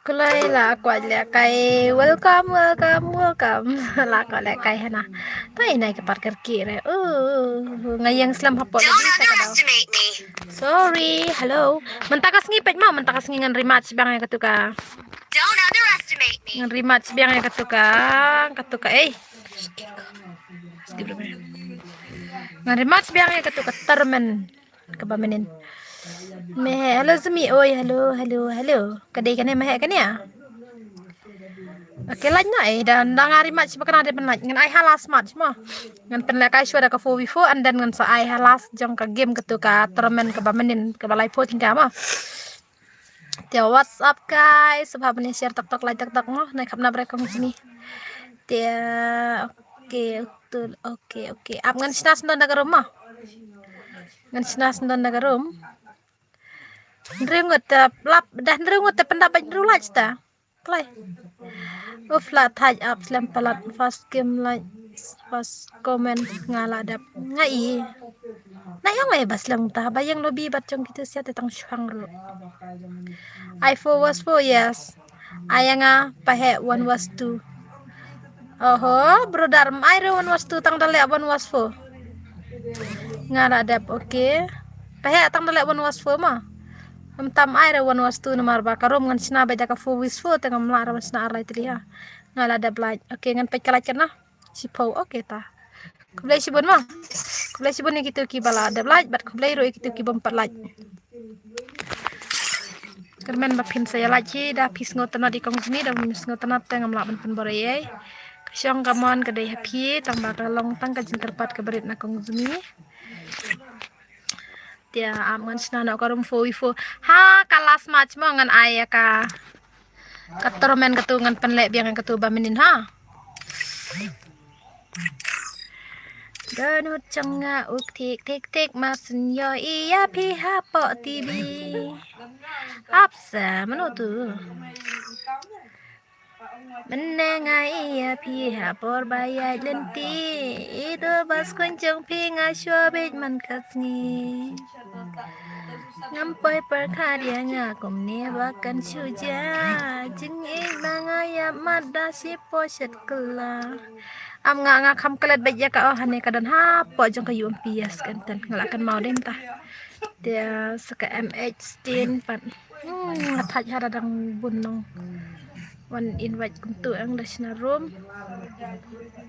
Kulay la ko le kai welcome la ko le kai hana tai nai ke parker kire ngayang slam hapo sorry hello mentakas ngipet mau mentakas ngan rematch bang yang katuka don't underestimate me ngan rematch bang yang katuka ngan rematch bang yang katuka termen kebamenin mehe hello zumi oi hello kadai kane mehe kane ya oke laj na dan ngari match bakana de penaj ngan ai halas match mo ngan penlek ai suara ka 4v4 and then ngan sa ai halas jong ka game ketuka tournament ke bamenin ke balai po tingka mo dia WhatsApp guys sebab ni share tok like tok mo naik kapna mereka sini dia oke ap ngan sinas ndon daga rumah ngan sinas ndon daga rum ndrengot lap dah ndrengot pendapat ndrulaj ta play flat touch up slam pelat fast game like fast comment ngaladap ngai nah yang bas lang ta bayang lobby batchong gitu siya tetang syang ro I4 was 4 yes ayanga pahe 1 was 2 brother I 1 was 2 tang dale 1 was 4 ngaladap okay pahe tang dale 1 was 4 mah tam aire 1 was 2 nomor bakarom ngan sina beda ka 4 was 4 tengah melara sina arlai teliha ngaladap like okay ngan pe kalak na sipo okay ta kublai sibon mah kublai sibon ni gitu ki bala ada like bat kublai ro gitu ki bompat like kermen bapin saya lagi dah pis ngotana di kong sini dah mis ngotana tengah melaban pen boreye kasyong kamon kedai happy tambah kalong tang kajin terpat keberit na kong sini dia aman sina karum 4v4 kalas match mo ngan aya ka katormen ketungan penlek biang ketu bamenin Ganut changa uk tik masin yo iya piha po tibi apsa menutu menengai iya piha por bayai lenti itu bas kuncung pinga syobit man kasngi ngampai perkarya ngakum ne bakan suja jengik bangaya madasi poset kela am nga kam kalat baja ka hane kadan po jong kayu pias kan tan ngalakan mau dem tah dia seka MH10 pan ataj haradang bunong one invite kuntu ang dasna room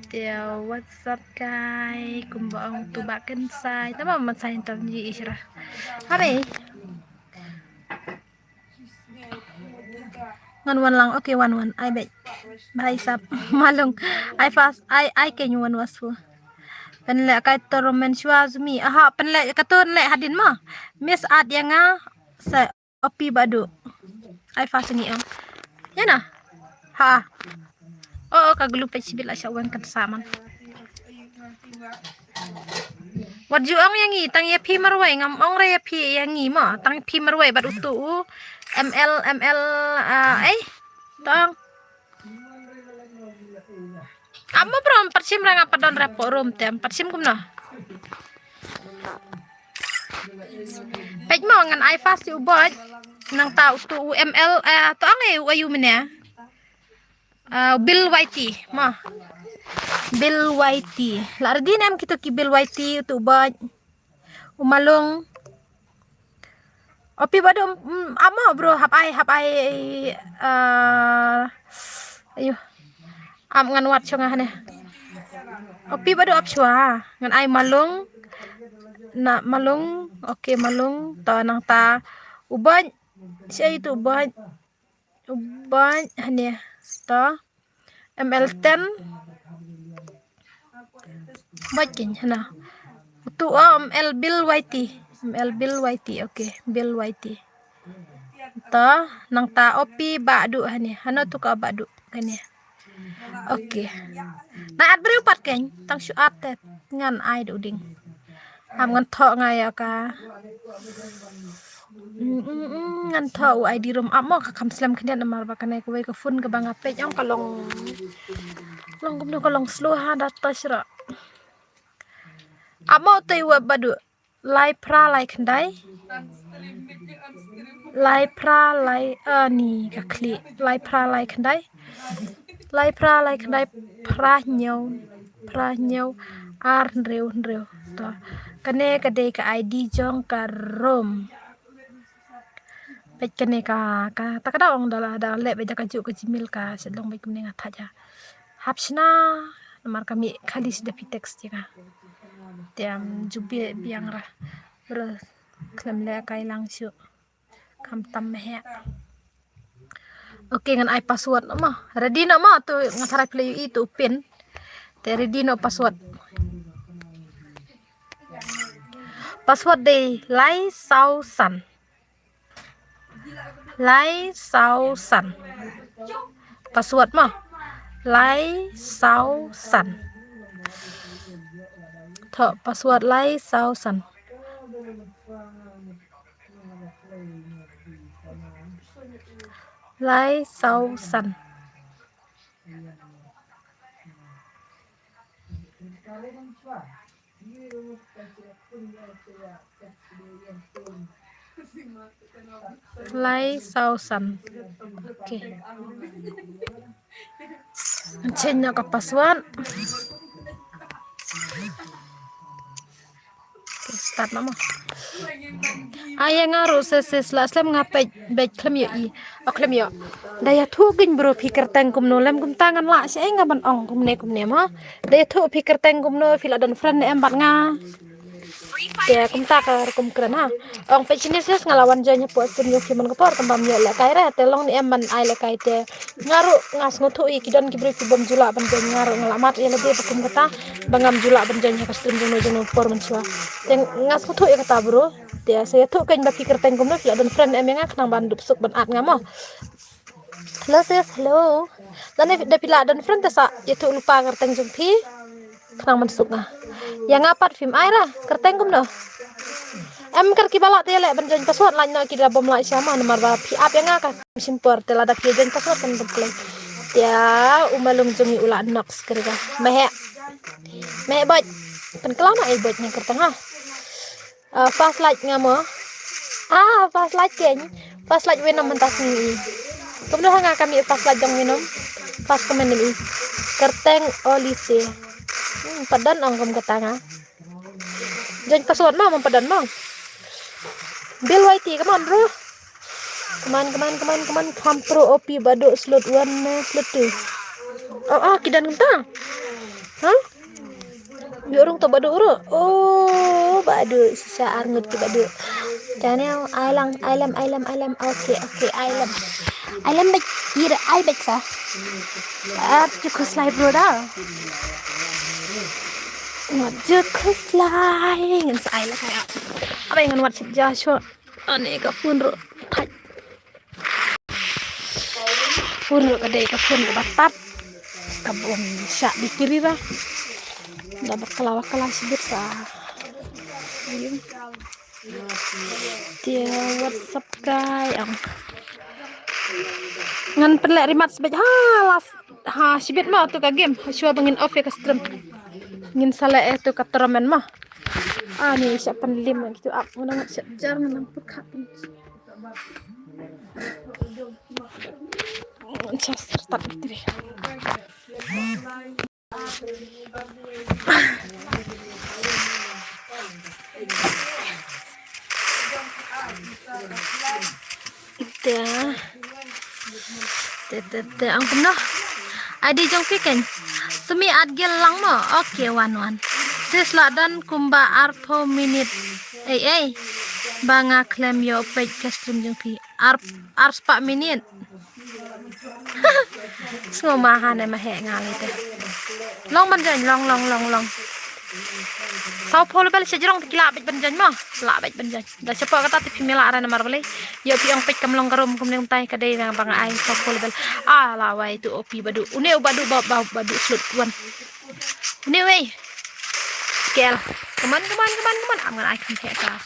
dia WhatsApp kai kumbaang tubakan sai tama man sai tam ji isra hari one lang okay one I bet bye sap malung I fast I can one was for penle kai toromen syazmi penle katun le hadin mah miss ad yang sa opi badu I fast ni ya nah kaglupa sibil asya wan kan saman Wadju ang yang tang ya pi marway ngam ong re pi yang ma tang pi marway bad utu ml tang amo prom persim rang apa don repo room tem persim kumna pej mo ngan I fast ubod nang ta utu ml to ang ayu menya Bill Whitey mah Bill Whitey lardin am kita ki Bill Whitey tu baj umalong opi bado amo bro hap ai ayo am ngan wat chonga hane opi bado ap chua ngan ai malung na malung okay malung ta nang ta ubaj siya itu ubaj hane ta ML10 bakin hana tu ML Bill Whitey okay Bill Whitey ta nang ta opi badu hana tu ka badu kanya okay na at berupat kan tang syuat ngan ai duding am ngan tho ngaya ka ngan tho ai di rum amo ka kam slam khnyan mar ba kanai ko ka fun ka banga pe jong ka long gum no ka long slow ha da tasra amo tei wa badu lai pra lai khandai lai pra lai ni ka kli lai pra lai khandai lai pra lai khandai pra nhau ar reu to kane ka de ka id jong ka rom pe kane ka takadong da le be ka ju ka jimil ka sedong be kumne ngatha ja hapsna nomor kami kali sudah pitex ya tiam jubi biang ra ber klem le kai langsung kam tam he oke ngan ai password ma ready no ma tu ngathara play itu pin te ready no password de lai sau san password ma lai sau san tho password lai sau san lai sau san oke change ka password start nama aya ngaru ses laslam ngapet bet klem yo klem yo daya thu gin bro fikir tang kumno lem kum tangan la se ngaban ong kumne ma daya thu fikir tang kumno fila dan friend em bat nga ya kum ta ka kum krana ong pe chineses ngalawan janya po sim yo kiman ko tambam yo la kaira telong ni em ban ai la kai te ngaru ngas ngotu i kidan kibri bom jula ban ngaru ngalamat ya lebih kum kata bangam jula ban janya ka stream jono por mensua yang ngas ngotu ya kata bro dia saya tuh kan baki kerteng kumno fila dan friend em yang nang ban dupsuk ban at ngamo hello dan da pila dan friend tesa itu lupa kerteng jumpi nang mansuk nga yang ngapat film aira kerteng kumno em kar ki balak tele ban jan password lain no ki da bom la sama nomor ba pi up yang ngaka simpor tela da ki jan password kan play ya umalung jungi ula nox kerja mehe bot kan kelana ai bot nya kerteng ha fast light ngamo fast light ken fast light wenam mentas ni kumno hanga kami fast light jong minum fast komen ni kerteng olise padan angkom ketanga jan password ma padan ma bill YT come on bro come pro op bado slot 1 slot 2 kidan ngentang Yorong to badu uro. Oh, badu sisa arngut ki badu. Channel ailam. Oke, ailam. Ailam baik kira ai baik sa. Cukup slide bro dah. Cukup slide ngan sa ailam kayak. Apa yang ngan WhatsApp Joshua? Ane ka phone ro. Phone ro kadai ka phone batap. Kabum syak dikiri lah. Dapat kelawak sibir sah dia WhatsApp guys ngan pelek rimat sebaj sibir mah tu ka game syua bangin off ya ka stream ngin salah tu ka tournament mah ni siap penlim gitu ngan siap jar menampur ka start diri ang kuno adi jong piken semi adgel lang mo oke wan sisla dan kumba arpo minute banga klem yo page ka stream jong pi ars pa minute ngomahan na mahe ngali te long banjan long sau polo bel sejrong tikila bet banjan mah la bet banjan da cepa kata ti pimela ara namar bele yo pi ong pek kamlong karom kumne untai kadai nang bang ai sau polo bel la wai tu opi badu une badu badu slut wan une wei Kel. Come on. I'm gonna icon here guys.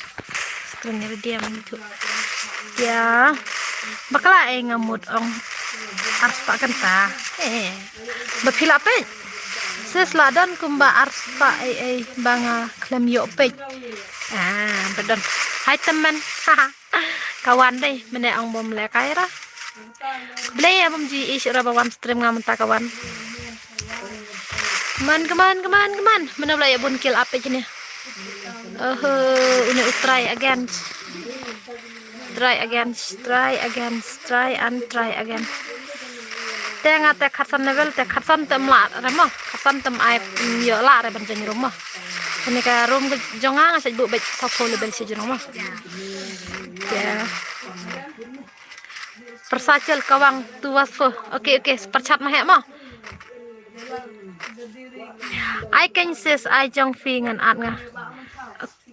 Screen dia gitu. Ya. Bakla ngamut ong ars pak kenta. Bapila pe. Ses ladan kumba ars pak banga klem yo pe. Bedan. Hai teman. Kawan deh, mana ong bom lekai ra. Beli ya bom ji ish ra bawan stream ngamun ta kawan. Come on. Mana beli ya bun kill apa jenis. Ini try again. Try again. Tengah teh khasan level teh khasan tem la remo khasan tem ai yo la re ban jeng rumah. Ini ka room ke jonga ngasih bu baik top level si rumah. Ya. Persacel kawang tuas fo. Oke, percat mah ya mah. I can says I jong fi ngan at nga.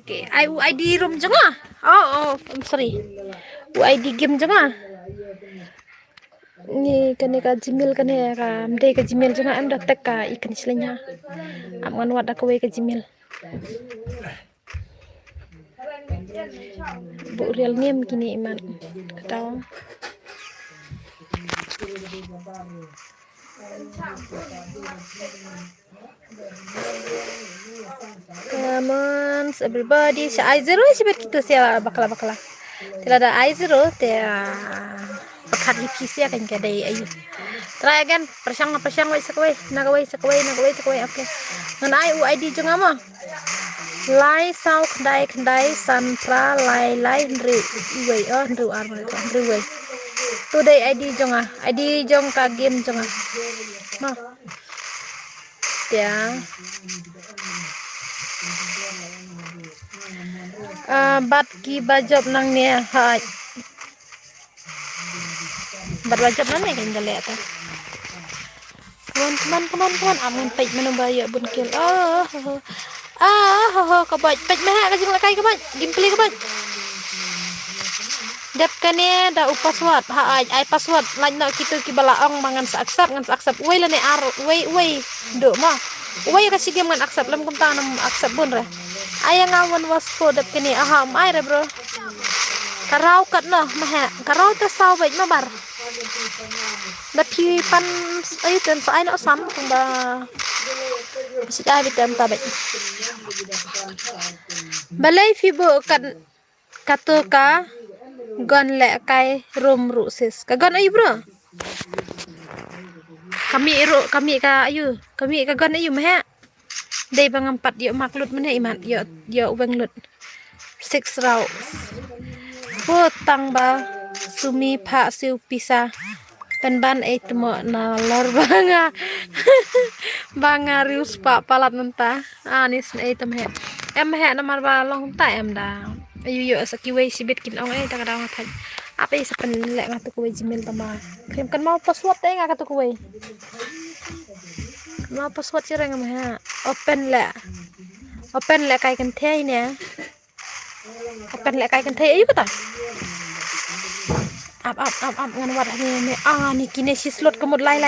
Oke, I di room jonga. Oh, I'm sorry. I di game jonga. Ni kene ka Gmail kene ka mde ka Gmail jonga am dah tek ka ikan islenya. Am ngan wad ka we ka Gmail. Bu real name kini iman. Kataw. Come on, everybody. Si I0 si begitu sih bakala. Tidak ada I0 teh pekat hipis ya kan kadai ayu. Try again, persyang wai sakwe, nagawai sakwe. Oke. Ngan ai ID jeung ama. Lai sau kandai santra lai ndri wei ndru arma ndru wei. Today ID jong ka game jong ma. Ya. Bat ki bajob nang ne hai. Bat bajob nang ne kan gale ta. Come on. Amun pej menumba ya bun kill. Kabaj pej mah ka jing lakai kabaj. Gameplay kabaj. Dap kane da upaswat ai password lain nak kita ki balaong mangan sa accept wei la ne ar wei do ma wei ka sige man accept lam kum ta nam accept bun re aya ngawan was fo dap kane mai re bro karau kat no ma karau ta saw bai ma bar da pi pan ai ten sa ai no sam kum ba sida bitam ta bai balai fibo kan katuka gon le kai rom rusis ka gon ayu bro kami ka gon ayu mah dei bang 4 yo maklut mene iman yo ubang lut 6 raw tang ba sumi pha siu pisa pen ban temo na lor banga rius pa palat nanta anis tem he em he namar ba long ta em da ayu sakiway sibit kin ong ta kadang thaj apa isa pen le ngatu ko Gmail tama krim kan mau password nga katu ko mau password sira nga ma open le kai kan thai ne open le kai kan thai ayu kata up ngan wat ni ni kine si slot kemud lai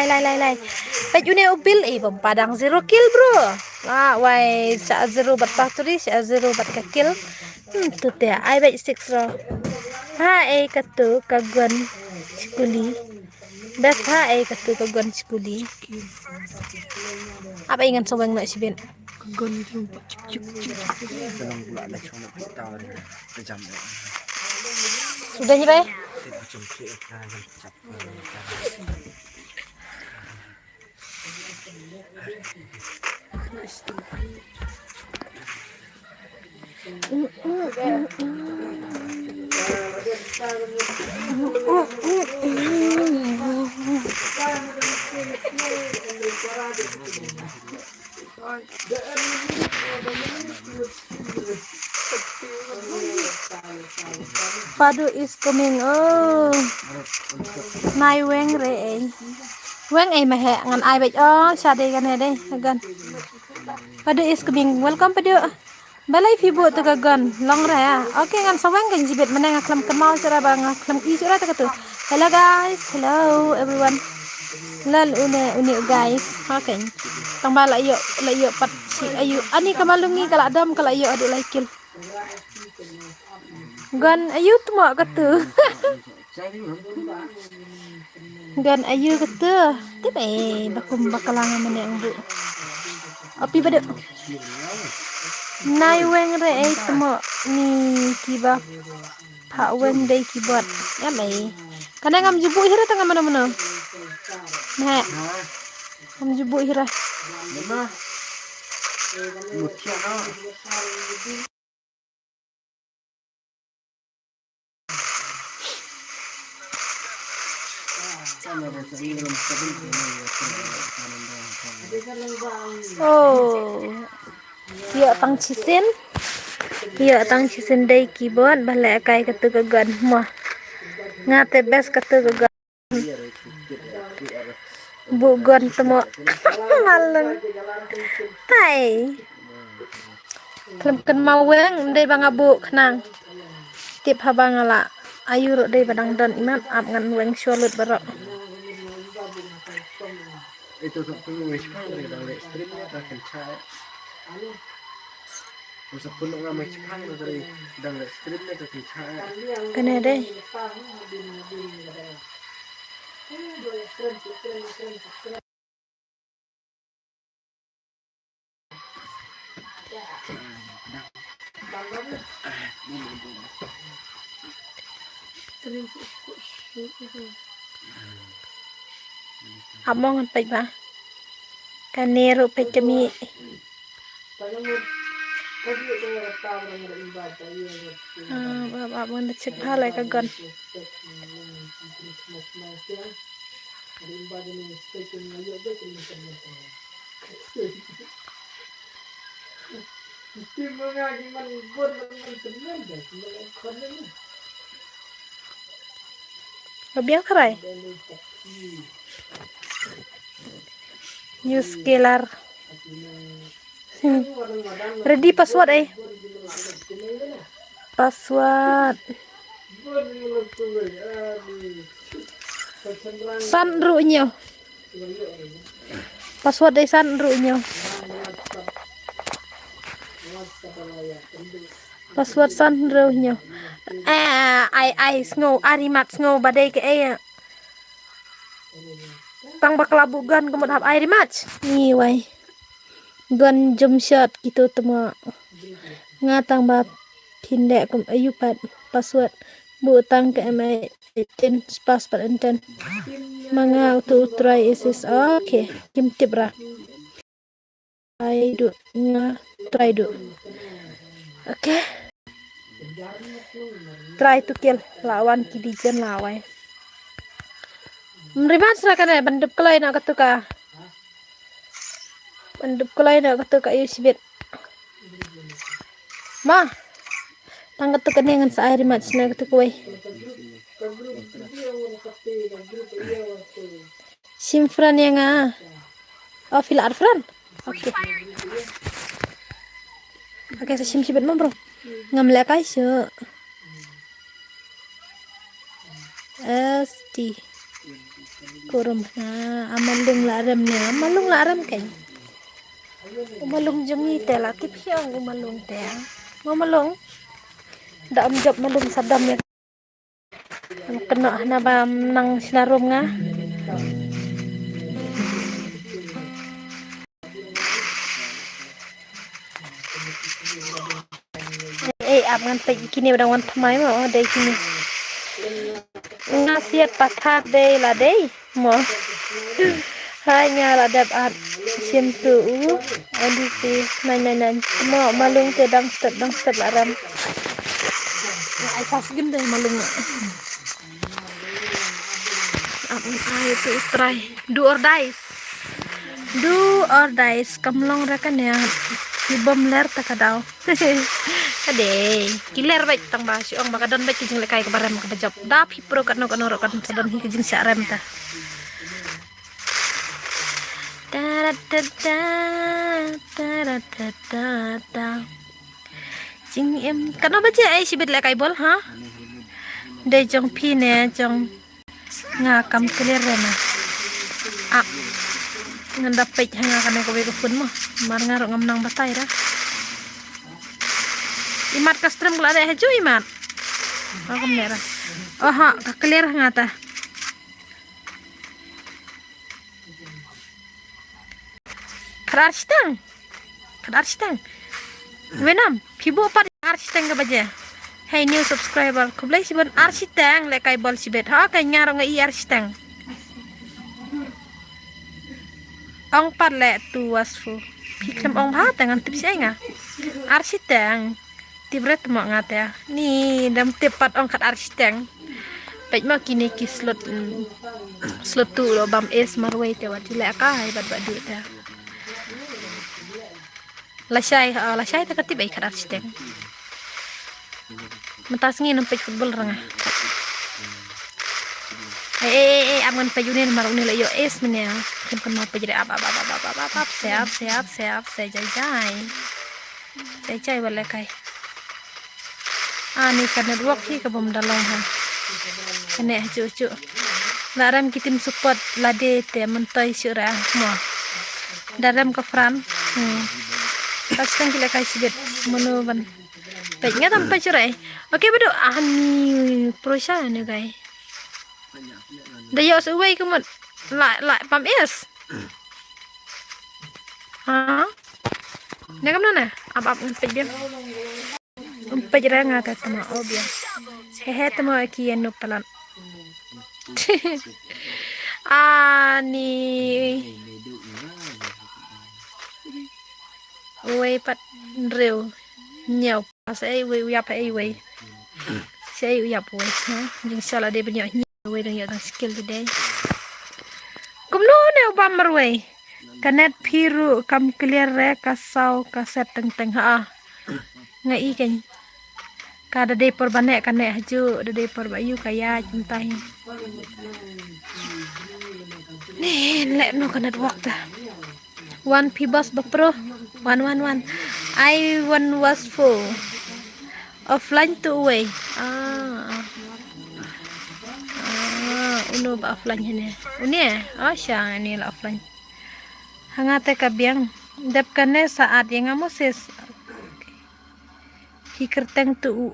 pej une ubil bom padang 0 kill bro wai sa 0 bat factory sa 0 bat ka kill tu te ai bai 6 ro katu kagon skuli best katu kagon skuli apa ingat sobang nak sibin kagon jumpa cuk sudah nyampe Padu is coming. Nai weng re weng mah ngan ai bai sade kan de gan Padu is coming. Welcome Padu. Balai fibu tu gan long re okay ngan saweng kan jibet meneng aklam kemau cara bang aklam isura ta tu. Hello guys, hello everyone. Lal une guys. Haken. Tang bala yo pat si ayu. Ani kamalungi kala adam kala yo adu laikil. Gan ayu tu mak kata. Gan ayu kata. Tipe bakum bakalangan mana yang bu. Api pada. Nai weng re temo ni kiba. Pak weng dei kibot. Ya mai. Kadang ngam jubu hira tengah mana-mana. Nah. Ngam jubu hira. Oh. Ya tang cisin. Ya tang cisin dei kibot balik kai kata kegan mah. Ngate bes kata kegan. Bugon temo maleng. Tai. Kelem maweng dei bang abu kenang. Tip habang ala. Ayu rok dei badang dan iman ap ngan weng syolut barok. Itu satu wish kan dari streamnya tak kencang. Masa pun orang macam mana dari streamnya tak kencang. Kena deh. Among pe ba. Kanero pe kami. Abang nak cek hal lagi kan. Biar kerai. New scalar. Ready password Password. Sanru nyo. Password sanru nyo. Password sanru nyo. I snow arimat snow badai ke tang bakal bugan kemud hab air match ni wai gun jump shot gitu temu ngatang ba pindek kum ayupat password bu tang ke mai 10 password enten manga to try is okay kim tibra try do okay try to kill lawan kidijan lawai Merimat serakan bandup kelai nak katuka. Bandup kelai nak katuka Yusbit. Ma. Tang katuka ni ngan sa air mat sina katuka wai. Simfran yang oh fil arfran. Okey. Okey sa simsibit mo bro. Ngamla kai syo. Esti. Kurum amalung laram kan umalung jengi tela tip hiang umalung teh umalung dak job malung sadam ya kena na ba nang sinarum nga ap ngan pe kini badang wan thamai mo dai kini ngasiat pathat dei la dei mo hanya la dap at sim tu adisi nan mo malung te dang step laram ai pas gem dei malung ap ngai tu try do or die kamlong rakan ya ibam ler takadau ade kiler baik tang ba si ong makadon baik kijing lekai ke barem ke bajop da pipro kan kan sadon hi kijing sarem ta jing em kan baca ai si bet lekai bol ha dei jong pi ne jong nga kam kiler na Ah, ngandapit hanga kana ko ko pun mo. Mar ngarok ngamnang batay ra. Imat ka stream kala ada hejo imat. Ako mera. Oh ha, ka clear ngata. Kararstang. Venam, pibo par arstang ka baje. Hey new subscriber, kublai sibon arstang le kai bol sibet. Ha kai ngarok ngai arstang. Ong par le tu wasfu. Piklam ong ha tangan tip sai nga. Arstang. Tibret mo ngata. Ni dam tepat ong kat arstang. Pej ma kini ki slot tu lo bam es marway te wat le ka hai bad bad te. Lasai ta kati bai kat arstang. Matas ngin pej football ranga. Aman pejunin marung ni yo es mene. Kan mau pejre ap siap jai wala kai. Ani karena ruak hi ka bom dalong ha. Kene cucu. Laram kitim support lade te mentoy syura mo. Daram ka fran. Pastang kila kai sibet menu ban. Pej ngatam pejurai. Oke bedo ani prosya ne kai. Dayo suway kumot la pam es. Ha? Nakam na. Ab pej biam. Pej ra ngata tama obia. Hehe tama ki eno palan. Ani way pat reu nhiều sẽ way uyap way sẽ uyap way ha nhưng sao là đây bây giờ nhiều way đang skill today cũng lo nè bam way kanet piru kam clear re kasau kaset teng ha ngai kan kada de por banek kanek haju de por bayu kaya cintai nih lek no kanet waktu one pibas bapro one I one was full offline to away uno ba offline hene unie syang ini la offline hangate kabiang dap kane saat yang amosis hikerteng tu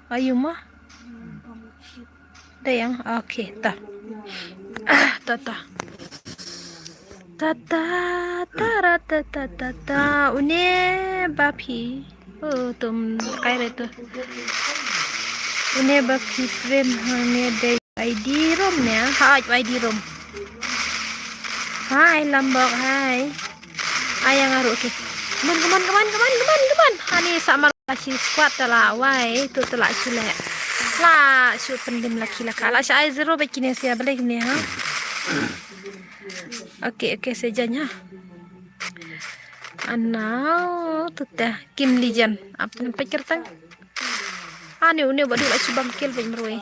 ayu mah dayang oke ta une bapi tum kai re tu une bapi frame hane day ID rom ne ha ID rom hai lambok hai ayang aru ke keman hani sama si squad tala wai tu tala sile la su pendim laki la kala sai zero bekine sia balik ni ha oke sejanya anau tuta kim lijan apa pikir tang ani une badu la subam kel ben merwe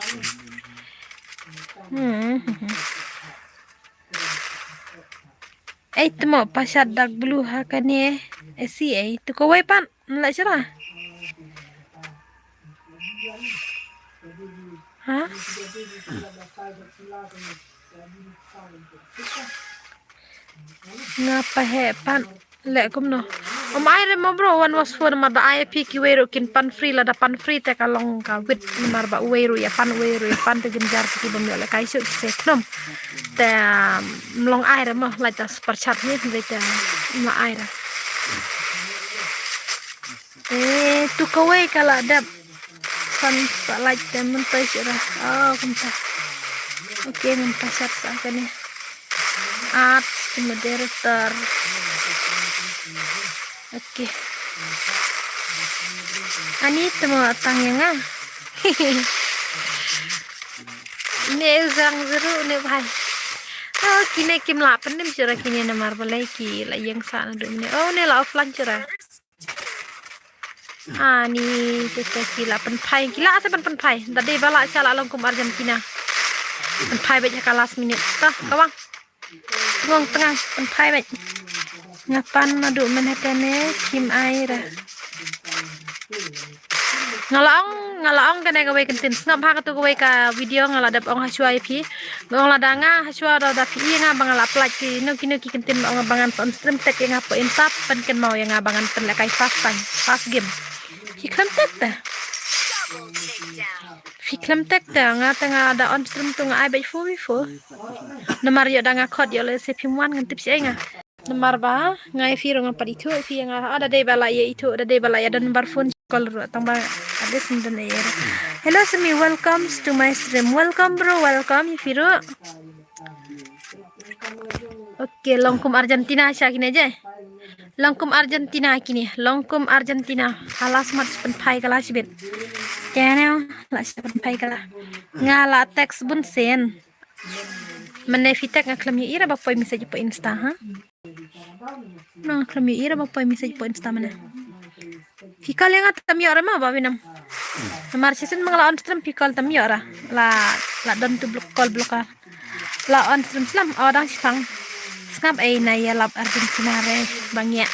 temo pasar dark blue ha kane esi tu ko wai pan la sira ha ngapa he pan le kumno ai re mo bro one was for ma da IP ki wero kin pan free la da pan free te ka long ka wit mar ba wero ya pan te ginjar ki bom le kai su se knom te long ai re mo la ta super chat ni te ma ai re tu ko we kala da pan like them mentai sira kumta oke mentai sat sa ni art moderator oke ani temo tangnya ne zang zero ne bhai kine kim la penim sira kine na marbalai ki la yang sana do ne ne la offline sira ni kita kila penpai kila asa penpai tadi bala sala long kum Argentina penpai baca kalas minit tah kawang ngong tengah penpai bac ngapan madu menhatene kim aira ngalong ngalaong kena gawe kentin ngam ha katu gawe ka video ngala dap ong hasua pi ngong la danga hasua da pi nga bangala plak ki no kino ki kentin ong bangan on stream tek nga po insap pen ken mau yang bangan pen la kai fast game ki klam tek ta fiklam tek ta nga tanga ada on stream tu nga ai bai fu nomor yo danga khot yo le se pimwan ngan tip si nga nomor ba ngai fi rong pa itu fi nga ada de bala ye itu ada de bala ya dan nomor phone call ro tamba ada sindan ya hello semi welcome to my stream welcome bro welcome Firu oke longkum Argentina sya kini aja longkum Argentina kini longkum Argentina alas mat pen pai kala sibet kenal la pen pai kala ngala teks bun sen menefitek ngaklam ya ira bapak message po insta ha no ngaklam ya ira bapak message po insta mana fikal yang atam ya ma ba binam nomor season mangala on stream fikal tam ya la don tu block la on stream slam orang sipang skap na ya lab Argentina re bangya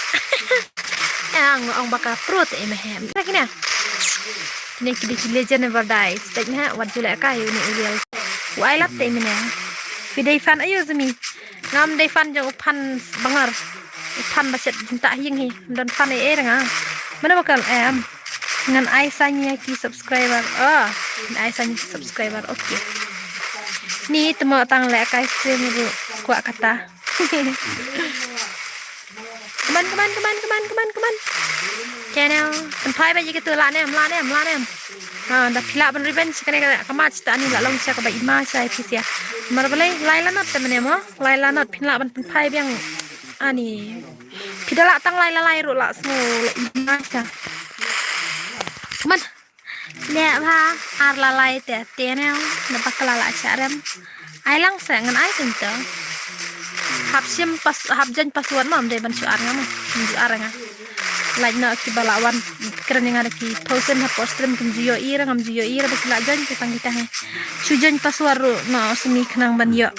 ang baka pro te mehem nakina ne kidi legend never dies tekna wat jula ka yu ni real wai lap te mena pidai fan ayo zemi ngam dai fan jang upan bangar upan baset jinta hing hi dan fan nga mana bakal ngan Aisyahnya ki subscriber Aisyahnya subscriber oke ni temo tang le kai stream bu kuat kata keman channel penpai ba gitu la nem da pila ban revenge kene kamat sta ni la long sia ka ba ima sai pisia mar balai laila not temene mo laila not pila ban penpai biang ani pidala tang laila lai ru la smo ima sia man le ba ar la lai te tenel na bakala la charem ai lang sa ngan ai tento habjan password mam de ban suar ngam suar nga like na ki balawan keren yang ada ki thousand ha postrim kum jiyo ira bas lajan ki pangita he sujan password ru no semi khnang ban yo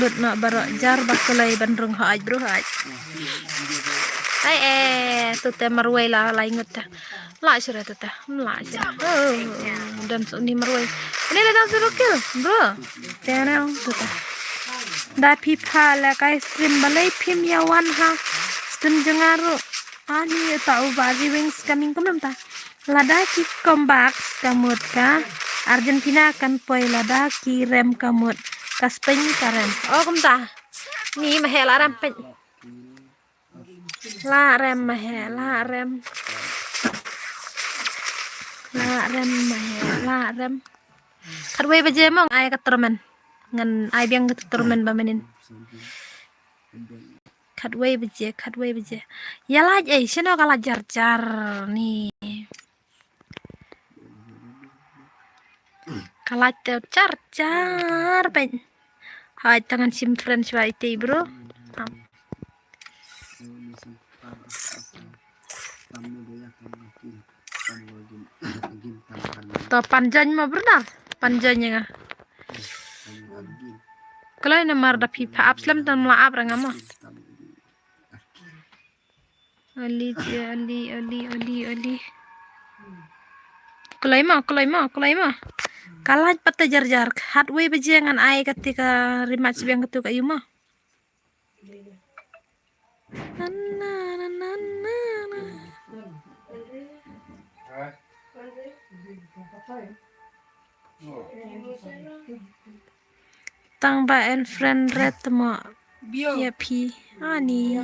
lut no baro jar bakulai ban rung ha aj bro ha ai tu te marwai la ingut ta la sura tu ta la sura dan ni marwai ini le dan suruh kill bro channel tu ta da pipa la kai stream balai pim ya wan ha stream jengaru ani tahu bagi wings coming kumam ta lada ki comeback kamut ka Argentina akan poi lada ki rem kamut kaspeng karem kum ta ni mahe la rem pen la rem mahe la rem kadwe baje mong ay katermen ngan ai biang keturmen bamenin kadwe beje ya lah sino kala jar nih kala jar pen hai tangan sim friend swa ite bro to panjang mah benar panjangnya nga kalau ini marda pipa abslam tan maaf rangama ali kulai ma kalah pata jar hardway bejangan ai ketika rematch yang ketu kayu mah tang ba and friend red mo ya pi ani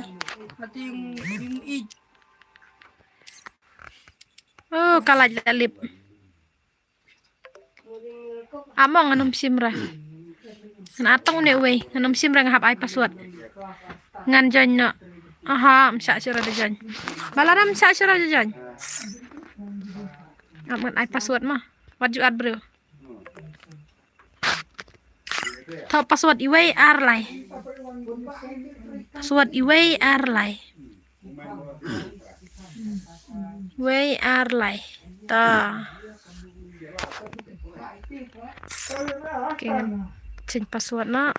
kalah jalip among anum simra atong ne we anum simra ngahap ai password ngan jan no aha msa sira de jan balaram msa sira de jan aman ai password mah what you add bro top password iway arlai password iway arlai ta oke change password na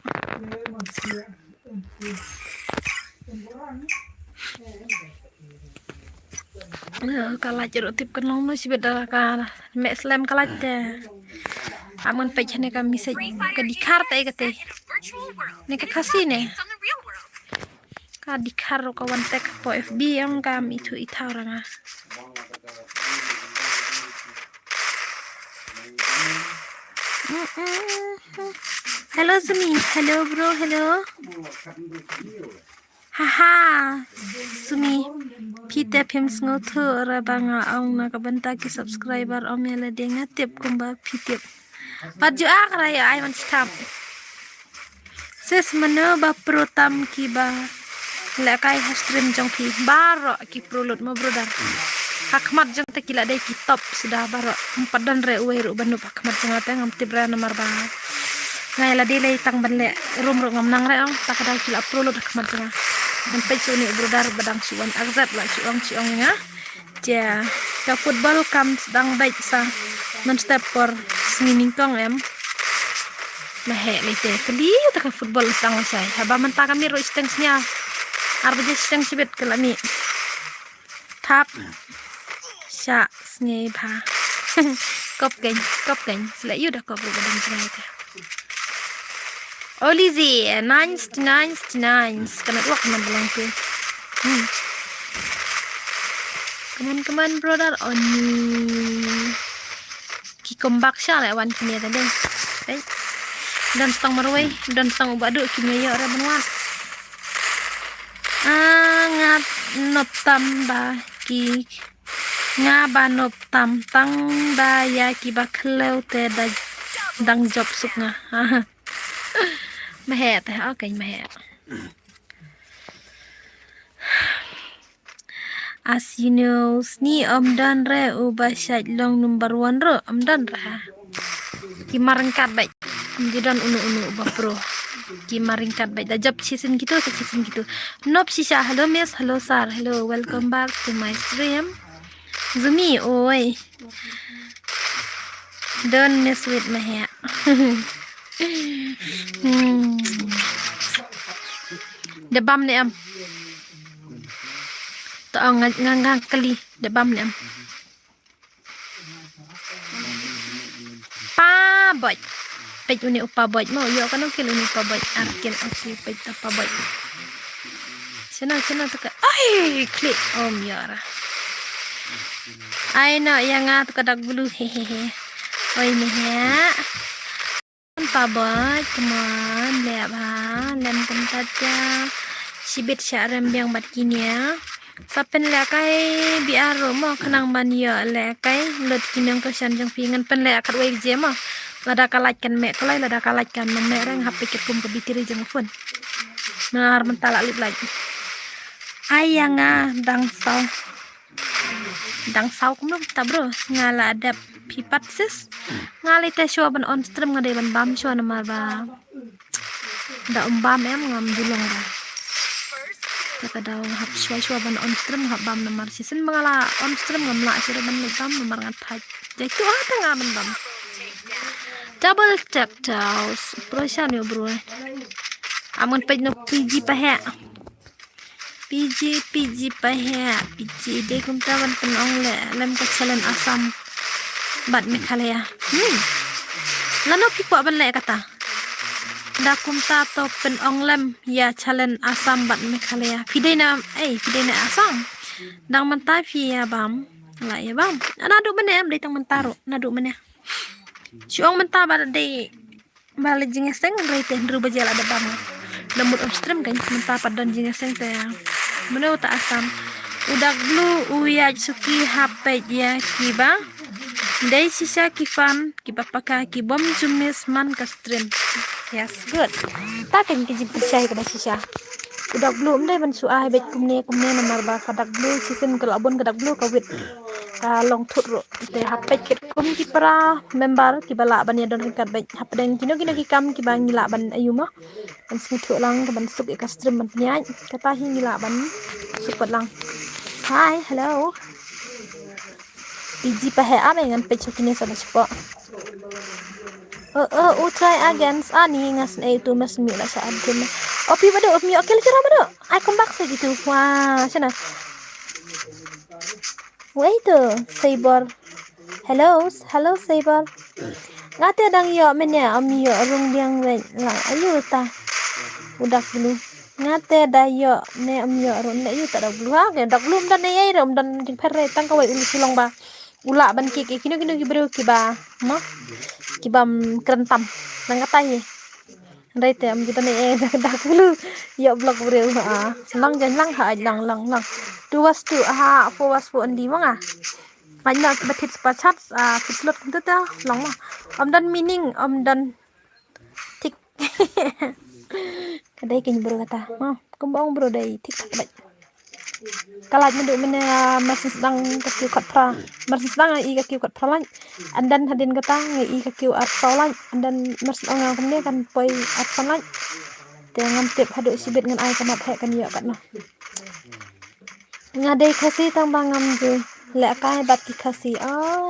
Kalah jeruk tip kenong nu sibet dah ka mek slam kalah te amun pe chane ka message ka dikhar te kate ne ka khasi ne ka dikhar ka wan tek po FB ang ka mi thu itharanga hello Sumi, hello bro, hello. Haha, Sumi, Peter Pims ngotu rabanga ang nakabanta ki subscriber om yala denga tip kumba pitip. Baju akra ya I want stop. Sis mana ba protam ki ba lakai stream jong ki baro ki prolut mo brother. Hakmat jong tekila dai ki top sudah baro padan re uwe ru banu hakmat jong ate ngam tibra nomor ba. Ngai la delay tang banle rum ru ngam nang re ang takada ki la prolut hakmat jong. Sampai suni brother badang suan agzat la ciong nga ja ka football kam sedang baik sa non step por swimming kong em mahe lite kali ta ka football sang sai haba man ta kami ro steng nya arba je steng sibet kalami tap sha snei ba kop gen sla yu da kop badang jai ta Olizi, nice, Kena wak man belang tu. Come on, brother. Oni. Ki kombak sya lah wan kini tadi. Eh. Dan stang marway, dan stang ubadu kini ya orang benua. Ngat nop tambah ki ngaba nop tam tang da ya ki baklau te da dang job sukna. Mahe teh okay mahe. As you know, ni dan re ubah syait long number 1 ro dan re. Ki maringkat baik. Jidan unu ubah pro. Ki maringkat baik. Da job season gitu. Nop sisa. Hello miss, hello sir, hello. Welcome back to my stream. Zumi, oi. Don't mess with mahe. Debam ni am. Taong ngang kali debam ni am. Pa boy. Pej uni upa boy mo yo kan kilo uni upa boy arkin osi pej apa boy. Sana tak. Ai klik om yara. Ai no yang ngat kadak bulu hehehe. Oi mehe. Pabot, teman, lihat lem kontak ya, sibit syarem yang bat kini ya. Sapen lekai biar rumah kenang mania lekai lot kini yang kesan jeng pingan pen lekat wei je mah. Lada kalaikan mek kalai lada kalaikan memereng HP kepum kebitiri jeng phone. Menar mentalak lit lagi. Ayang dang sau kumlo ta bro ngala ada pipat sis ngali te show ban on stream ngade ban bam show namar ba da bam em ngam dulong ba ta daw hap show ban on stream hap bam namar season mangala on stream ngam la sira ban bam namar ngat thaj jai tu ata ngam bam double tap taus pro sha ni bro amun pej no PG pa he PG pahe PG de kum tawan penong le lem ka challenge asam bat Meghalaya lano pipo ban le kata da kum ta to penong lem ya challenge asam bat Meghalaya pidai na asam dang mentai fi ya bam la ya bam nadu menem de tang mentaro nadu meneh siong menta ba de bale jingeseng rete ndru bajala da bam lemut on stream kan menta padan jingeseng te menurut asam udak blue uya suki HP ya kiba dai sisa kifan kiba pakai kibom jumis man ka stream yes good ta kan ki jip sai ka sisa udak blue ndai ban su ai bet kumne namar ba kadak blue season kal abon kadak blue ka wit ka long thut ro te HP kit kum ki para member ki bala ban ya don kat bet HP den kino ki kam ki bang ngila ban ayuma ban smutu lang ban suk ka stream ban nyai kata hi ngila ban super lang. Hi, hello. PG pahe ame ngan page kini sa spo. Try again. Ani ngas itu mas mi la sa adun. Opi bado opi okay sira bado. I come back sa gitu. Wah, sana. Wait Saber. Hello Saber. Ngate dang yo menya am yo rung diang wen lang ayu ta. Udak dulu. Ngate da yo ne am yo rung ne ayu ta dak dulu ha ke dak belum dan ne ai rom dan jing perre tang kawai ulu silong ba. Ula ban ki kino ki bro ki ba. Ma. Ki bam kerentam. Nang kata ye. Đây thì em kita nih dak dulu ya blog bro lang jan lang 2:2 4:4 andi manga banyak batit spachat fitlot kuntu ta lang ma am dan meaning am dan tik kadai kin bro kata kembang bro dai tik tak baik kalat mendu mena masih sedang kaki kat pra masih sedang i kaki kat pra lan andan hadin kata i kaki art solan andan masih orang kene kan poi art solan dengan tip haduk sibit ngan ai kamat hek kan ya katna ngadai kasih tambang ngam je lek kai bat ki kasih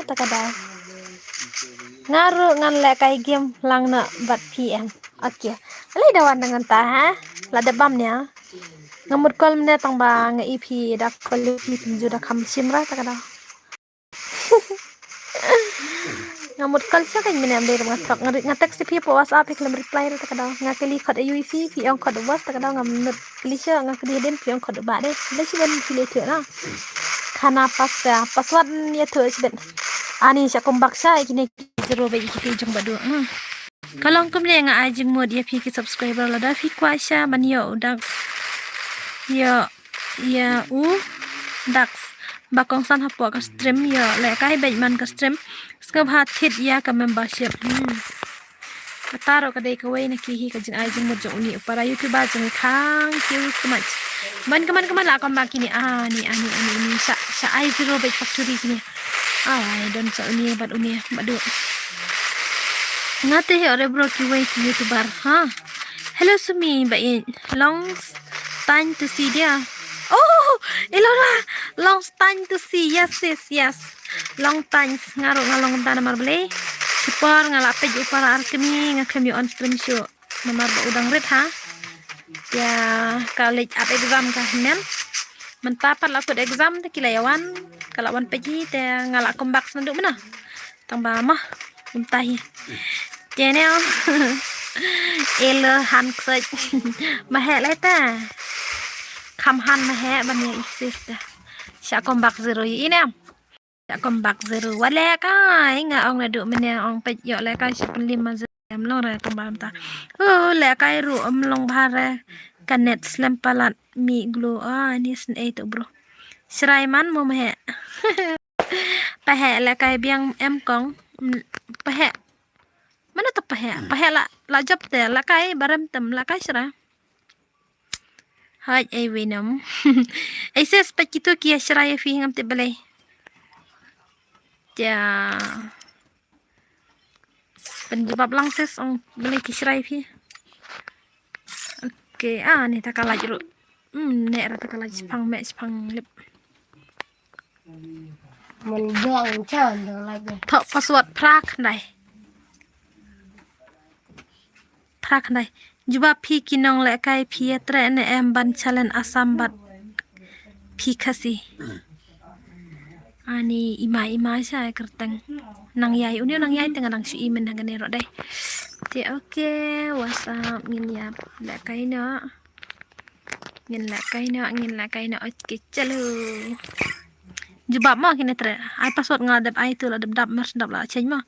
takada ngaru ngan lek kai game lang na bat PM okay lai dawan dengan ta ha la de bam nya ngamut kol mene tambang nge EP dak kol mi pinju dak kam simra takada ngamut kal siya kan mene ambe ngatak ngatek si pi po WhatsApp ik lem reply ra takada ngakeli khot UC pi ong khot was takada ngamut kli siya ngakeli den pi ong khot ba de le si ben pi le tu na khana pas ya password ya tu si ben ani siya kumbak siya ikine 0 ba ikite jong badu kalong kum le nga ajing mod ya pi ki subscriber la da fi kwa siya ban yo dak ya dax bakong san hapo ka stream ya le kai be man ka stream skab ha thit ya ka membership kataro ka dei ka wei na ki hi ka jing ai jing mo jong uni para youtube ba jing thank you so much kaman la ka ma kini ni sa ai zero be factory kini ai don sa uni bat uni badu ngate he ore bro ki wei ki youtuber ha hello sumi ba long time to see dia Elora long time to see yes long time ngalong tana marbele super ngalape ju para arkemi ngakemi on stream show nomor udang red ha ya college up exam ka men mentapat lakut exam te kilayawan kalawan peji te ngalak kombak senduk mana tambah mah untahi channel ele han ksej mahe leta kam han mahe bani exist sya kombak zero ini am sya kombak zero wale ka inga ong na du mene ong pej yo le ka 5 jam long re tambah ta le ka ru long bhare kanet slam palat mi glo ni sen to bro Sraiman mo mahe pahe le ka biang em kong pahe mana to pahe la job te la kai baram tem la kai sra hai ai venom ai ses pakito kia sra ya fi ngam te bale ja penjawab lang ses ong bale ki sra fi oke ni takala jero ne ra takala spang lip mình đen trơn được lại vậy thọ password prak này juba phi kinong le kai phi tre ne em ban chalen asam bat phi khasi ani ima sha kerteng nang yai unio nang yai tengah nang su imen hangane ro dai te oke whatsapp ngin ya le kai no ngin la kai no oke chalo jubab ma kini tre ai password ngadap ai tu la dap mas dap la change ma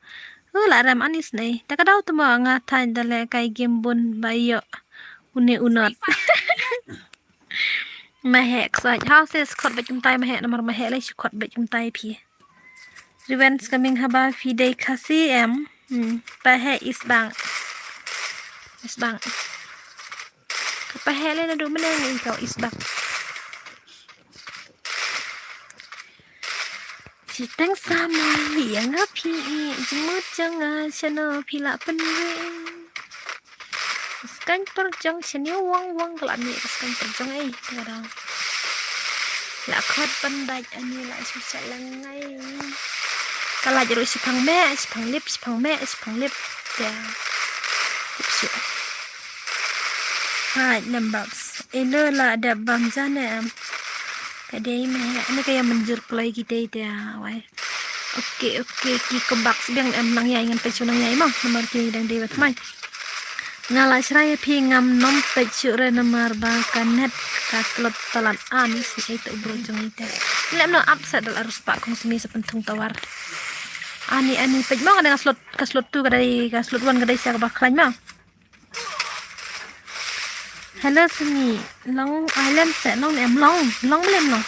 la ram anis nei takadau tu ma nga thain dale kai game bun bayo une unot mahek sai houses khot ba chum tai mahek nomor mahek lai khot ba chum tai phi revenge coming haba fi day khasi em pahe is bang pahe le na du mene ngi kau is bang Sitang sama yang api jemut jangan sana pila penwe sekarang perjang sini wang kelak ni sekarang perjang kadang lah khot pandai ani lah susah langai kalau jero sipang lip ya tipsu hai numbers ini lah ada bang jana Kadai mah ini kayak menjur play kita itu ya, wai. Oke, ki kembak sebiang nang ya ingan pecu nang ya mah nomor pi dang dewat mai. Ngala seraya pi ngam nom pecu re nomor bakanet kaklot talan anis itu brojong itu. Lem no upset dal arus pak kong semi sepentung tawar. Ani pej mau kadang slot tu kadai slot 1 kadai sia baklan mah. Hello semi long island se long em long lem long.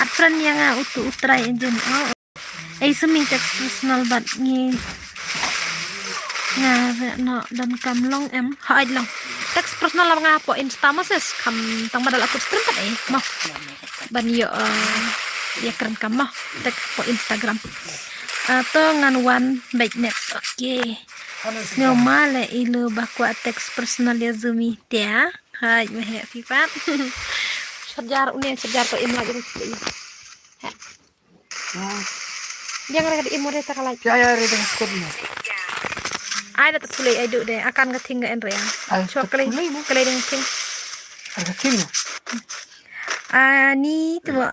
At friend yang utrai engine. Oh. Semi text personal bat ni nga no dan kam long em haid long. Text personal lang nga po insta moses kam tang madal aku stream kan mo. Ban yo ya keren kam mo text po Instagram. Atau ngan one baik next. Oke. Ngomale ilu bakwa teks personal ya zumi dia. Hai mehe pipat. Sejar to im lagi. Jangan ada imur deh sakalai. Ya reda skotna. Ada tak tulai aiduk deh akan ketingga enre ya. Coba kelai dengan ting. Ada ting. Ni coba.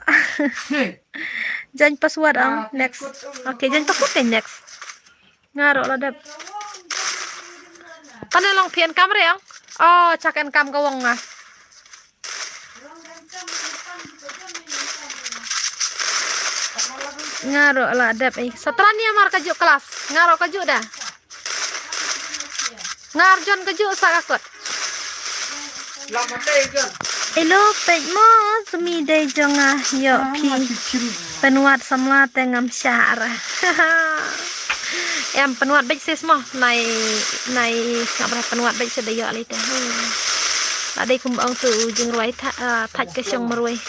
Jangan password next. Oke, jangan password next. Ngarok lah dap. Pane long pian kamera yang. Oh, cakan kam gawang ah. Ngarok lah dap setelah ni amar kajuk kelas. Ngarok kajuk dah. Ngarjon kajuk sakakot. Hello, pej mo sumi dai jonga yo pi penuat samla tengam syara. Em penuat bej sis mo nai ngabra penuat bej sedayo ali teh. Tadi kumbang tu jeng ruai thaj ke syong meruai.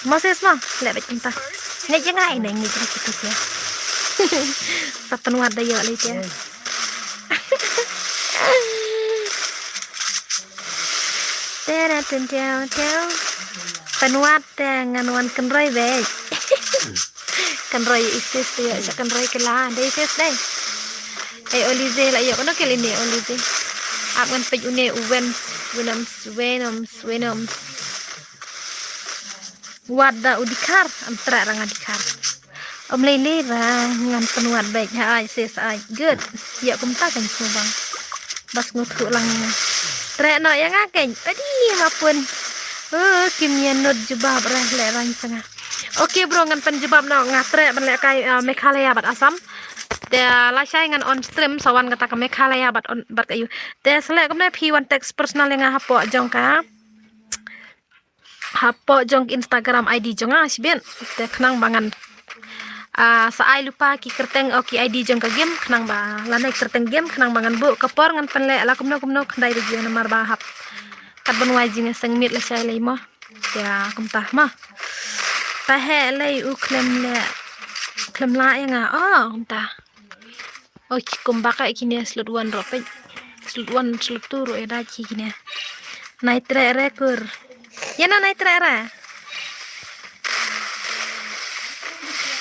Mo sis mo le bej entah. Ngai jengai nai ngai gitu ya. Sa penuat dayo ali teh. Penuat dengan wan kenroi be. Kenroi isis ya, kenroi kela, dei isis dei. Olize la yo kono kelini olize. Akan pej une Venom. Wada udikar antra rang adikar. Om lele ra ngan penuat baik ha isis ai good. Ya kumta kan subang. Bas ngutu lang. Trek no yang ngakeng. Tadi mapun. Kimia not jebab le rang tengah. Oke bro ngan penjebab no ngatre ban lek kai Meghalaya bat asam. Dia la syai ngan on stream sawan kata ke Meghalaya bat kayu. Dia selek kemne P1 text personal yang hapo jong ka. Hapo jong Instagram ID jong asbien. Dia kenang bangan. Saai lupa ki kerteng oki ID jong ka game kenang ba lanai kerteng game kenang bangan bu kepor ngan penle la kumno kendai region nomor bahap kat benwai jinga sengmit la syai lei mo ya kumtah mah tahe lei u klem la yang kumtah kumbaka ikini slot 1 rope slot 1 slot 2 ro eda ki kini naitre rekur yana naitre ra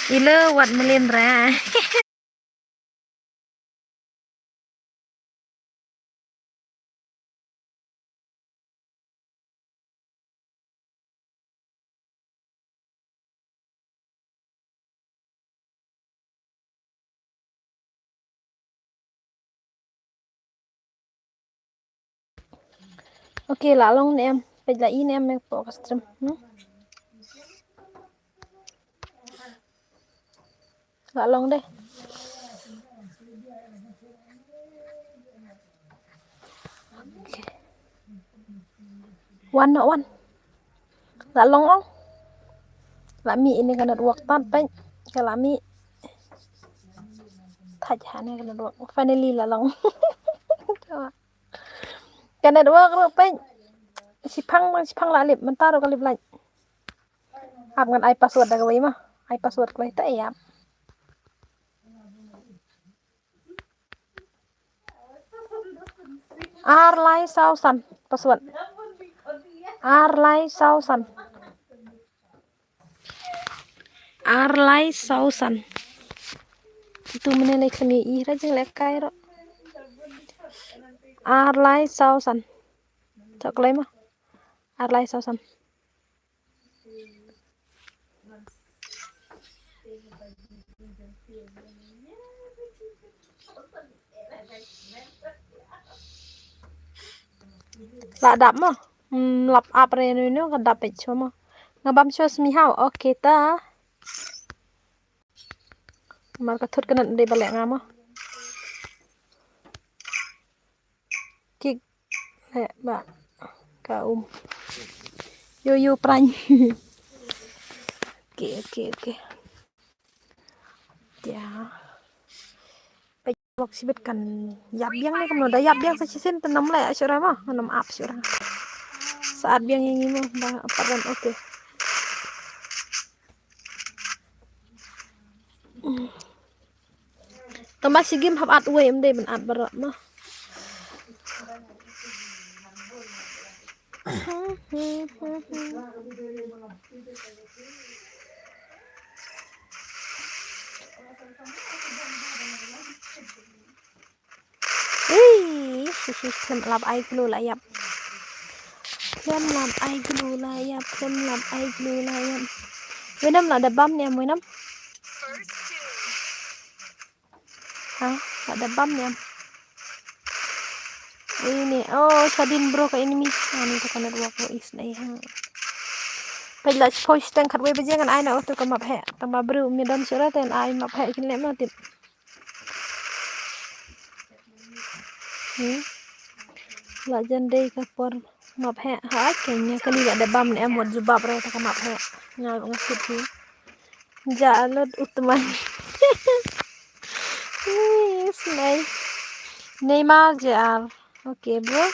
Ilo wat melindra. Oke, lalong ni em. Pejla ini em po kastrum. Lalong deh. Oke. One. Lalong ong. Lami ini kan waktu pen. Kalami. Tajane kan waktu. Finally lalong. Kan waktu pen. Sipang lalip. Mentaro kalip lagi. Ngan ai password dah kawai mah. Ai password kawai tak ya. Arlai Sausan password. Arlai Sausan. Itu menilai kini ira jeng lekai ro. Arlai Sausan. Cok lay mah. Arlai Sausan. Lạ đậm à? Lặp ạp rồi nó còn đập cho mà. Ngabam cho smi hao. Oke ta. Mar ka thut kana de bale ngama. Kik le ba ka Yo prany. Oke. Ya. Wak sibet kan yap biang nih kamu udah yap biang sesin tenam lah ya syurah mah menam up syurah saat biang yang ini mah apa kan oke. Tambah si game hab at way deh ben at berat mah. Klem lap ai glu lah yap. Klem lap ai glu lah yap. Wenam lah ada bam nih wenam. Hah, ada bam nih. Ini sadin bro kayak ini nih. Ini tuh kan dua ko is deh. Pagla post tang khat we bajengan ai na auto ka map he. Tamba bro mi dan sura ten ai map he kin lem no tip. Lajan deh kapor map he ha kayaknya kali ada bam nih buat jubab re ta ka map he. Ngal ngasit sih. Jalud utman. Nice. Neymar JR. Okay, bro.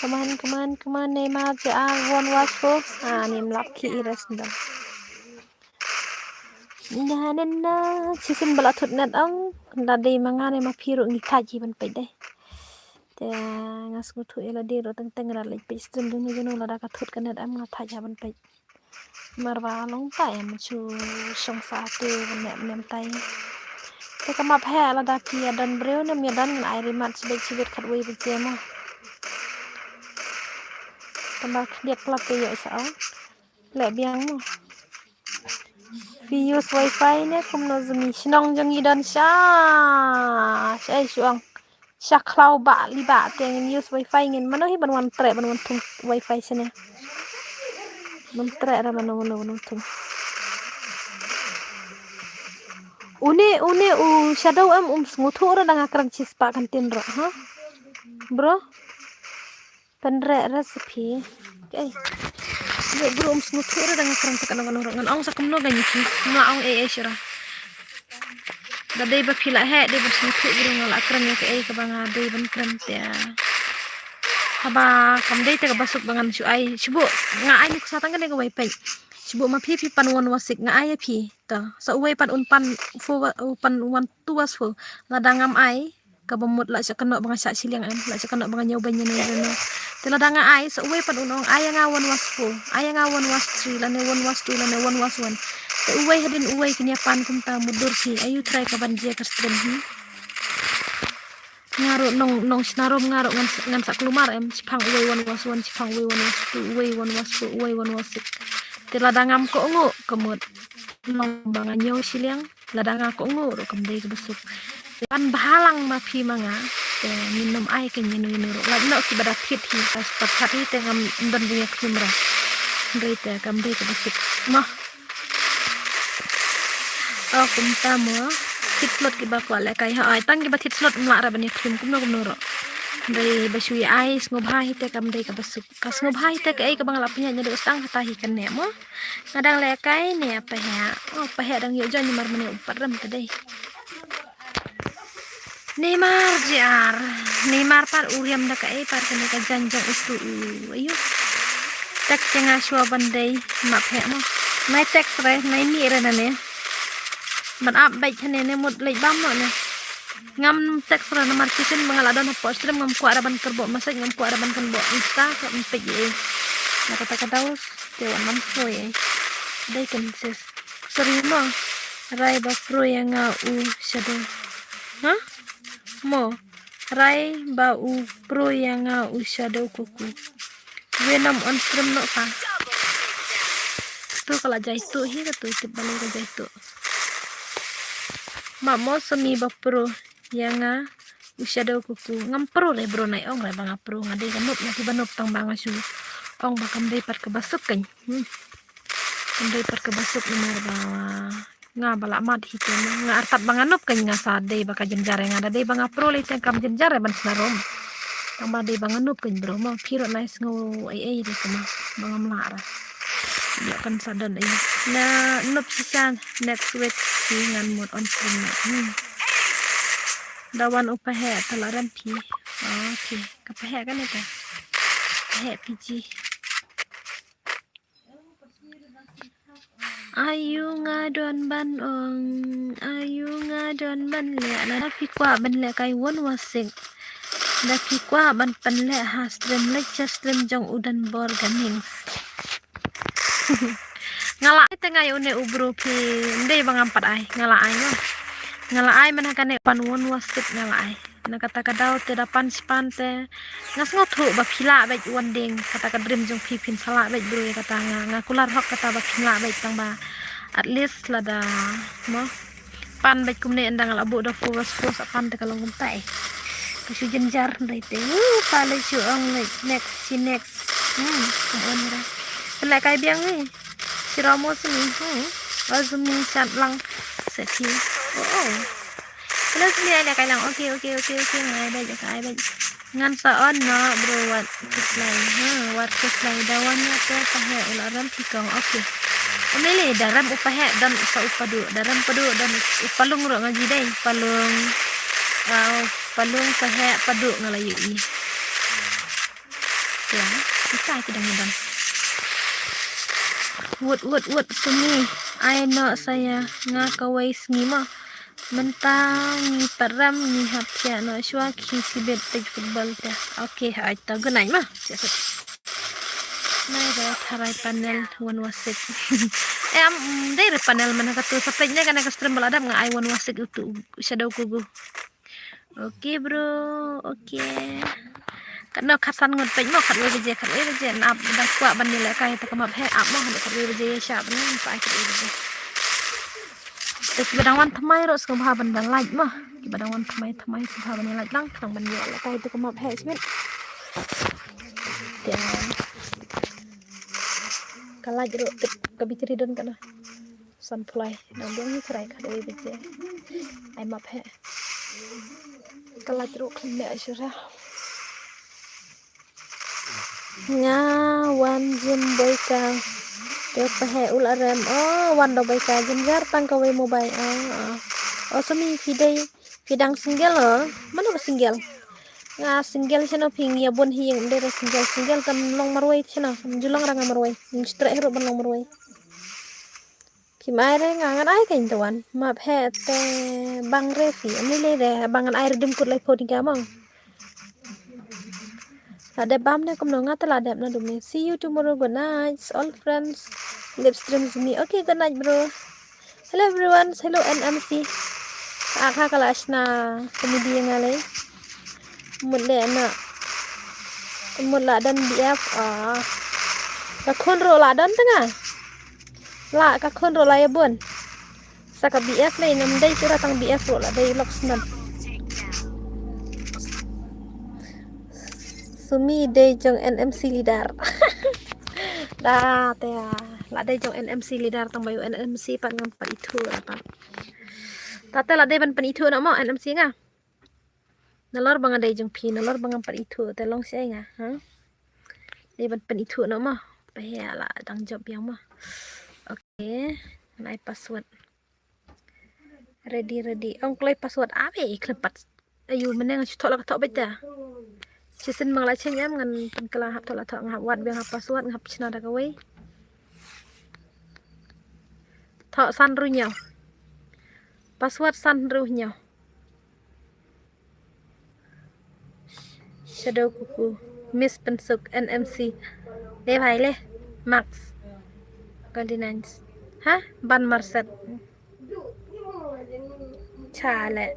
Come on, Neymar JR. One watch for. Nih melaki iras dah. Na. Sisin balatut net ang. Dadai mangane mapiru ngitaji ban pe deh. Te ngas ngutu ela dero teng ra lek pe stream dung ni jono lada katut kan net am ngataja ban pe. Marwa long pa em chu song sa te ban nem tai. Te ka map he lada ki dan breu nem ya dan ai rimat sibet khat we bejemo. Tambah dia klap ke ya sao. Le biang mo. Use wifi ne kum no zumi sinong jang idan sha. Sai suang. Sha cloud ba li ba teng use wifi ngin mano hi ban wan tre ban wan tung wifi sene. Ban tre ra ban wan tung. Une shadow am smuthu ora danga krang chispa kan tin ro ha. Bro. Penre recipe. Okay. Bro smuthu ora danga krang sakana kan ong sakam no ganyi ki. Ma ong syira. Dadai ba phila he de ban smuthu bro ngala krang ya ke ka banga dei ban krang tia. Haba kam dei te ka basuk bangan su ai subu nga ai ni kusatang kan ga wifi. Subu ma phi pan won wasik nga ai phi ta sa uwai pan un pan fu pan wan tuas fu ladangam ai ka bamut la sa kano banga sa siliang am la sa kano banga nyaw banyan ni no te ladanga ai sa uwai pan unong ai nga wan was fu ai nga wan was 3 la ne wan was 2 la ne wan was 1 te uwai hadin uwai kinya pan kum ta mudur si ayu try ka ban je ka stream ngaro nong snarom ngaro ngan sa klumar em chipang uwai wan was 1 chipang uwai wan was 2 uwai wan was 4 uwai wan was 6 te ladangam ko ngo kemut nong banga nyaw siliang ladanga ko ngo ro kam dei besuk kan bahalang ma phi manga te minum ai ke nyinu ro la no ki bada phit hi pas pat hi te ngam ndan buya kimra dei te kam dei ke besuk ma kum ta mo hit slot ki ba ko le kai ha ai tang ki ba hit slot mla ra bani kim kum no ro dei basui ai ngobhai te kam dei ka besuk kas ngobhai te ke ai ka bang la punya nya de ustang hata hi kan ne mo ngadang le kai ne pa he dang yo jan mar mane upar ram te dei Neymar JR Neymar par uriam da kai par kan ka janjang ustu ayo tak cenga shwa bandai map he mo mai tek re mai ni re na ne ban up bai thane ne mut lei bam no ne ngam tek fra na marketing mangaladon po stream ngam ku araban kerbo masak ngam ku araban kan bo insta ka mpeg e na kata daus te wan mam soy dai kan ses sorry mo rai ba pro yang u shadow ha mo rai ba u pro yang u shadow kuku venom on stream no ka tu kala jai tu hi ka tu tip balik ka jai tu Mamo sumi bapro yang shadow kuku ngampro le bro nai ong le bang apro ngade kanup nasi banup tang bang asu ong bakam dei pat kebasuk kan dei pat kebasuk nomor bawa nga balak mat hitu nga artat bang anup kan nga sade baka jenjare nga dei bang apro le kam jenjare ban snarom tang ba dei bang anup kan bro mau piro nice ngo ai de kama bang amlara ya kan sadan ai na nup sisan next week ngan mod on stream dawan upahe talaran pi oke kapahe kan itu pahe piji ayu ngadon ban le na fikwa ban le kai won wasik na fikwa ban pan le hasdrem le chasdrem jong udan bor ganing ngala tengah yune ubro pi ndei bang ampat ai ngala ai no ngala ai mana kane pan won wasik ngala ai na kata kadau te dapan spante ngas ngotu ba phila ba wanding kata kadrim jong pipin sala ba bro ya kata ngakular hok kata ba phila ba tang ba at least lada mo pan ba kumne endang labu da fuwas apan te kalong untai kasu jenjar ndai te pale chu ong next on ra pele kai biang ni si ramo sini azumi chat lang seti plus ni ada kailang oke ngai baik kai baik ngan saon no bro wat keslai dawannya te pahe ularan tikong oke umele daram upahe dan sa upadu daram padu dan upalung ro ngaji dai palung pahe padu ngalayu i ya kita kidang dan wut sumi ai no saya ngakawai ngima mentang ni param ni hapya no shwa ki sibet tej football ta oke hai ta gunai mah nai da tharai panel wan wasik am dai panel mana katu sapenya kana ka stream baladam nga ai wan wasik itu shadow kugu oke bro oke kana khasan ngot pej mo khatwe beje nap da kwa ban ni la kai ta kamap he ap mo khatwe beje sha ban sa khatwe beje badangwan thamai ro skam ha ban dan like mah badangwan thamai skam ha ban like lang tang ban ya la kai tu kamap he smet ya kala jero ka bitri don kana sunfly nang dong ni krai khatwe beje ai map he kala jero khne asura nga wan jim boy ka ke pahe ularem wan do boy ka jenjar tang ka we mobile sami fidang single mana ba single nga single chano ping ya bon hi yang dera single tam long marwai chana julong ranga marwai stre hero ban long marwai kimai re ngangan ai kain tuan map he te bang refi ani le re bangan air dim kut lai podi gamang ada bam ne kom nonga tala dap na dumi see you tomorrow good night all friends live streams me okay good night bro hello everyone hello NMC akha kala asna komedi ngale mulle na mulla dan BF ka khonro la dan tanga la ka khonro la yabon saka BF le nam dai sura tang BF ro la dai loksnan sumi dai jong NMC leader da te la dai jong NMC leader tang bayu NMC pat ngam pat itu apa tata la dai ban pan itu na mo NMC nga nalor bang dai jong pi nalor bang pat itu te long sai nga dai ban pan itu na mo pa ya la dang job yang mo oke nai password ready ong klai password abe klepat ayu meneng chutok la tok beta Cisen mang la chen yam ngan pen kala hap tola thak ngap wat beng hap password ngap chna da kawai thak san ru nyaw password san ru nyaw shadow kuku miss pensuk NMC le bhai le max continents ha ban marset chale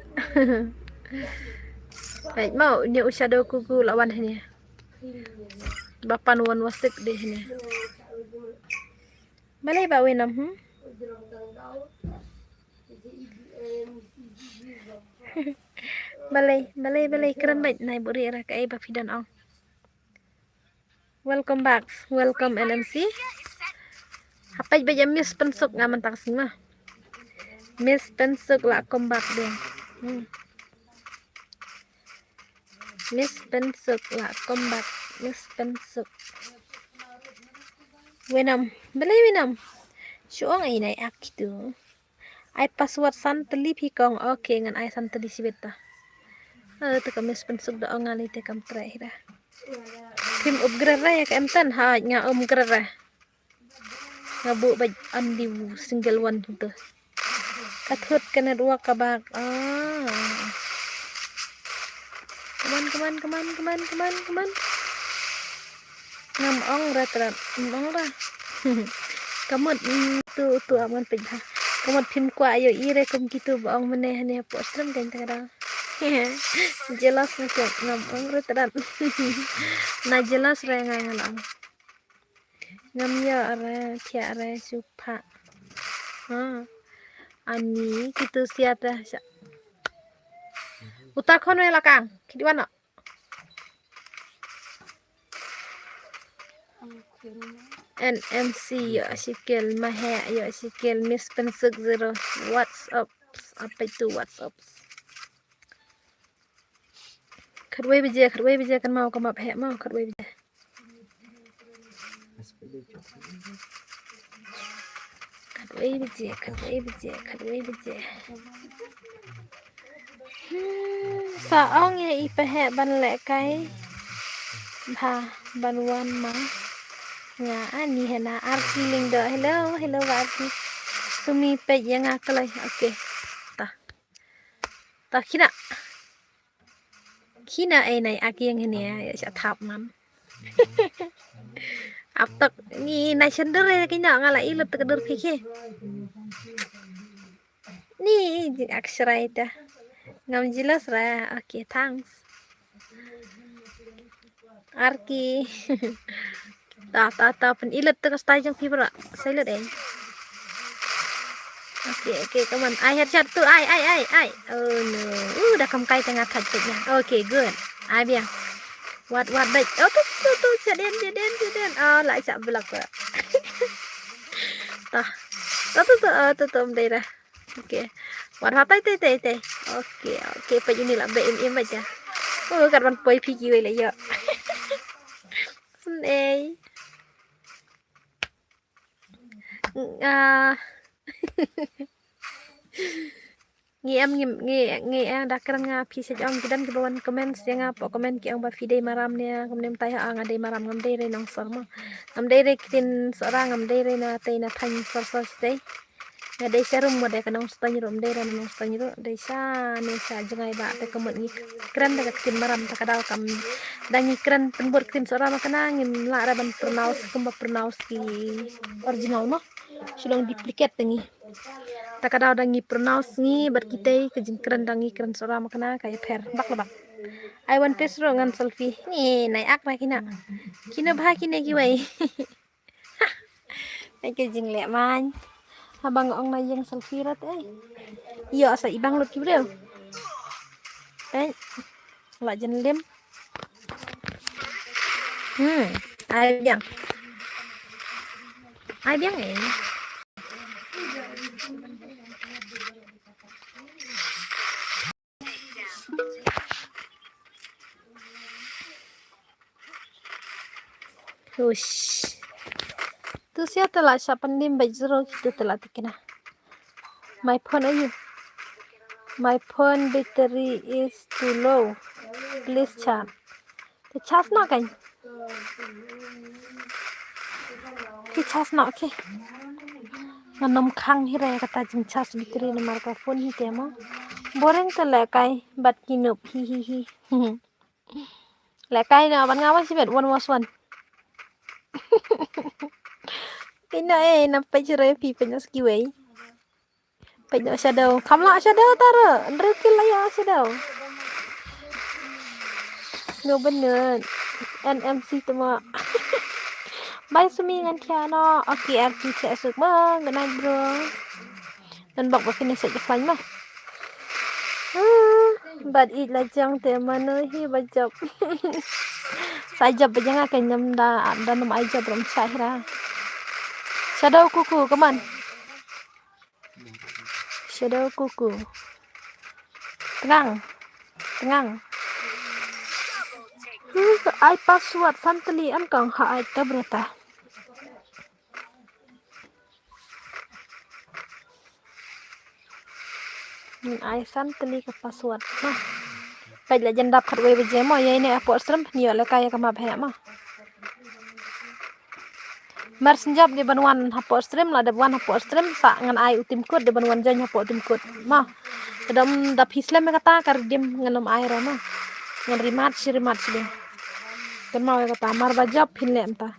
baik mau ni shadow kuku lawan ini bapan wan wasik deh ini malay ba wenam balai keren baik naik buri ra kai ba fidan ong. Welcome back. Welcome LMC. Apa baca miss pensuk ngaman tak semua. Miss pensuk lah come back dia. Miss pensuk lah come back. Miss pensuk. Wenam, balai wenam. Syuang ai naik ak gitu. Ai password santeli pikong oke ngan ai santeli sibeta. Tu kami spensuk da ongali te kam terakhir. Tim upgrade ra ya kam tan ha nga upgrade ra. Ngabu baj andi single one tu. Kathut kena dua kabak. Keman. Ngam ong ra terat. Ong ra. Kamut tu aman pejah. Kamut pim kwa ayo ire kum gitu baong meneh ne postram kan kadang. Jelas macam ngam ra terat. Na jelas ra ngai ngalang. Ngam ya ra tia ra supa. Ani gitu siata. Utakon we lakang. Kidi wana. NMC ya sikil mahe ya sikil miss pensuk zero WhatsApp apa itu WhatsApp khadway bija kan mau ke map he mau khadway bija khadway bija saong ya ipahe ban le kai ba ban wan ma nga ani hena arki ling do hello arki sumi pe yang akalai oke ta kina ai nai aki yang ini ya sa thap nam ap tak ni nai sender le kina ngala ilut kedur phike ni jing aksara ita ngam jelas ra oke thanks arki ta pen ilet terus tajang fibra saya lihat oke kawan I headshot tuh ai oh no udah kamkai tengah tajuknya oke good ai biang what baik oh tuh jadian oh lại chạm belak kok tuh daerah oke what teh oke pe ini lah im aja oh karban poi pigi we lah ya Sunday ngi dakran nga phi se jong kidan ki bawan comment yang apa comment ki ang ba fide maram ne kemudian taya ang ade maram ngam de re nong sorma ngam de re kin sorang ngam de re na te na than sor ste nga de serum mo de kanong stany rom de re nong stany ro de sa ne sa jangai ba te kemut ngi kran de kin maram ta kadal kam dangi kran penbut kin sorama kana ngim la ra ban pronounce ki original mo sulang duplicate tengi takadaw dangi pronounce ngi bar kitay kajing keren dangi keren sora makana kaya per bak I want face ro ngan selfie ni nai ak na kina bah kina giwai ay kajing le man habang ong na yang selfie rat iyo asa ibang lut kibrel la jen lem ai biang Hush. Tu siya telah siya pandim bajro kita telah tikina. My phone ayu. My phone battery is too low. Please charge. The charge na kan? Ki charge na okay. Nganom khang hiray kata jing charge battery na marka phone hi tema. Boring telah kai bat kinup hi. Lekai na ban ngawas si bet 1 Pino nampai cerai pi penyo skiway. Penyo shadow. Kamla shadow tara. Rekil lah ya shadow. No bener. NMC tuma. Bye sumingan kiano. Oke RT esok bang. Good night bro. Dan bak bakit nasa jeflan mah. But it là trong te mano hi ba job. Sa job ba nga kay nam da nam ay job ram sahira. Shadow kuku, come on. Shadow kuku. Tenang. Tenang. Ai password santali an kang ha ai tabrata. Ai santali ka password mah. Kai la janda khat we je mo ye ne apo stram ni la kaya ka ma bhe ma. Mar senjap di banwan hapo stram la de wan hapo stram sa ngan ai utim kut de banwan jan hapo utim kut ma. Kedam da pisle me kata kar dim nganam ai ra ma. Ngan rimat sih. Kan mau kata mar bajab pinle enta.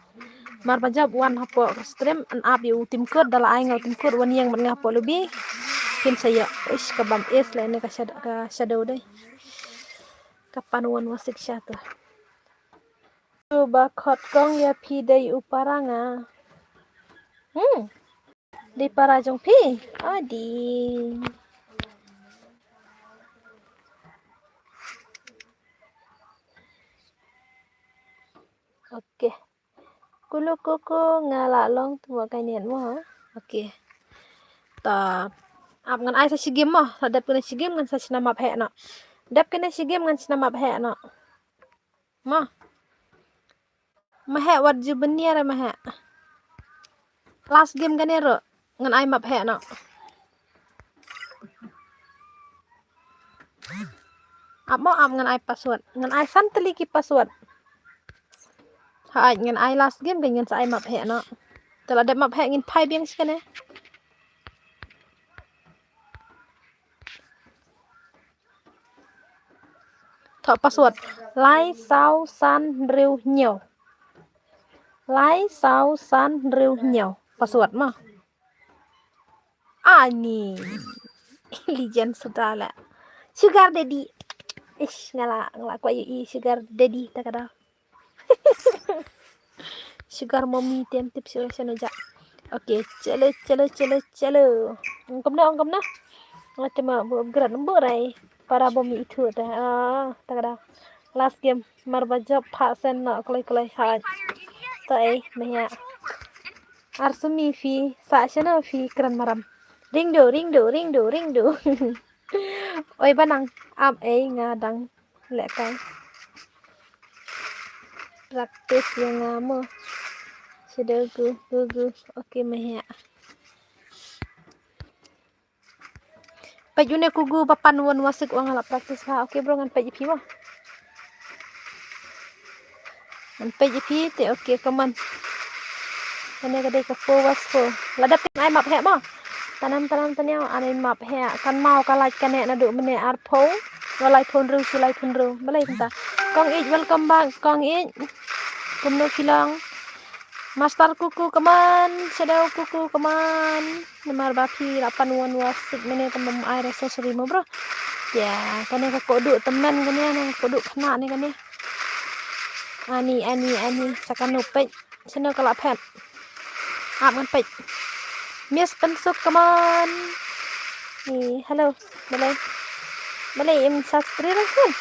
Mar bajab wan hapo stram an ab yu utim kut dala ai ngau utim kut wan yang man hapo lebih. Pin saya ish kabam es la ini ka shadow deh. Kapan wan wasik syata. Coba khot kong ya pi dai uparanga. Di parajong pi. Adi. Oke. Kulu kuku ngala long tua kainian mo ha. Oke. Ta ap ngan ai sa sigim mo. Sadap kena sigim ngan sa sinama phe na. Dap kena sigim ngan sinama phe na. Ma. Mahe wat jubenier mahe. Last game ganero ngan ai map he na. Ap mo am ngan ai password. Ngan ai santali ki password. Ha ngan ai last game kan ngan sa ai map he na. Tala de map he ngin pai biang sikane. Thọ password. Lai sao san riu nhiều. Lai sao san riu nhiều. Password mah. Ani. Legend sudah lah. Sugar daddy. Ish ngala kwa i sugar daddy ta kada. Sugar mommy tem tip sila ja. Oke, chalo. Angkam na. Ngate ma gerak nembur ai. Para bomi itu ta. Ta kada. Last game marba job pha sen na klai ha. Ta ai maya. Arsumi fi sa shana fi kran maram. Ring do. Oi banang am ngadang lekai. Praktis yang ngamo. Sudah gugu. Oke maya. Pajune kugu papan wan wasik wang ala praktis ha. Oke bro ngan paj pi mo. Ngan paj pi te oke kaman. Kane kadai ka forward for. Ladap ai map he mo. Tanam tanyau anai map he kan mau kalaj kane na du mene arpo. Walai phone ru. Balai ta. Kong ich welcome back. Kong ich. Kumno kilang. Master kuku kaman, shadow kuku kaman. Namar bapi 8 wasik mene temem air sorry mo bro. Ya, kane ka koduk temen kane nang koduk kena ni kane. Ani sakanu pej. Sino kala pet. Aman pej. Miss pensuk kaman. Ni, hello. Balai em subscribe kan.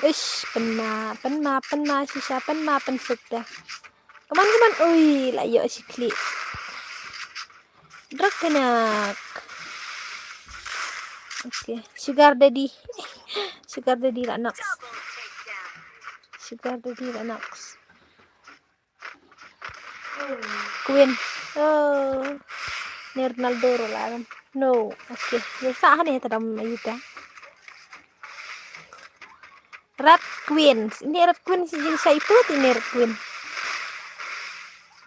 Ish, penma sisa penma pensuk dah. Kaman. Ui, layo si klik. Drak kenak. Oke, sugar daddy lah nak. Queen. Oh. Ni Ronaldo lah. No. Oke. Biasa ni tadam ayuta. Red Queens. Ini Red Queens yang saya ikut ini Red Queen.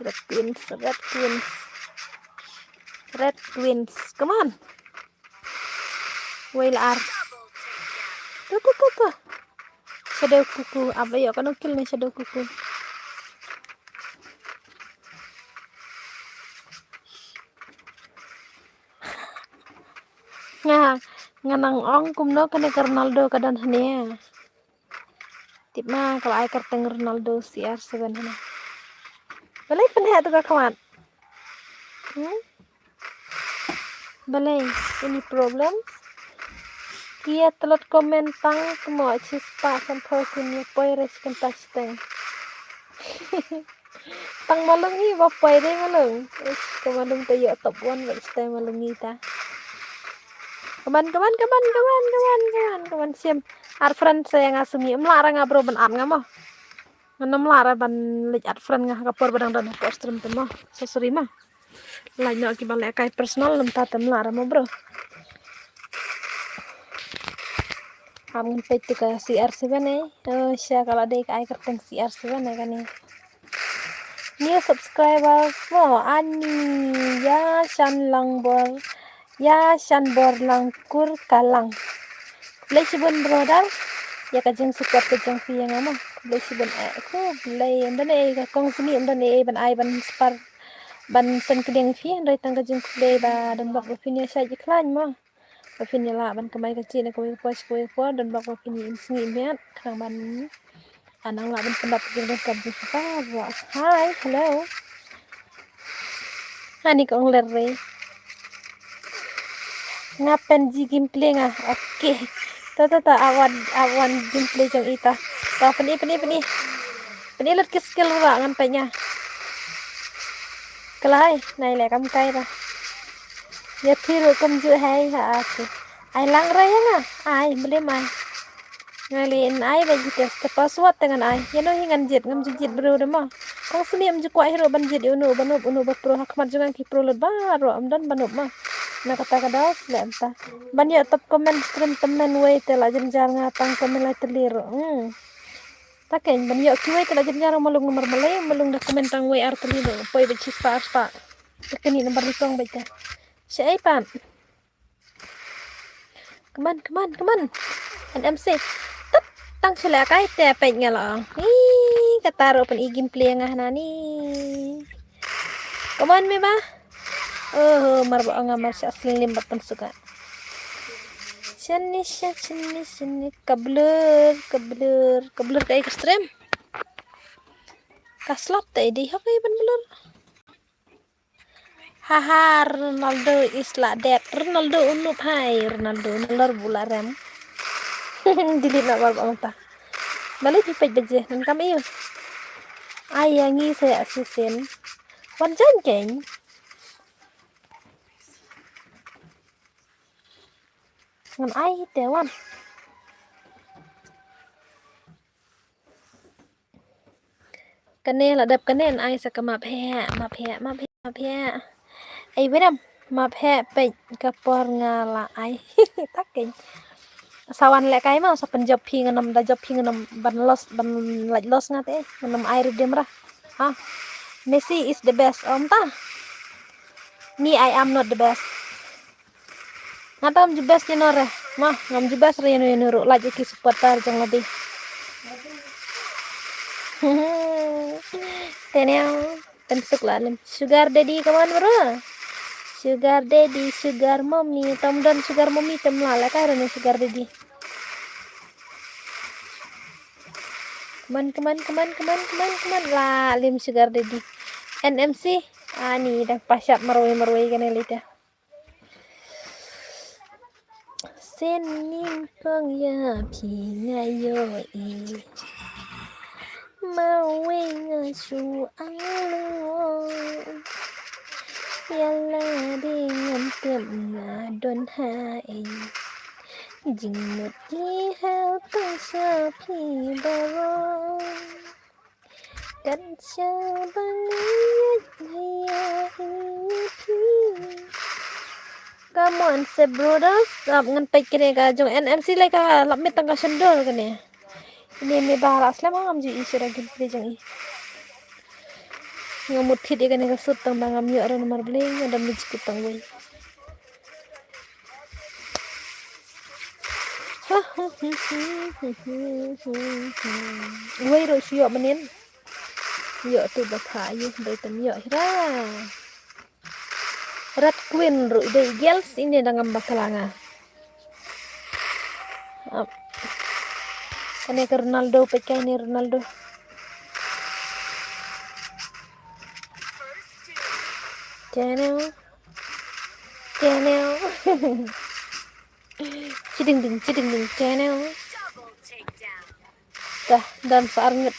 Red Queens. Come on. Whale R. Tuh. Shadow kuku. Apa ya kan kill nih shadow kuku. Nganang ong kumno kene Ronaldo kadan hanya. Tip mah kalau ai kerteng Ronaldo CR7 hana. Balai penhe tu kawan. Balai, any problem? Kia telot komentang kemo chispa sampol kunya poires kentasteng. Tang malungi bapai deh malung. Kemalung tayo top 1 next time malungi ta. Kaman siam. Ar friend saya ngasumi melarang ngabro ban ar ngamo. Ngana melara ban lik ar friend ngah kapor badang dan ko stream temo. Sosuri mah. Lain aki balik kai personal lam tata melara mo bro. Am peti ka CR7 oh sya kalau ada ai kerteng CR7 kan ni. New subscribers mo ani ya shan langbor ya shan bor langkur kalang. Blessibun brother ya kajeng support kajeng fi yang ama blessibun aku blay ndan ka kong sini ndan ban ai ban spar ban sen kedeng fi ndai tang kajeng play ba dan bak opini sa jiklan ma opini la ban kamai kecil ko po dan bak opini sini miat kang ban anang la ban pendapat kajeng kajeng fa hi hello hani kong lerre ngapen ji gameplay nga oke tata awan gameplay jong ita ta peni lat ke skill ra ngan penya kelai nai le kam kai ra ya thiru kam ju hai ha ake ai lang ra ya nga ai bele mai ngalin ai ba jites te password dengan ai yano hingan jet ngam jit bro de ma kong sini am ju kwa hero ban jet unu ba pro hakmat jangan ki pro lat baro am dan banub ma na kata kadaus le anta ban ya top comment stream temen we te la jar ngatang komen la telir taken ban ya ki we te la jar malung nomor malay malung da komen tang we ar telir poi be chispa aspa tekeni nomor litong baca syai pan keman NMC tet tang sila kai te pe ngalong kataro pan igim play ngah nani keman me ba marbo ngamar slim batan suka sini kabler kai ekstrem kaslap tadi hokai ban blur haha Ronaldo is like that Ronaldo unup hai Ronaldo nalor bularem delete nak barba mata balik di page beje nan kami yo ayangi saya asisten wanjan keng ngan ai tewan kene ladap kene ai sakama phe ma phe ai bedam ma phe pe kapor ngala ai taking sawan lek kai mau sapen job phi nganam da job phi nganam ban los ngate nganam air dem ra ha Messi is the best om ta me I am not the best ngatam the best ni re mah ngam the best re no ro lagi ki supporter jang lebih teneo tensuk la sugar daddy kawan bro sugar daddy sugar mommy tom dan sugar mommy tem la kai rene sugar daddy keman la lim sugar daddy NMC ani dah pasyap maroi kan elita senin kong ya pi ngayo mau ngasu alo yalla dengan ngadon hai jingmut di hal pasapi baro kan sabangayat kamu anse brothers ab ngan pe kene ka jong NMC le ka lap me tangka sendol kene ini me bahara aslam ngam ji isira gin pe jong i ngamut thit kene ka sut tang bangam yo ro nomor bling ada mij kutang we we ro siyo manin yo tu bakha yo dai tam yo ra rat queen ro dai girls ini dangam bakalanga kene ke Ronaldo pekai ni Ronaldo channel Ciding ding channel. Dah dan saarnget.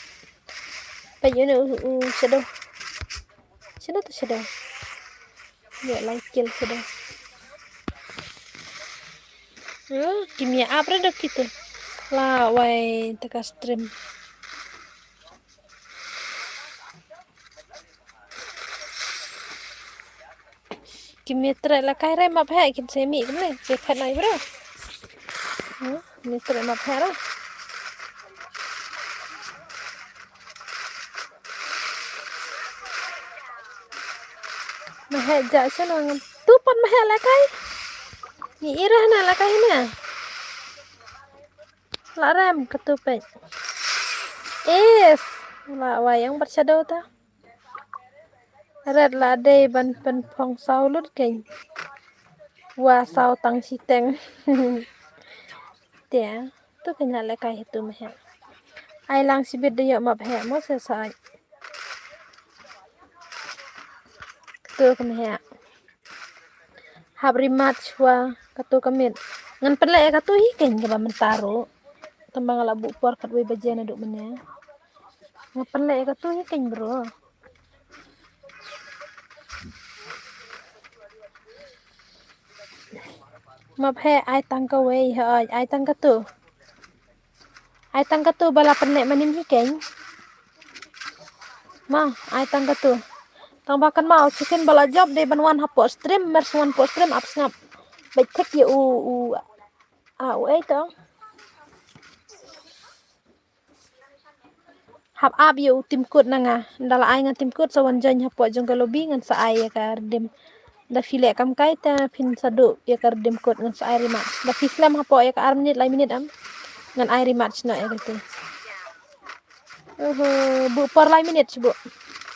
Payune shadow. Shadow to shadow. Ya like kill shadow. Kimia apa dok gitu. Lah wai teka stream. Kimia tre la kai re map hai kin semi kemne. Se phat nai bro. Ni tre map hai ra. Mahe ja sana tupan mahe la kai. Ni irah na la kai ni. La ram ketupet. La wayang bershadow ta. Red la day ban pen phong sau lut keng. Wa sau tang si teng. Tia, tu kena la kai tu mahe. Ai lang si bid de map he mo se sai. Tu kena. Habri match wa katu kamit. Ngan pele katu hi keng ke ba mentaro. Tembang ala bu por kat we bajana duk mene. Ngan pele katu hi keng bro. Map he ai tangka we hai ai tangka tu. Ai tangka tu bala penek manim hi keng. Ma, ai tangka tu. Tang bakan mau chicken bala job de banwan hapo stream mers wan po stream up snap. Baik tek ye u ai tong. Hap ab ye tim kut nanga. Ndala ai ngan tim kut sawan jan hapo jong lobby ngan sa ai ka dem. Da file kam kai ta pin sadu ya ka dem kut ngan sa ai rematch. Da fislam hapo ya ka ar menit lai menit am. Ngan ai rematch no ya gitu. Bu per lai menit bu.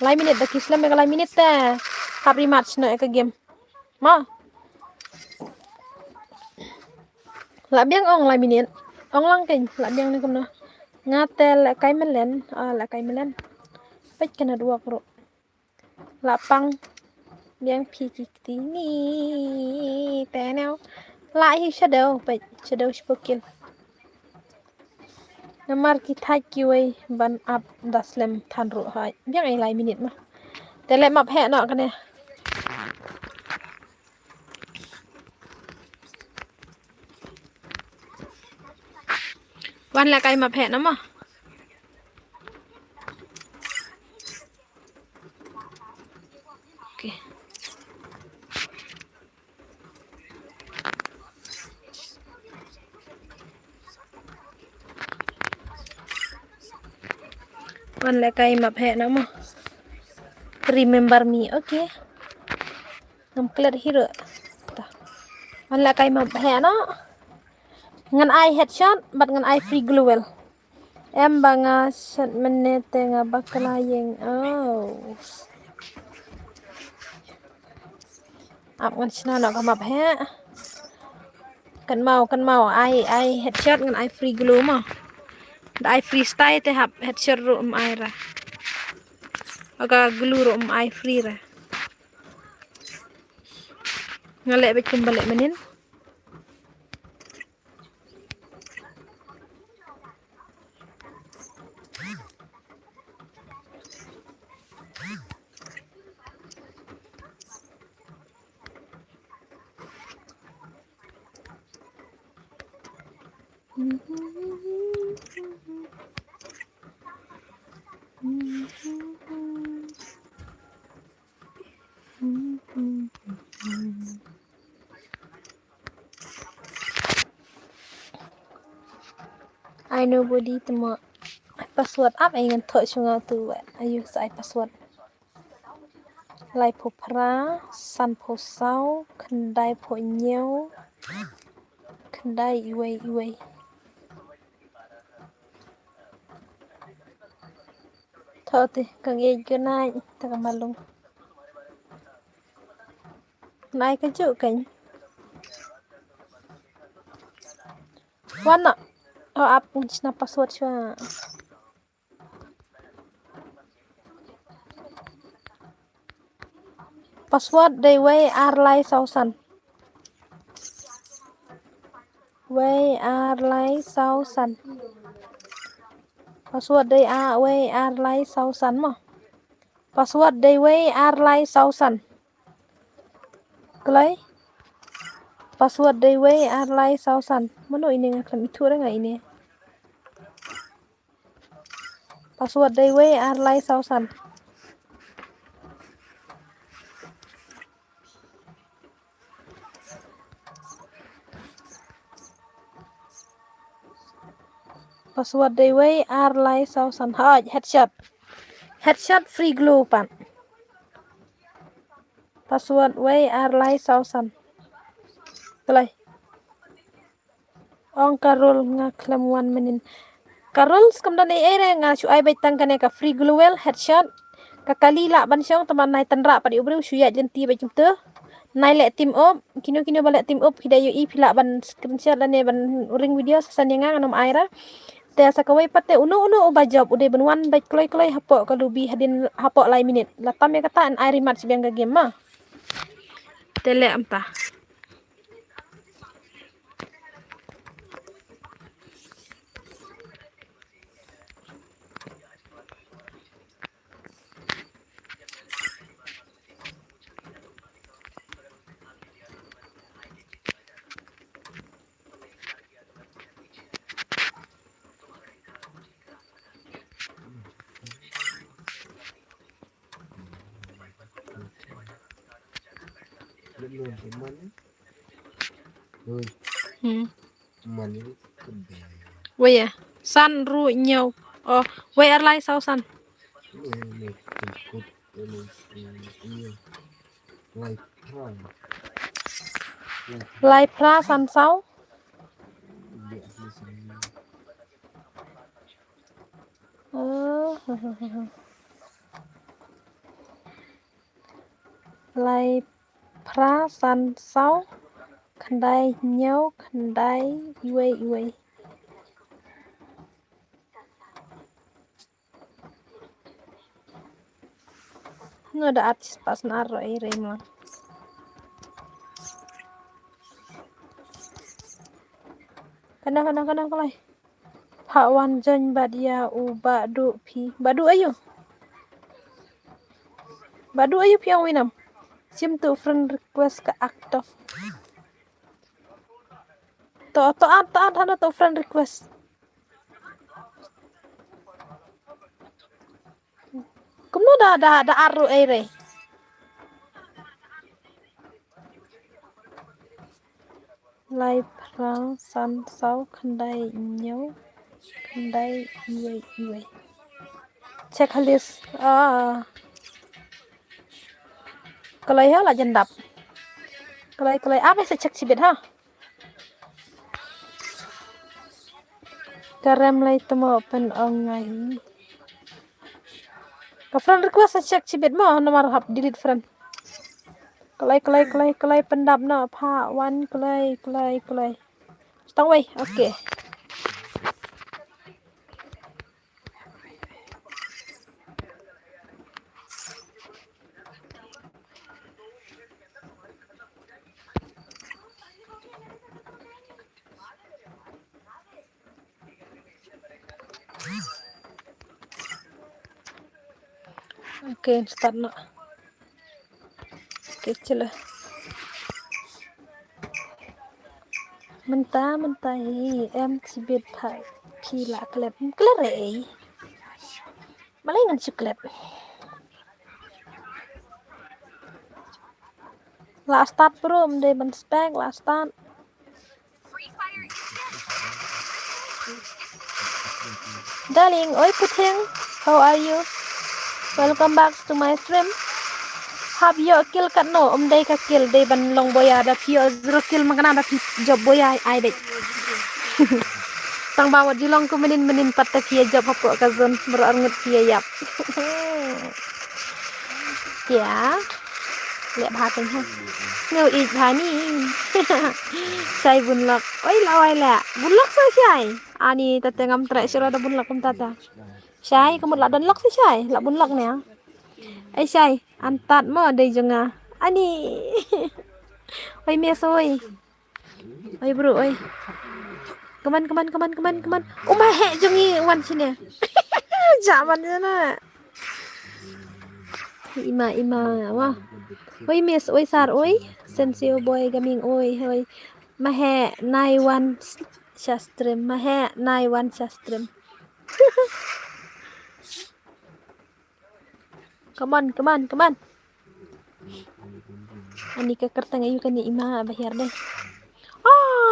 Lai menit da kislam ya lai menit ta. Hap rematch no ya ka game. Ma. La biang ong lai minit. Ong lang keng la biang ni kumno. Ngatel la kai melen, la kai melen. Pech kena dua kro. La pang biang pi kiti ni tenel. La hi shadow pech shadow spokil. Namar ki thai ki wei ban up daslem than ro hai. Biang ai lai minit ma. Tele map he no kane. Wan la kai map he no ma. Okay. Wan la kai map he no ma. Remember me, okay. Nam clear hero. Wan la kai map he no. Ngan ai headshot bat ngan ai free glue well. Em banga shot menete nga bakla yeng. Oh. Ap ngan sina no ka map he. Kan mau ai headshot ngan ai free glue ma. Da ai freestyle te hap headshot ro ai ra. Aga glue ro ai free ra. Ngalek bet kembali menin. I nobody temo password up ai ngan thoi chunga tu I use ai password lai pho pra san pho sau khandai pho nyeu khandai iwei thote kang ye ke nai ta malung nai ka chu kang wana up na password chua password dei wei ar lai sausan we are like sau san password đây we are like sau san mà password đây we are like sau san cái password đây we are like sau san mana ini ngaklam itu ada nggak ini password đây we are like sau san password day way are like sausan headshot free glue pan password way are like sausan kelai ong karol ngaklam 1 minute karol skamdan ere nga chu ai baitang kane ka free glue well headshot ka kali la ban syong teman nai tanra padi ubru shuya jenti ba jumte nai le team up kino balik team up hidayo i pila ban screenshot lane ban ring video sasan yang nganam aira te sakawai pate uno uba job ude benwan baik kloi hapok kalubi hadin hapok lai minit latam ya kata an airi mat sibiang ga game ma tele amta Luôn cái mắn ơi mắn cái bè we ya san ru nhau we are like sausan này cái cột này like thằng lai pra san sau bè như thế lai pra san sau khandai nhau khandai iwe ada artis pas naro remang kadang kalai Pak Wan Jon Badia u Badu Pi Badu ayo piang winam sim tu friend request ke aktif to hana to friend request kumno da aru ere lai prang san sau khandai nhau khandai iwe check list kalai ha la jandap kalai apa se check sibet ha karam lai temo open online ka friend request se check sibet mo nomor hap delete friend kalai pendap na pa wan kalai stang wei okay Okay, start na. Okay, chila. Mentah em chỉ biết phải phi là clip rễ mà lấy ngân clip là start bro để mình spec là start darling oi Puting, how are you? Welcome back to my stream. Have you kill kat no day ka kill day ban long boya da pio zero kill makana da job boya ai bet. Tang bawa di long ku menin patta kia job apa ka zon beranget kia yap. Ya. Lihat hati ha. Ngeu ik hani. Sai bunlak. Oi lawai la. Bunlak sa sai. Ani tata ngam trai sira da bunlak kum tata. Sai kamu la dan lak sa sai. La bunlak ne. Ai sai antat mo day jonga. Ani. Oi mes oi. Oi bro oi. Kaman. Oh mahek jongi wan sini. Zaman na. Ima. Wah. Oi miss, oi sar, oi. Sensio boy gaming oi. Hoi. Mahek naiwan shastrim. Mahek naiwan shastrim. Come on. Ani ka kertang ayu kan ni ima bahir deh.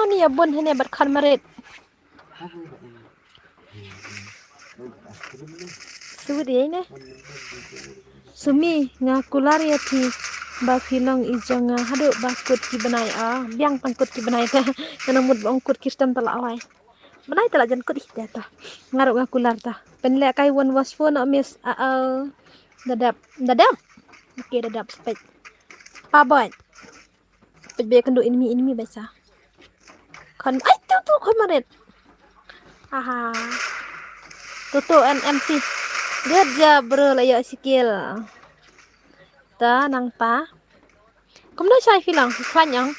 Ni ya bon hene berkan marit. Sebut dia ini. Sumi ngakular ya ti ba filong ijong hadu bakut ki benai biang pangkut ki benai ta kana mud bangkut ki stem tala awai. Benai tala jan kut ihta ta. Ngaruk ngakular ta. Penle kai won was phone miss dadap. Oke dadap spek. Paboy. Pejbe kendo ini baca. Kan tuh kon marit. Aha. Tutu NMC. Good job bro layo skill. Ta nang ta. Kamu na sai filang panjang.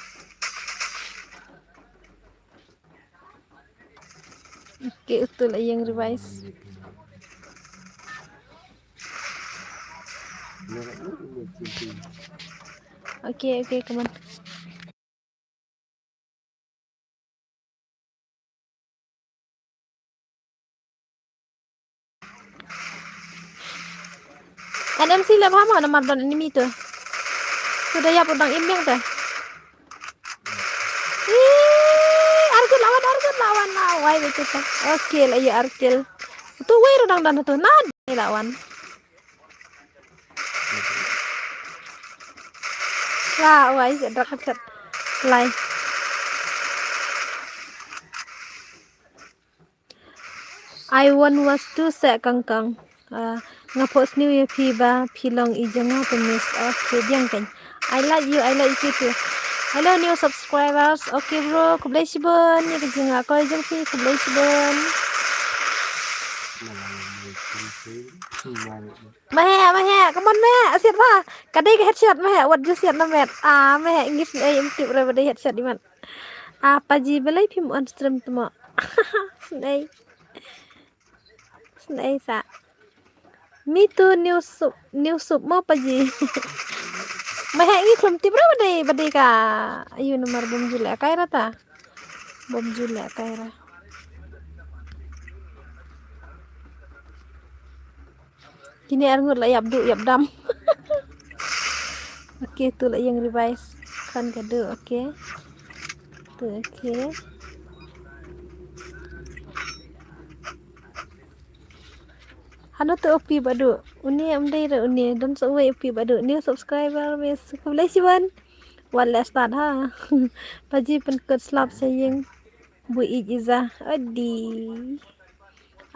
Oke, betul yang revise. Oke, come on. NMC lah paham nama dan enemy tu. Sudah ya podang imbang tu. Arkil lawan awai betul tak. Oke lah ya Arkil. Tu wei rodang dan tu nad lawan. Lah awai sedrak ket lai. I won was to set kangkang. Ngapos new year piba pilong ijonga pemis. Okay, diang kan. I like you too. Hello new subscribers. Okay bro, kublai sibon. Ya kejeng aku jeng si kublai sibon. Meh, come on meh, siap lah. Kadai ke headshot meh, what just siap na meh. Meh ingis imtip ra badai headshot di man. Apa ji belai pim on stream temo. Snai sa. Me too new soup mo pa ji. Meh ingi klum tip ra badai ka. Ayo nomor bom jule kaira ta. Bom jule kaira. Kini arngut lah yap dam. Oke, tu lah yang revise kan kado, oke. Tu oke. Hano tu opi badu. Uni amdai ra uni don so we opi badu. New subscriber mes kublai siban. Wala start ha. Paji pen ket slap saying bu ijiza. Adi.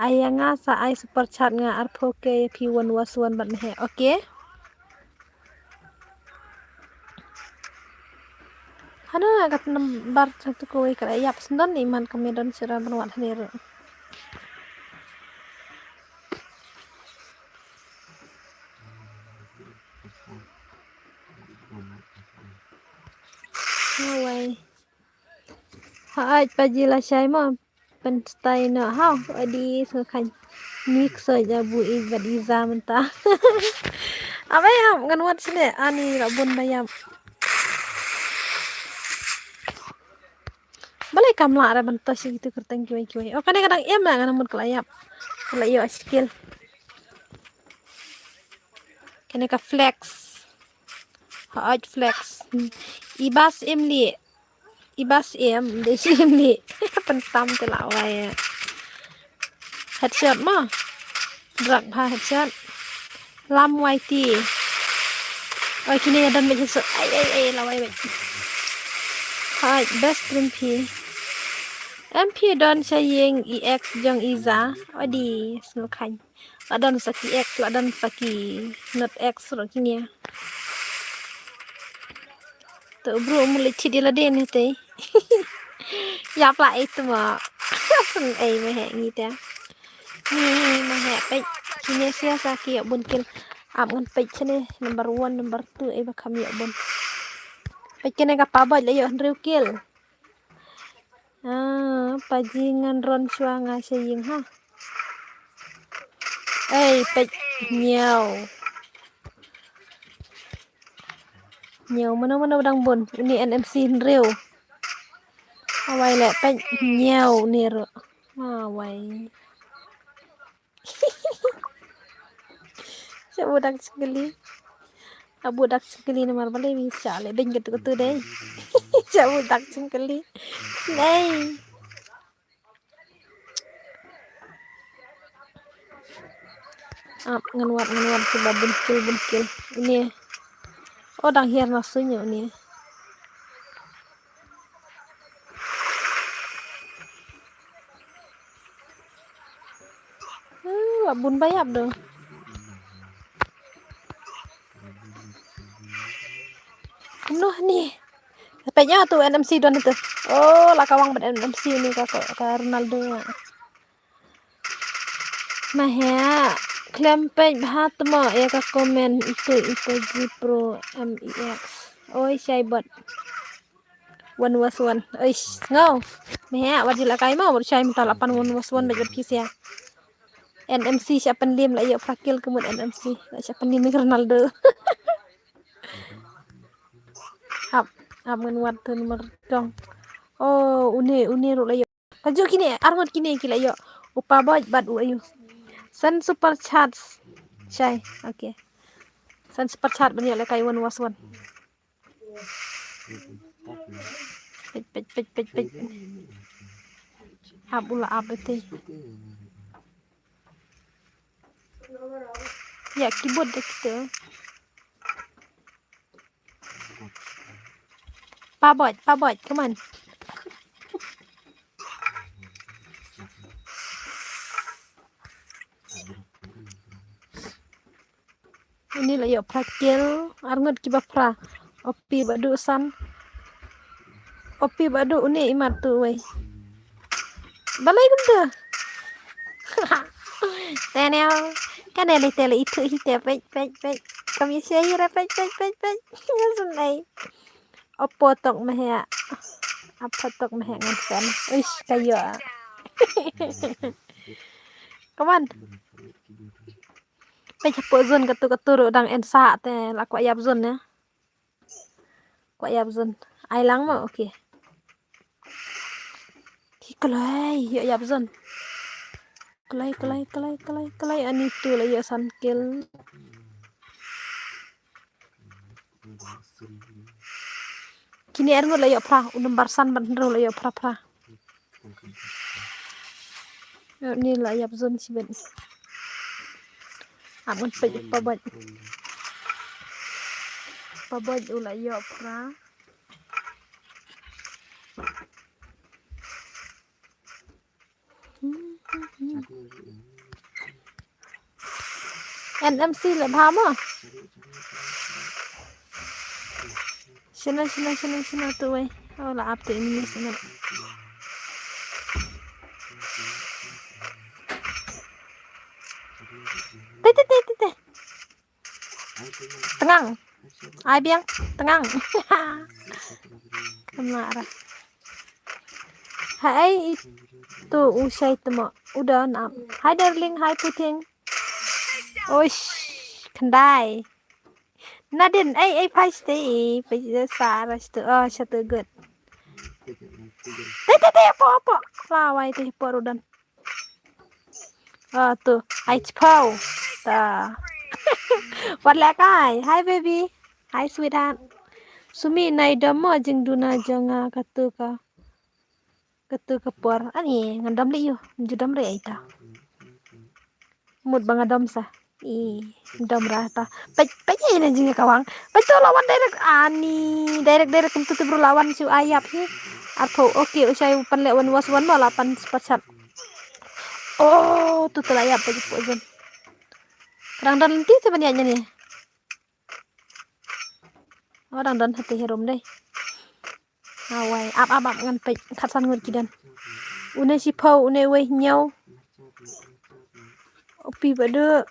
Ayanga sa ai super chat nga arpoke P1 was one bat mehe. Oke. Hana kat nambar satu kowe kara yap sendon iman kemedan sira benwat hanero. Hawai. Hai paji la syai mo penstai no ha adi so kan mix saja bu ibad iza mentah. Apa ya ngan wat sini ani rabun bayam. Balai kamla ra bentos gitu kerteng kiwai. Oh kadang-kadang em lah nganamun kelayap. Kelayo skill. Kene ka flex. Hot flex. Ibas emli. Ibas em desi emli. Pentam te lawai. Headshot mo. Drak pa headshot. Lam YT. Oh kini ada me headshot. Ai lawai bet. Hai best MP. MP don saying EX jong Iza. Odi snukan. Adan saki X, adan saki not X ro kini. Tu bro mulai cidi lade ni teh. Yap lại itu mah. Sun ai meh ngita. Ni meh pe kini sia saki bun kil. Am ngan pe chene number 1 number 2 ai ba kami bun. Pe kene ka pa ba le yo real kill. Pajingan ron suanga saying ha. Pej nhiều. Nhiều mana udang bun. Ini NMC real. Awai le pej nhiều niro. Awai. Budak sekali. Budak sekali nomor balik bisa le ben gitu deh. Budak sekali. Nei. Ngenuat coba bunkil. Ini. Dang hiar nasunya ini. Bun bayap dong. Nuh nih. Pejnya tuh NMC don itu. Lah kawang NMC ini kak Ronaldo. Mahya klempej bahatma ya ka komen itu G Pro MEX. Syaibat. 1 ngau. Mahya wajila kai mau syai minta 8 1 bajut kisya. NMC siapa lim lah ya prakil kemud NMC. Siapa lim Ronaldo. Hap menuat tuh nomor dong. Uni ru lah yo. Kaju kini arngot kini kila yo. Upa baj bad ayu. Sen super chat. Syai. Okay. Sen super chat banyak le kai 1 1. Pej. Ula itu. Ya keyboard deh kita. Pabot, come on. Ini lah ya prakil, arngot kibapra. Opi badu san. Opi badu uni imat tu wei. Balai gunda. Tenel. Kan tele itu hite pej. Kami syahira pej. Sunai. Opo tok mahya. Apa tok mahya ngan kayo. Come on. Pej po zon katu dang ensa te la kwa yap zon ya. Kwa yap zon. Ai lang mo okay. Kelai ya yap zon. Kelai ani tu lah ya sankil. Kini ergo lah ya pra unum barsan bandro lah ya pra. Ini lah ya zon si ben. Amun pej pabaj ula ya pra. NMC là bao mà sini tuh lah up to ini sini teh tengang ai biang tengang kemarah hai itu usai temo udah nak hai darling hai puting kendai Nadin phai stay sa satu good apa lawai teh porudan tuh ai chpau ta What kai hi baby hi sweetheart sumi nai damo jeng duna janga katu por ani ngandam li yo judam re aita mut bangadam sa dam rata ini jeng kawang betul lawan direct untuk tu lawan su ayap ni atau okay usai panle wan was wan ma 8 persen tu telayap bagi pozon Rang dan lenti sebenarnya nih. Rang dan hati herum deh. Awai, ap ngan pe khasan ngut kidan. Une si pau une weh nyau. Opi bade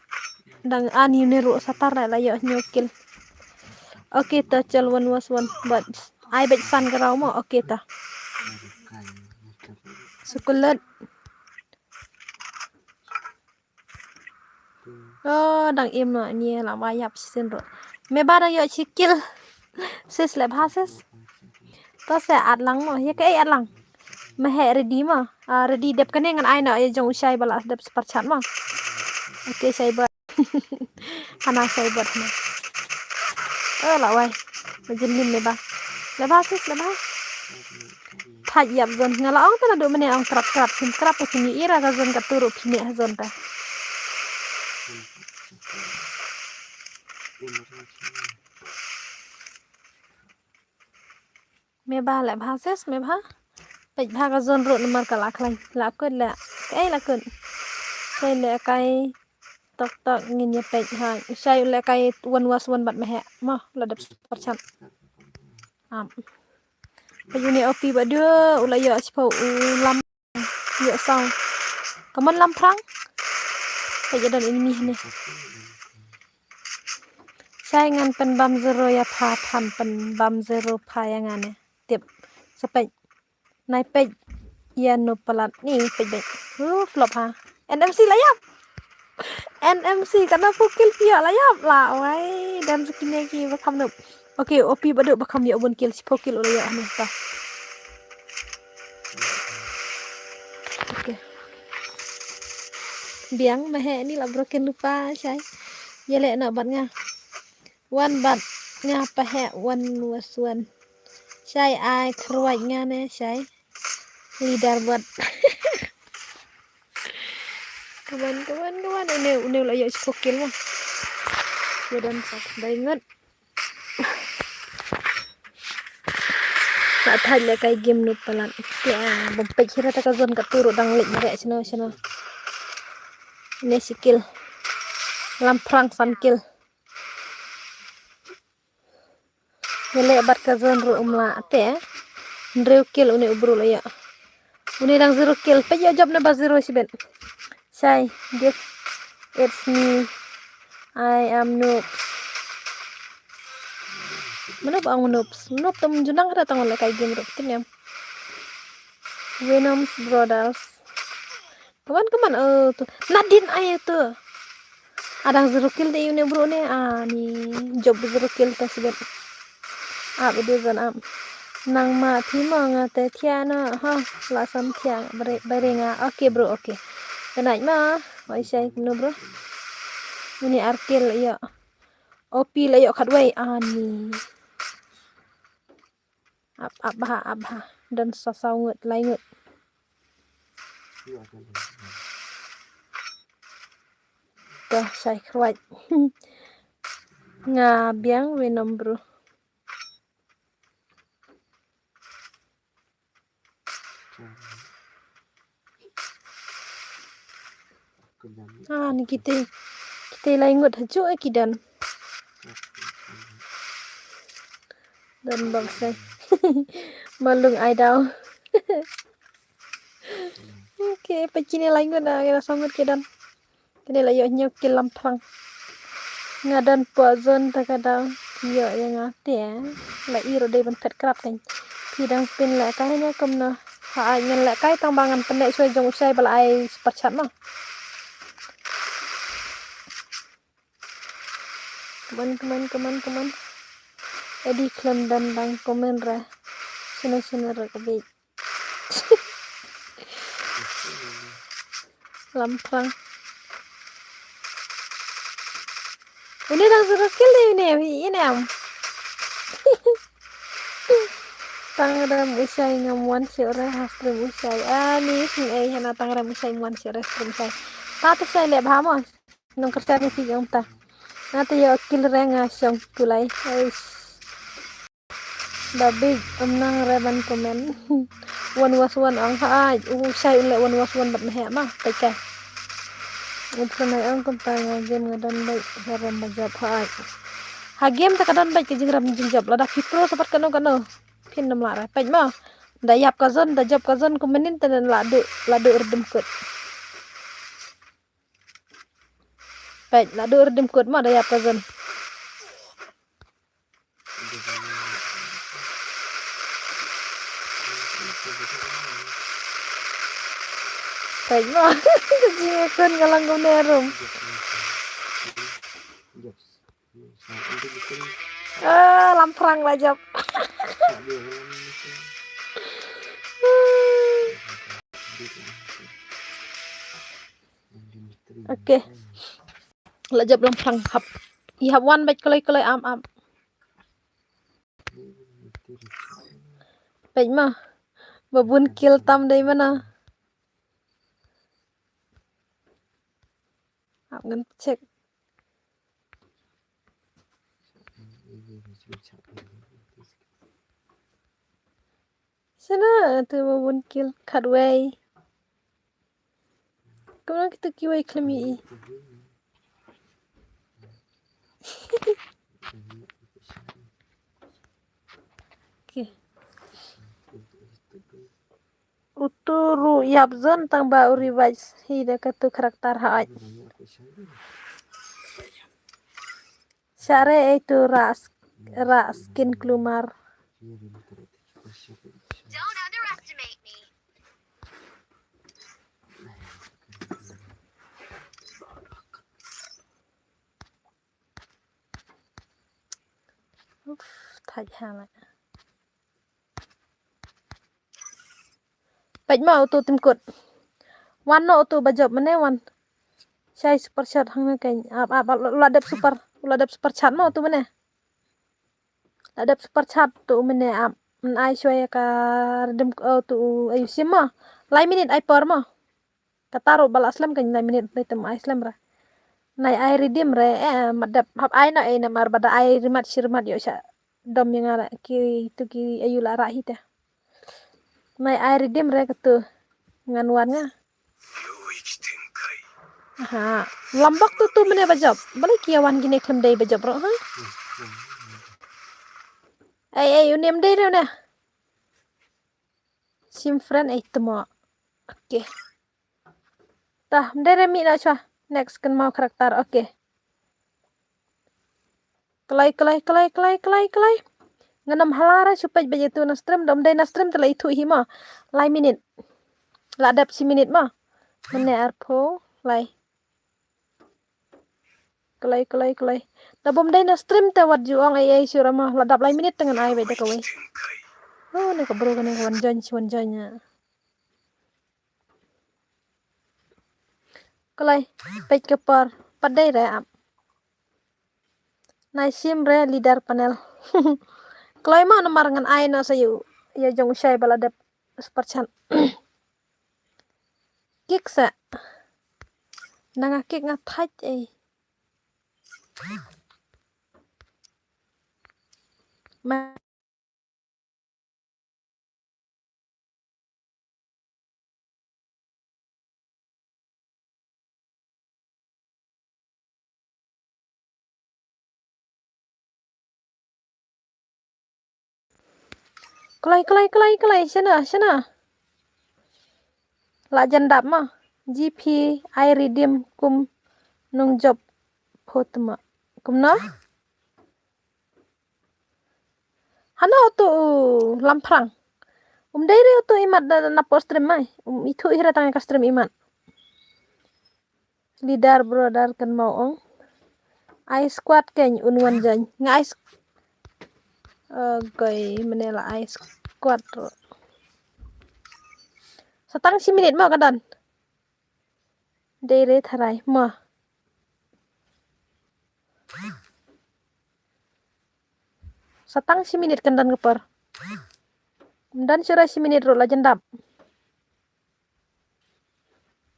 dang ani ne ro satar la yo nyokil. Oke ta chal wan was wan but ai bet san garau mo oke ta. Sukulet. Oh, dang im no ni la wayap sin ro. Me ba dang yo chikil. Sis le bhases. To se adlang mo, ya ke adlang. Mehe ready ma. Ready dep kane ngan ai no ye jong usai bala dep separchat ma. Oke, saya buat. Hana saya buat ma. Oh, la wai. Majelim le ba. Le bhases le ba. Thaj yap zon ngala ong ta do mene ong krap sim krap ke ni ira ga zon ka turu phine zon ta. Me ba le bhases me ba. Pej bha ga zon ro numar ka la khlan. La kun la. Kai la kun. Sai le kai tok tok ngin ye pej ha. Sai le kai wan was wan bat mehe. Ma la dep perchan. Pejuni opi ba dia ula ya sipo ulam ya sang. Kaman lam prang. Pejadan ini nih. Saya ngan pen bam zero ya pha tham pen bam zero pha yang ane. Tiap sepej. Nai pej ya no pelat ni pej. Flop ha. NMC layap. NMC karena pukil pia layap lah. Wai dan sekini lagi bakam nup. Oke, opi baduk bakam ya ubun kill si pukil ula ya ane ta. Oke. Biang mehe ni lah broken lupa saya. Yele nak bat nga. One bat nga pahe one was one. Saya ai keruat nga ne saya. Lidar buat. Kawan ini lah ya spokil mah. Ya dan sak ingat. Saat hal kai game nu pelan. Ya, bempek kira tak zon kat turut dang lek merek sino. Ini skill. Lamprang san kill. Yele bat ka zon ru umla ate. Ndreu kill uni ubru la ya. Uni dang zero kill. Pe ya job na ba zero si ben. Say, give it's me. I am noob. Mana ba ang noobs? Noob tam junang ra tang la kay game ro tinyam. Venom's Brothers. Kawan tuh. Nadine ay tuh. Adang zero kill deh ini bro nih. Ni job zero kill ta sibat. Bedu zan nang ma thi ma nga te thia na ha la sam thia bare nga. Oke bro, oke. Kenai ma. Oi sai no bro. Ini arkil ya. Opi la yo khatwai ni. Abha dan sasau ngut lai ngut. Dah saya kuat. Ngabiang Venom bro. Ni kita langut hajuk kidan. Dan bangsa. Malung ai daw. Oke, pecini langut dah kira sangut kidan. Kini layo nyokil lampang. Ngadan pozon takadang yo yang ate la iro de ban pet krap kan. Pidang pin la kayaknya komna. Ha nyen la kai tambangan pendek suai jong usai bala ai sepercat mah. Keman. Edi klan dan bang komen ra. Sina ra kabe. Lampang. Ini dah suruh kill ini am. Tangram usai ngamuan si orang hastrum usai. Ni sing hana tangram usai muan si orang hastrum usai. Tatu saya lihat bahamos. Nong kerja ni si jom ta. Nanti yo kill renga syong tulai. Babi nang reban komen. One was one ang usai ule one was one bat mehe mah. Pakai. Upsan ay ang kumpanya game ngadan baik haram majab ha game ta kadan baik ke ram jingjab lada fipro sapat kano pin nam lara paj ma da yap kazon da job kazon kumenin tan ladu urdem kut paj ladu urdem kut ma da yap kazon Baik mo. Kucing kun galang gunerum. Jobs. Sa itu bikin Lamprang lah job. tak dia dalam itu. Oke. Lah job lamprang hap. I have one baik kelai am. Baik mo. Babun kill tam dari mana? Am ngan cek. Sana tu babun kill kadway. Kemana kita kiway klemi? Okay. Uturu yabzon tang ba revise hida katu karakter haaj. Syare itu ras skin kelumar. Don't underestimate me. Thạch hà lại. Bạch mà auto tim cột. One no auto bajab mana one. Saya super shot hang kain. Ladap super chat ma auto mana. Ladap super chat tu mana ai shwaya ka redem auto ayu sima. Lai minute ai per ma. Kataro bal aslam kan lai minute item ai aslam ra. Nai ai redeem re madap hab ai na mar bada ai rimat shirmat yo sha. Dom yang ara kiri tu kiri ayu la rahi ta. Nai ai redeem re katu nganuannya. Ha, lambak tu mana bajab. Balik kiawan gini klem day bajab ro ha. Ay unem day ro na. Sim friend temo. Oke. Tah, ndere mi na chwa. Next kan mau karakter. Oke. Kelai. Nganam halara supaya begitu nastrim dom day nastrim tela itu hima. Lai minute. Ladap si minute ma. Mene arpo lai. Kelai. Dabom day nastrim te wat juang ai surama ladap lai minute dengan ai beda kawai. Oh, ni kabro kan wan jonya. Kelai page kepar padai re am. Naisim re leader panel. Kelai ma nomor ngan ai na sayu. Ya jong usai baladap sepercan. Kick sa. Nanga kick nga thaj Ma Kelai sana. La jandap ma. GP I redeem kum nung job photma. Kumna? Hana tu lamprang. Daire tu imat na postream mai. Itu ihra tang kastream imat. Leader brother kan mau ong. I squad ken unwan jan. Ngai goi menela I squad. Satang si minute ma kadan. Daire tharai ma. Satang si minute kandan kepar. Dan surai si minute ro la jendap.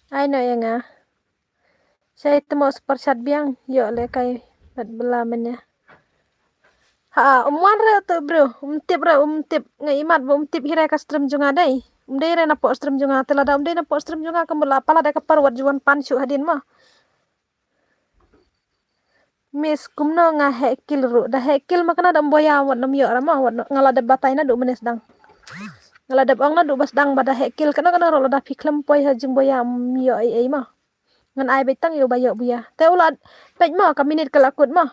Ai no yang Saya temu super chat biang yo le kai bat bela mennya. Ha umwan re tu bro. Umtip ngai imat umtip hira ka stream junga dai. Umdai re na po stream junga tela da umdai na po stream junga kamula pala da kapar wat juan pansu hadin ma. Miss kumno nga hekil ru da hekil makana da boya wat nam yo rama wat ngala da batai na du menes dang. Ngala da bang na du bas dang bada hekil kana ro da fiklem poi ha jing boya yo ai ma. Ngan ai betang yo bayo buya. Te ulat pej ma ka minute kelakut ma.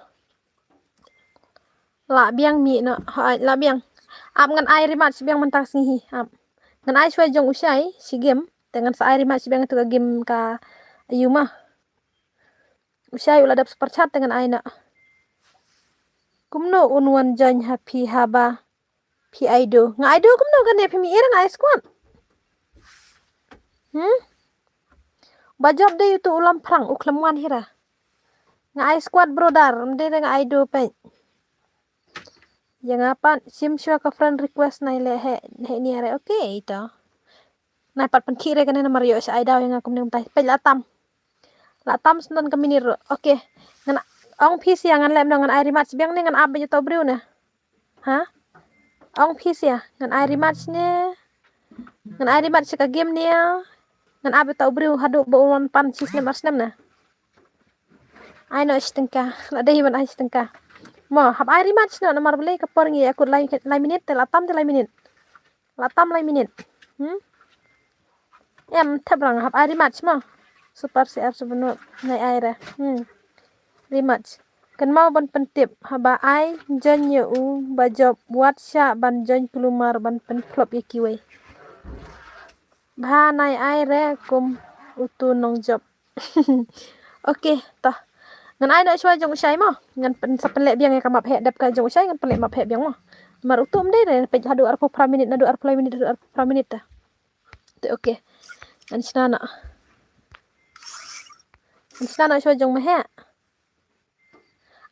La biang mi na la biang. Ap ngan ai rimat si biang mentak sihi ap. Ngan ai shwai jong usai si game Dengan sa airi match bang tu ka game ka ayu mah. Usai ulah dap super chat dengan aina. Kumno unwan jan happy haba pi aido. Nga aido kumno kan ya pimi ira nga squad. Bajab deh itu ulam perang uklemwan hira. Nga squad brother, mde nga aido pen. Yang apa sim shua ka friend request na ile he ni are okay ito. Na pat pen kire kan na mario sa aidaw yang aku mentai pe latam senon kami niro okay ngan ong pis ya ngan lem ngan airi match biang ni ngan abe to bru na ha ong pis ya ngan airi match ne ngan airi match ka game ni ya ngan abe to bru hadu bo on pan sis nem asnem na ai no istengka la dei ban ai istengka mo hab airi match no na marbele ka porngi aku lai minute te latam te lai minute em tabrang hab airi match mo super CR sebenarnya naik air rematch kan mau ban pentip haba ai jan ye u bajob buat sya ban jan kelumar ban pen klop ye kiwe ba naik air kum utu nong job okay tah ngan ai nak shwa jong usai mo ngan pen sapelek biang ye kamap he dap ka jong usai ngan pelek map he biang mo mar utum deh pe hadu arpo pra minute na do arpo minute ta okay ngan snana Sna shwa jong mahe.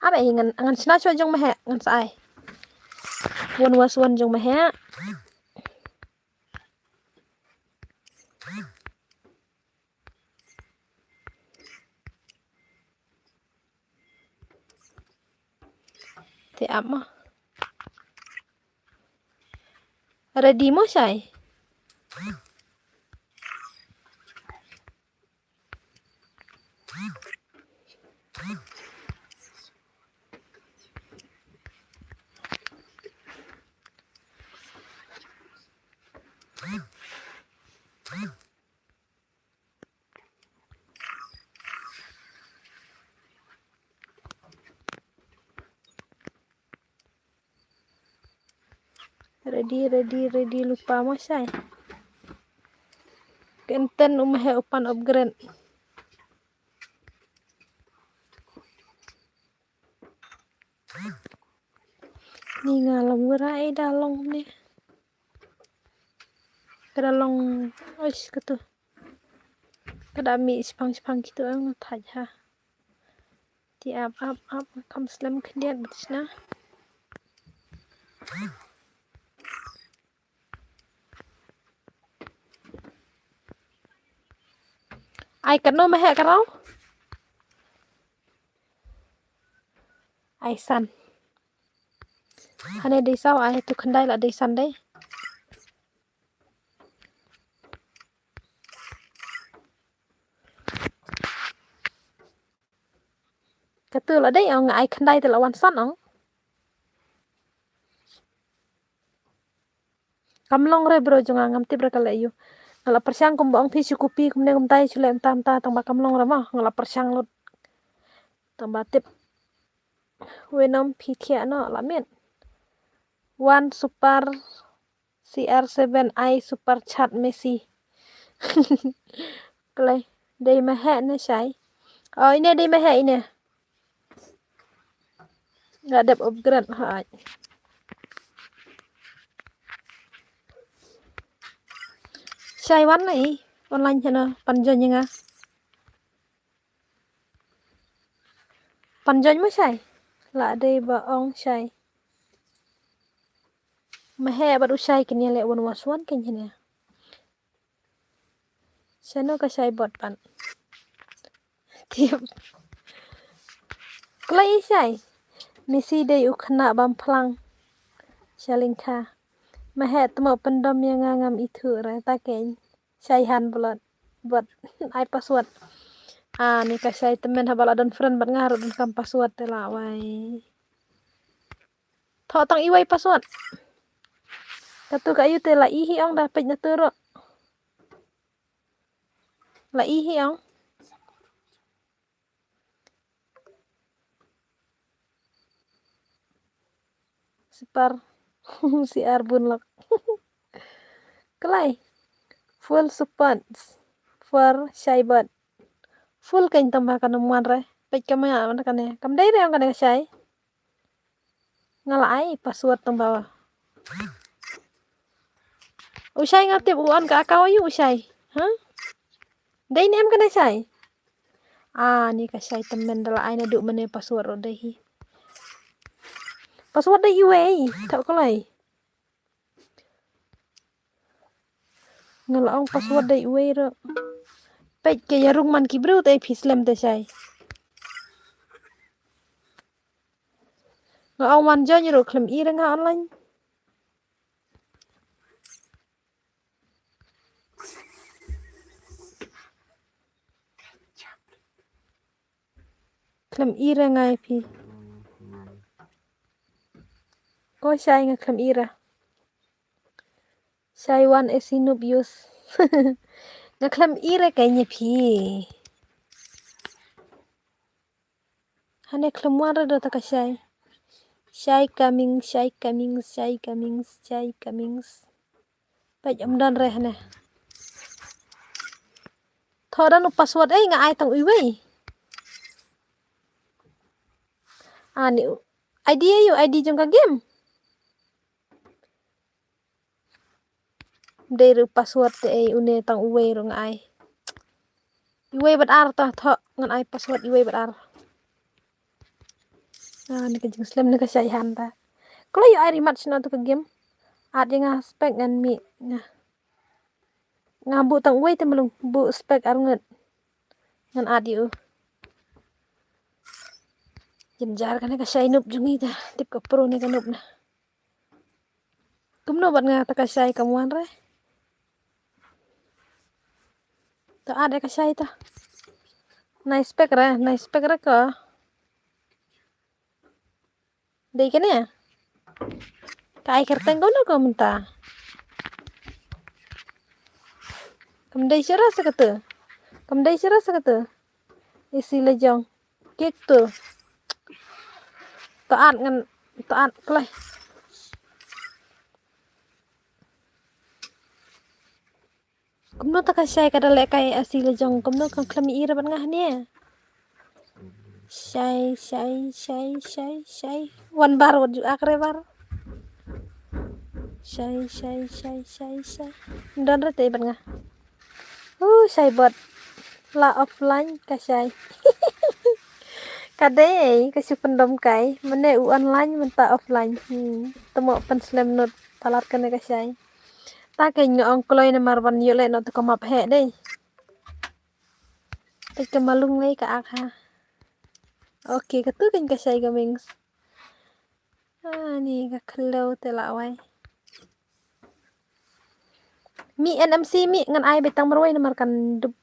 Abe ngan sna shwa jong mahe ngan sai. Won was one jong mahe. Te apa? Ready mo sai. Ready lupa mo say. Kenten umahe upan upgrade. Ni ngalam gerai dalong ni. Kedalong ois ketu. Kedami spang gitu ang taja. Di up kam slam kendian betisna. Ai kano mahe karau? Ai san. Hane dei sao ai tu khandai la dei san dei. Katu la dei ang ai khandai te la wan san ang. Kamlong re bro jonga ngam tibra kala yu. Ngala persyang kum bong phi cukupi kum ne kum tai chule tam ta tang ba kamlong rama ngala persyang lot. Tang ba tip. Wenom phi khia no la men. One super CR7i super chat Messi. Klei dei mahe ne sai. Oh ini dei mahe ini. Nggak ada upgrade ha. Sai wan này online chana panjon nga. Panjon mo sai. La dei ba ong sai. Mahe baru sai kini le wan waswan kini. Sano ka sai bot pan. Tiap. Klei sai. Misi dei ukhna bam plang. Shalingka. Mahe temo pendom yang ngam itu ra ta ken. Sai han blot. Bot ai password. Ni ka sai temen habala don friend bat ngaru don kam password te la wai. Tho tang iwai password. Katu ka ayu te la ihi ong da pej na turo. La ihi ong. Super si arbun lok. Kelai. full support for Shaibot. Full keng tambahkan nemuan re. Pej kami mana kan ya. Kam dai re kan ya Shai. Ngalai password tong bawah. Usai ngerti buan ka kau ayu usai. Hah? Dai ni am kan Shai. Ni ka Shai temen dala aina duk mene password ro dai. Password dai iwe. Tak kolai. Ngalaong password dai iwe ro. Pej ke yarung man ki bro tai phislem te Shai. Ngalaong man jo nyiro klem i nga online. Klem ira ngai phi. Ko Shai nga klem ira. Shai wan esinub yus. Nga klem ira kayaknya phi. Hane klem wan rada taka Shai. Shai coming, Shai coming, Shai coming, Shai coming. Pej amdan re hane. Thoda nu password nga ai tang uiwei. Ni ID ayu ID jong ka game. Dei password te une tang uwe ro ngai. Iwe bat ar ta tho ngan ai password iwe bat ar. Ni ka jeng slam ni ka Shai han ta. Kalau yu ai rematch na to ka game. Ad yang spek ngan mi ngabu tang uwe te melung bu spek ar ngat. Ngan ad yu. Jenjar kan ka Shai nup jungi ta. Tip ka pro ni ka nup na. Kumno bat nga ta ka Shai kamuan re. To ada ka Shai ta. Nice spek re ka. Dei kan ya? Kai kerteng kono ka munta. Kam dei sira sakata. Kam dei sira sakata. Isi lejong. Kek tu. Taat kelai. Kumno ta ka Shai kada le kai asi lejong. Kumno kan klami ira ban ngah ni. Shai. Wan bar wad akre bar. Shai. Dan rete ban ngah. Shai bot. La offline ka Shai. Kadai kasi pendom kai. Mene u online menta offline. Temo pen slam not talat kan ka Shai. Ta ke ngong kloi na marwan yo le no to komap he dei. Te ke malung ngai ka ak ha. Oke, katu kan ka Shai gamings. Ni ka klo te la wai. Mi NMC mi ngan ai betang marwai na markan dup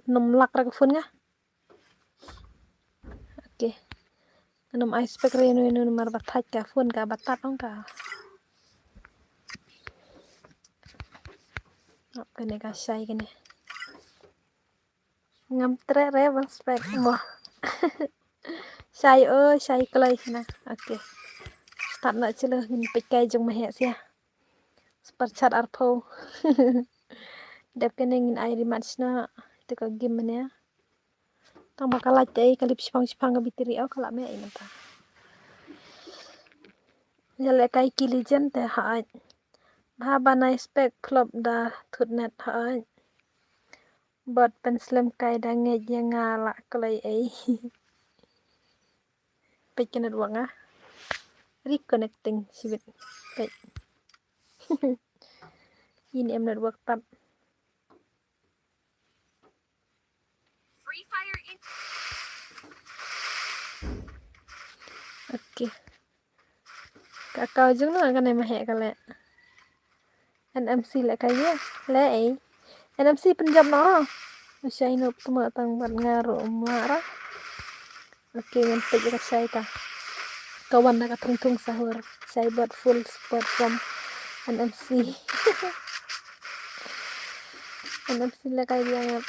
num lak ra ka phun nga. Oke. Num ai spek re no mar batat ka phun ka batat ong ka. Kene ka Shai kene. Ngam tre re bang spek mo. Shai klai na. Oke. Start na chilo min pekai jong mahe sia. Sparchat arpo. Dep kene ngin ai rematch na te ka game ne. Tang bakalat te kalip sipang ka bitiri au kala me ai mata. Jale kai ki legend te ha. Bha banai spek club da thutnet ha. Bot pen slam kai da nge ngala klai ai. Pej kena duanga. Reconnecting sibit. Pej. Ini em network tab. Free Fire in Oke. Kakao jung no kan mahe kale. NMC le kaya. Le ai. NMC penjam no. Shai no tuma tang ban ngaro mara. Oke, ngan pej ka Shai ta. Kawan na katung sahur. Shai bot full support from NMC. NMC le kaya dia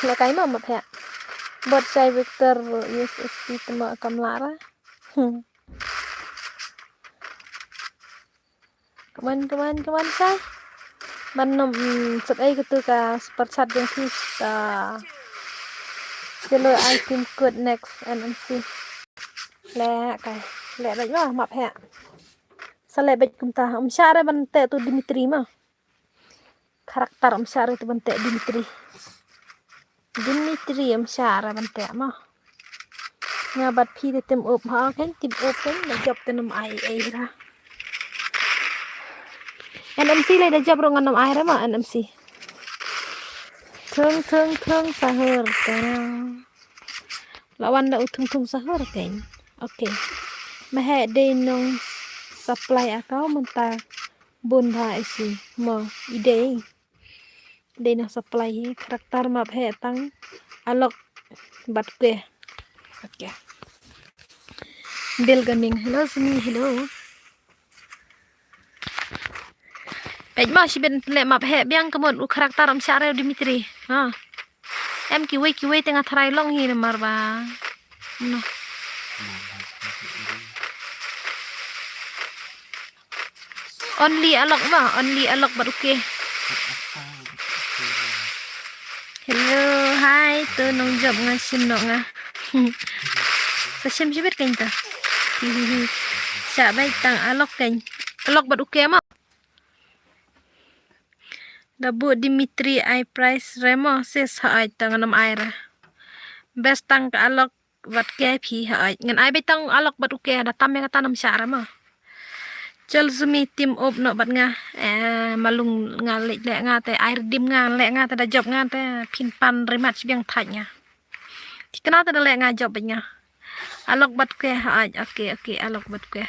le kaya no map ya. Bot Shai Victor USSP tuma kamlara. Come on Shai. Ban nom sat ai gitu ka super chat yang bisa. Hello item good next NMC. Lẹ cái lẹ bệnh mà mập hẹ. Sao lẹ bệnh chúng ta syare ban te tu Dimitri mah. Karakter syare tu ban te Dimitri. Dimitri syare ban te mah. Ngabat phi de tim op ha kan tim op kan da job tenum ai ra. NMC le da job rongan nom ai ra mah NMC. Thung sahur kan. Lawan da utung sahur kan. Oke. Mahe de nong supply akau mentah bun tha isi mo ide de nong supply karakter map he tang alok bat ke. Oke. Bill gaming hello sini hello. Pej ma si ben le map he biang kemon u karakter am syare Dimitri. Ha. Em kiwe tengah tharai long hi mar ba. No. Only alok baru ke. Hello, hai, tu nong job ngasim nong nga. Sasim sibit kan ta. Sa baik tang alok kan. Alok baru ke ma. Dabu Dimitri I price remo sis ha ai tang nam aira. Best tang ka alok bat ke phi ha ai. Ngan ai baik tang alok baru ke da tam yang tanam syara ma. Chal zumi tim op no bat nga malung nga lek nga te air dim nga lek nga te da job nga te pin pan rimat siang thaj nga tikna te da lek nga job nga alok bat ke ha oke alok bat ke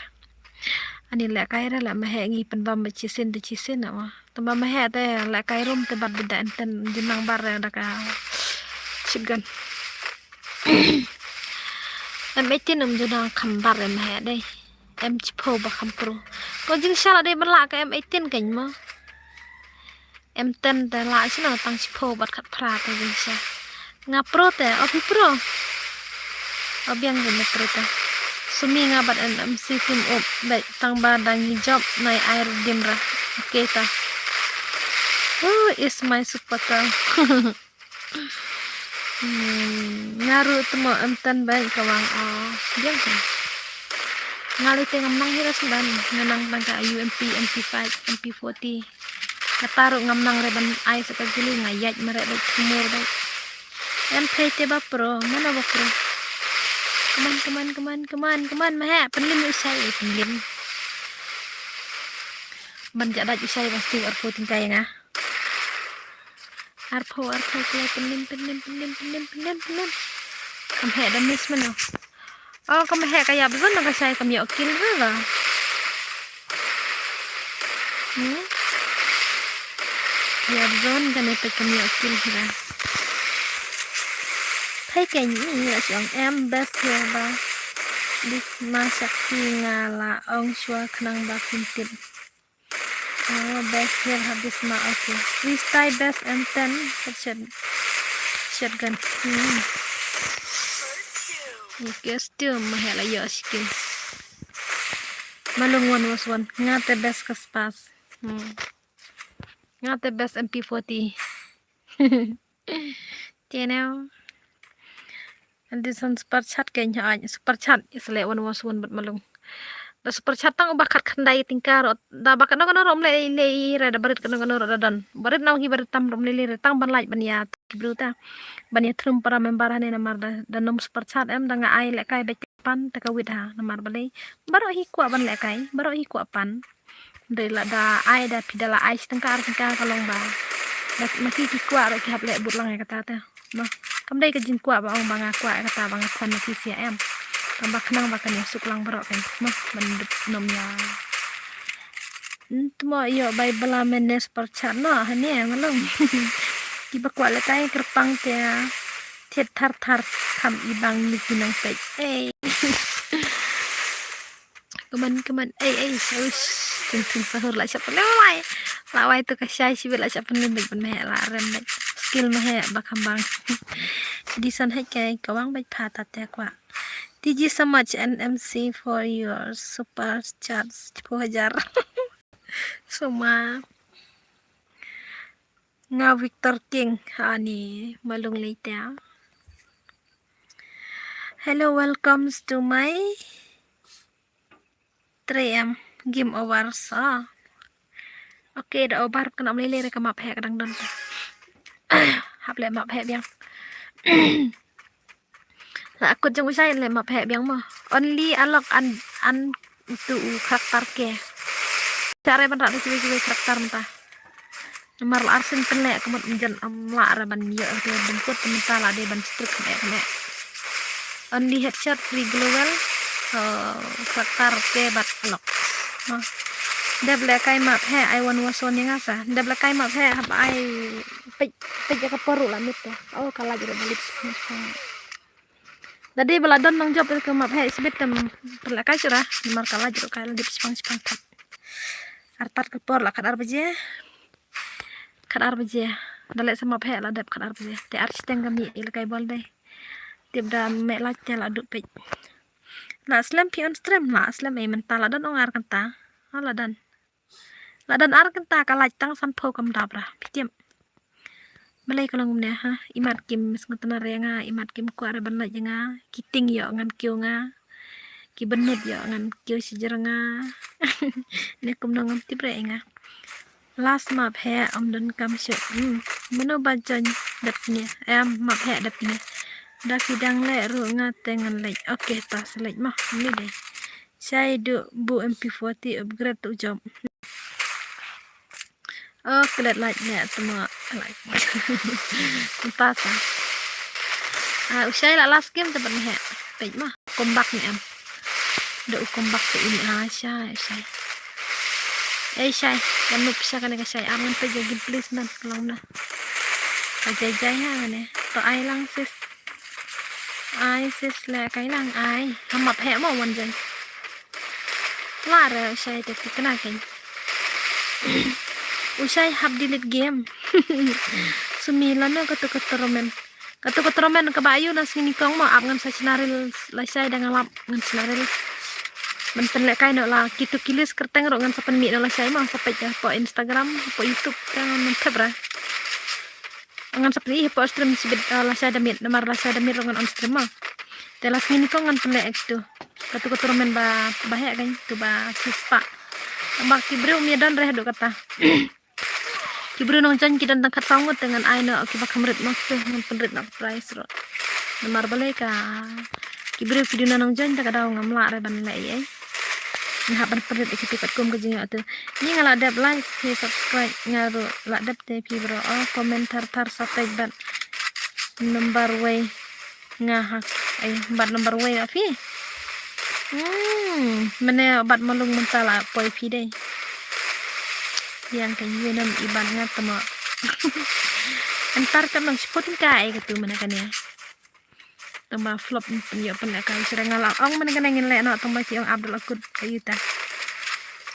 ani lek kai ra la mahe ngi pan bam chisin ma tamba mahe te lek kai rum te bat bida enten jinang bar da ka chigan em etin jodang khambar mahe dei em chipo ba khampro ko jing shala de bala ka em 18 kan ma em ten te la sino tang chipo bat khat phra ka jing sha nga pro te opi pro obyang de metro ta sumi nga bat em si tim op baik tang ba dang job nai air dimra okay ta oh is my supporter ngaru temo em ten baik kawang biang kan ngali tengam nang hira sudan nganang tangka UMP MP5 MP40 kataru ngam nang reban ai saka gili ngayat mere bek timur bek MP te ba pro mana ba pro keman maha penlim usai penlim ban jada usai pasti arpo tingkai nga arpo kaya penlim kamhe da miss mana. Oh, kamu hek kayak betul nggak saya kami okil lah. Ya betul kan itu kami okil lah. Thấy cái những người chọn em best here ba. Đi masak ngala ông chua khnang ba pintin. Oh, best here habis ma okay. Freestyle best M10 shotgun. Guess still mahela yo skin. Malung was one. Ngate best kaspas. Ngate best MP40. Tienau. And this one super chat kayaknya aja. Super chat isle one was one but malung. Da super chat tang bakat kandai tingkar. Da bakat no kono rom le ra da barit kono ra dan. Barit nau hi barit tam rom le tang ban like ban ya bruta. Ban ya trum para member hane namar da nom super chat em da nga ai le kai bet pan ta ka wit ha namar balai. Baro hi kwa ban le kai. Baro hi kwa pan. De la da ai da pidala ai tingkar kalong ba. Da maki ki kwa ro ki hap le but lang kata ta. No. Kam dai ka jin kwa ba ong banga kwa kata banga kon ki sia em. Tambah kenang makan ya suk lang barok kan mah mendep nom ya tmo yo bai bala menes perchat no hane ngalong ki bakwa le tai kerpang te thet thar kam ibang ni kinang pe keman us tung sahur la siapa lawai tu kasai si bela siapa nembek ben me la rem skill me bakambang disan hai kai kawang bai phata te kwa. Thank you so much NMC for your super chats 10,000 Suma nga Victor King ani malung leita. Hello, welcome to my 3M game overs. Okay, đã over kena melele reka map hack kadang don. Hap le map hack biang. Aku jeng usai le map hack biang mah. Only unlock an itu karakter ke. Cara ban rak cuci karakter mentah. Nomor arsen penek kemut menjan amla raban yo ke bengkut mentah la de ban struk kena. Only headshot free global. Karakter ke bat lock. Đập lại cây mập hè ai want was on yang asa đập lại cây mập hè hab ai pej ka poru la mit kala jero balit tadi beladon nang job ke map he sibet tem perla kai sura mar kala jero kai dip spang tat artar ke por la kadar beje dalek sama map he la dep kadar beje te arsteng kami il kai bol dai tip da me la tel adu pej la slam pi on stream la slam e mental la don ongar kanta ala dan ladan ar kenta kalaj tang san pho kam dabra pitiam malai kalong ne ha imat kim sngutna renga imat kim ko are ban laj nga kiting yo ngan kyo nga ki benut yo ngan kyo sijeranga ne kum nang tibre nga last map he om don kam shu meno bajan dapnya map he dapnya da kidang le ru nga tengan lej okay tas lej mah ni deh saya du bu MP40 upgrade tu job. Kelet like nya semua like. Entah sah. Usai lah last game tempat ni pej mah comeback ni am. Do comeback tu ini Syai. Syai, kan lu bisa kan ke Syai aman pe jadi please dan kalau na. Kajai ha ne. To ai lang sis. Ai sis le kai lang ai. Hamap he mo wan jai. Lara Syai te kena kan. Usai hab delete game. Sumilan na katu-katu romen ke bayu na sini kong mo ap ngan sa sinaril lasai dengan lap ngan sinaril menten lek kai no la kitu kilis kerteng ro ngan sapen mi no lasai mo sapet ya po Instagram po YouTube kan mentep ra ngan sapri po stream sibet lasai damit nomor lasai damit ro ngan on stream mo telas sini kong ngan pelek tu katu-katu romen ba bahaya kan tu ba sispa mak kibru mi dan reh do kata Kibru nong jan kidan tangkat sangut dengan aina akibat kamret maksud dengan penrit nak price ro. Nomor balik ka kibru video nong jan tak ada ngamla reban lai Nah ban penrit ikipat kum kejing atu. Ni ngala dap like subscribe ngaru la dap te pi bro komentar tar satai ban number way ngahak bat number way afi. Mene bat malung mentala poi pi deh. Yang kayak gini ibaratnya temo entar kan sepotin kai gitu mana kan ya tambah flop penyo pernah kai sering ngalak ong mana kan ingin lek no tambah si ong Abdul Akut kayuta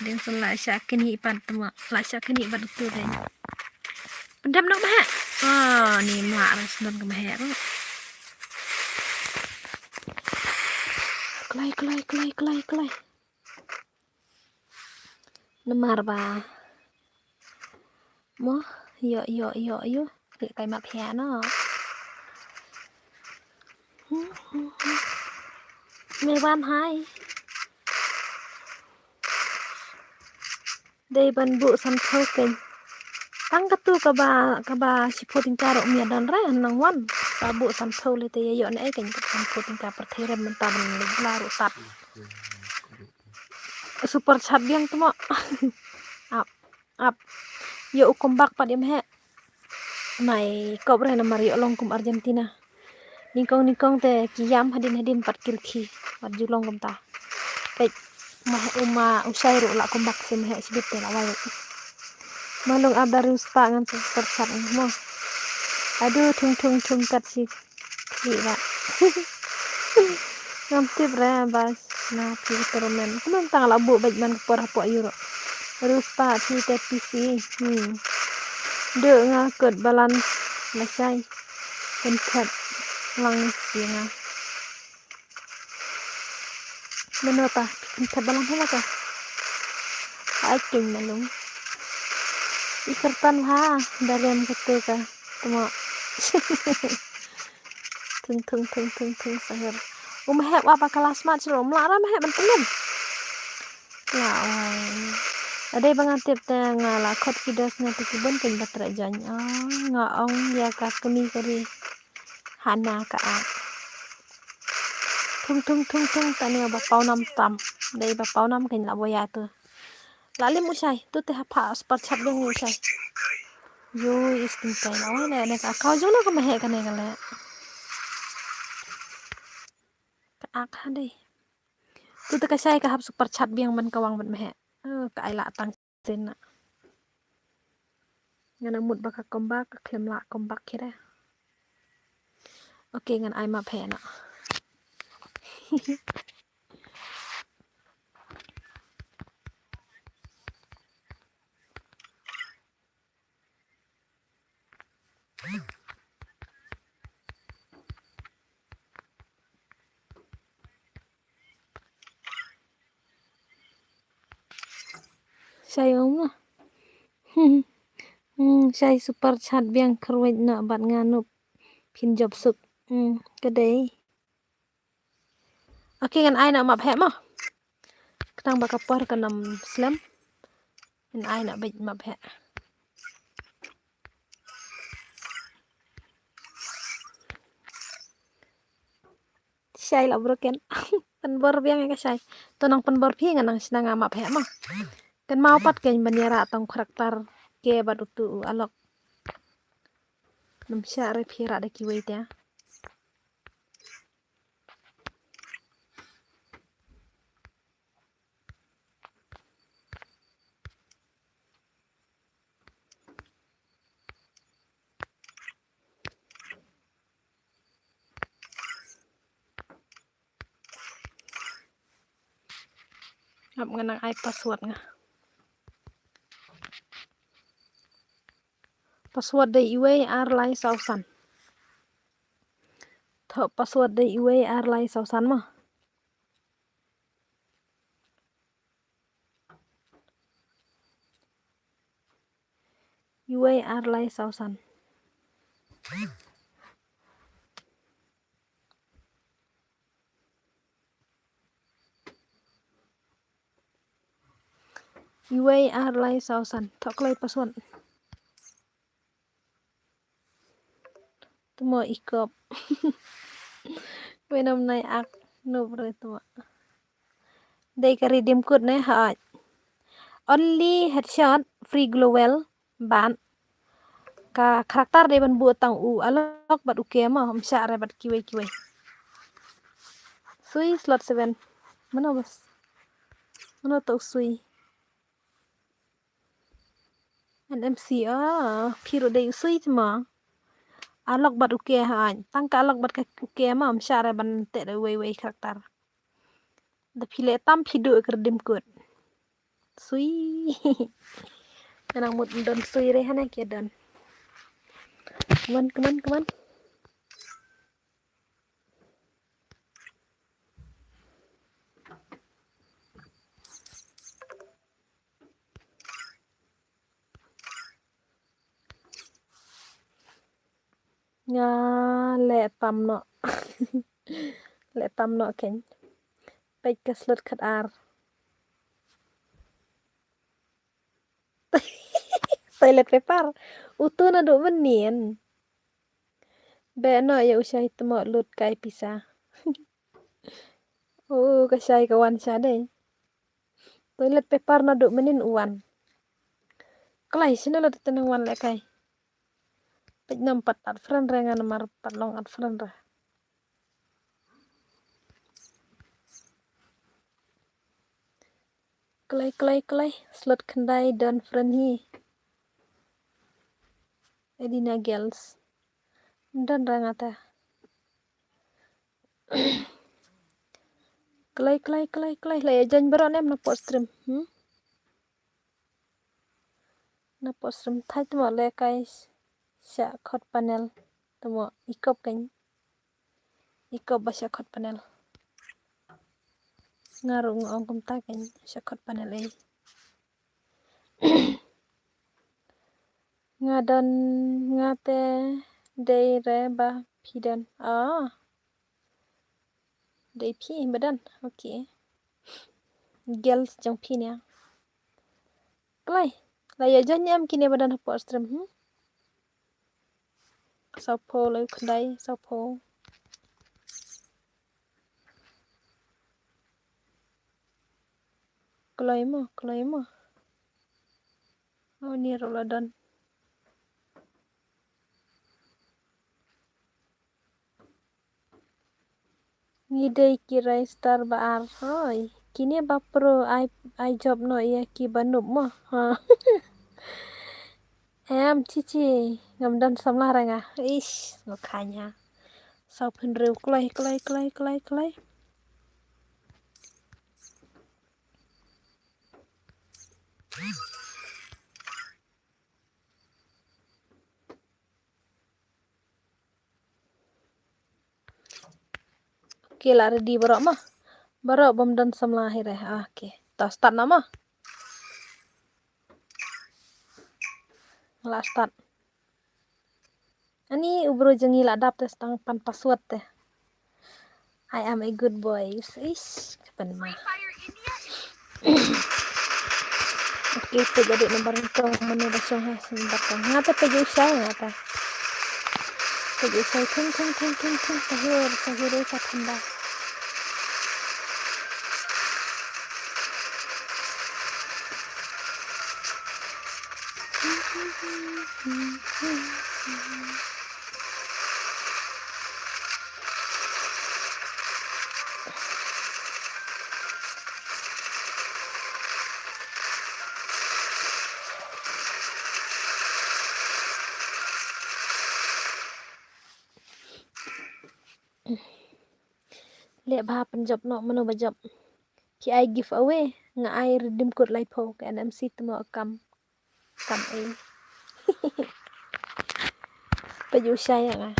dia salah syakin ipan temo la syakin ipan tu deh pendam nok mah ni mak ras don ke mah kelai nemar ba mo yo kai map he no me ban hai dei ban bu san token tang katu ka ba sipoting karo mi dan ra nang wan ka bu san thau le te yo ne kan ka san poting ka perthere mentan laru sat super chat biang tumo up yo comeback pa dem he mai kobre na Mario longkum Argentina nikong te kiyam hadin pat kirki pat julong kum ta pej uma usai ru la comeback sim he sibit te la wai malung abarus pa ngan super chat mo aduh tung kat si la ngamti bra bas na pi teromen kumang tang la bu baj man por hapo euro terus pa ti te PC de nga ket balance lasai pentat lang singa menapa pentat balance la ka ai king malung Ikertan ha dari yang ketika temo tung sahur hep apa kelas mat sih melarang hep mentelum lah ada bang atip ngala kot kidasnya tu kibun kan batra janya ngaong ya ka kemi kari hana ka tung tani ba pau nam tam dai ba pau nam kan la boya tu lalim usai tu teh apa spot chat bang usai yo istin kai lawan ne ka kau jona ka mehe kan ne kale ka ak deh tu teh ka sai ka hap super chat biang man kawang ban mehe ka ai la tang sen na ngana mut baka kombak ka klem la kombak kira oke ngan ai ma phe na sayong na say super chat biang kharwait na bat nganu phin job suk cái đấy oke ngan ai na ma phe ma kadang baka por ka nam slam ngan ai na bait ma phe say la broken penbor biang ka say tonang penbor phi ngan nang sinang ma phe ma kan mau pat ken banyara tong karakter ke bat utu alok nam sya re phira de ki wait ya ngap ngan ai password nga password de iwe ar lai sausan tho password de iwe ar lai sausan ma iwe ar lai sausan iwe ar lai sausan tho klai password tumo ikop wenam nai ak no bre tumo dei ka redeem code ne ha only headshot free global ban ka karakter de ban bu tang u alok bat uke ma hom sya re bat kiwe sui slot 7 mana bos mana to sui NMC phiro de sui ma alok bat uke ha tang ka alok bat ka uke ma hom sya re ban te de we karakter da phile tam phidu ka redeem code sui nang mut don sui re hana ke don Keman. Nga le tam no. Le tam no ken. Pej ka slot khat ar. Toilet paper. Utu na do menien. Be no ya usai temo lut kai pisa. Kasai kawan sa deh. Toilet paper na do menin uan. Kalai sini lo tenang wan le kai. Pej nam pat at friend re ngan mar pat long at friend re. Kelai slot kendai don friend hi. Edina girls. Dan rangata. Kelai la jan beron em na post stream. Na post stream thai temo le kai sya khot panel temo ikop kan. Ikop ba sya khot panel. Ngarung ong kum ta kan sya khot panel ai. ngadon ngate deire ba pidan dei pi badan okay girls jong pi nya klai laya janyam kini badan hapo astram saupo lai khandai saupo klai mo oh ni roladan ngidei kirai star baar hoi kini bapro ai job no ya ki banup mo em cici ngamdan samlah ranga ish ngakanya sau penreu klai okay lah ready barok bom dan samlah hire okay ta start nama la start ani ubro jengi la dap tes tang pan password teh I am a good boy ish kapan mah Fire India okay pe jadi nomor itu menu dasong hai sebentar kan ngata pe usai ngata pe usai tung sahur thanda le ba penjob no menu bajob ki I give away nga I redeem code lai pho ka NMC temo kam ai pe usai nga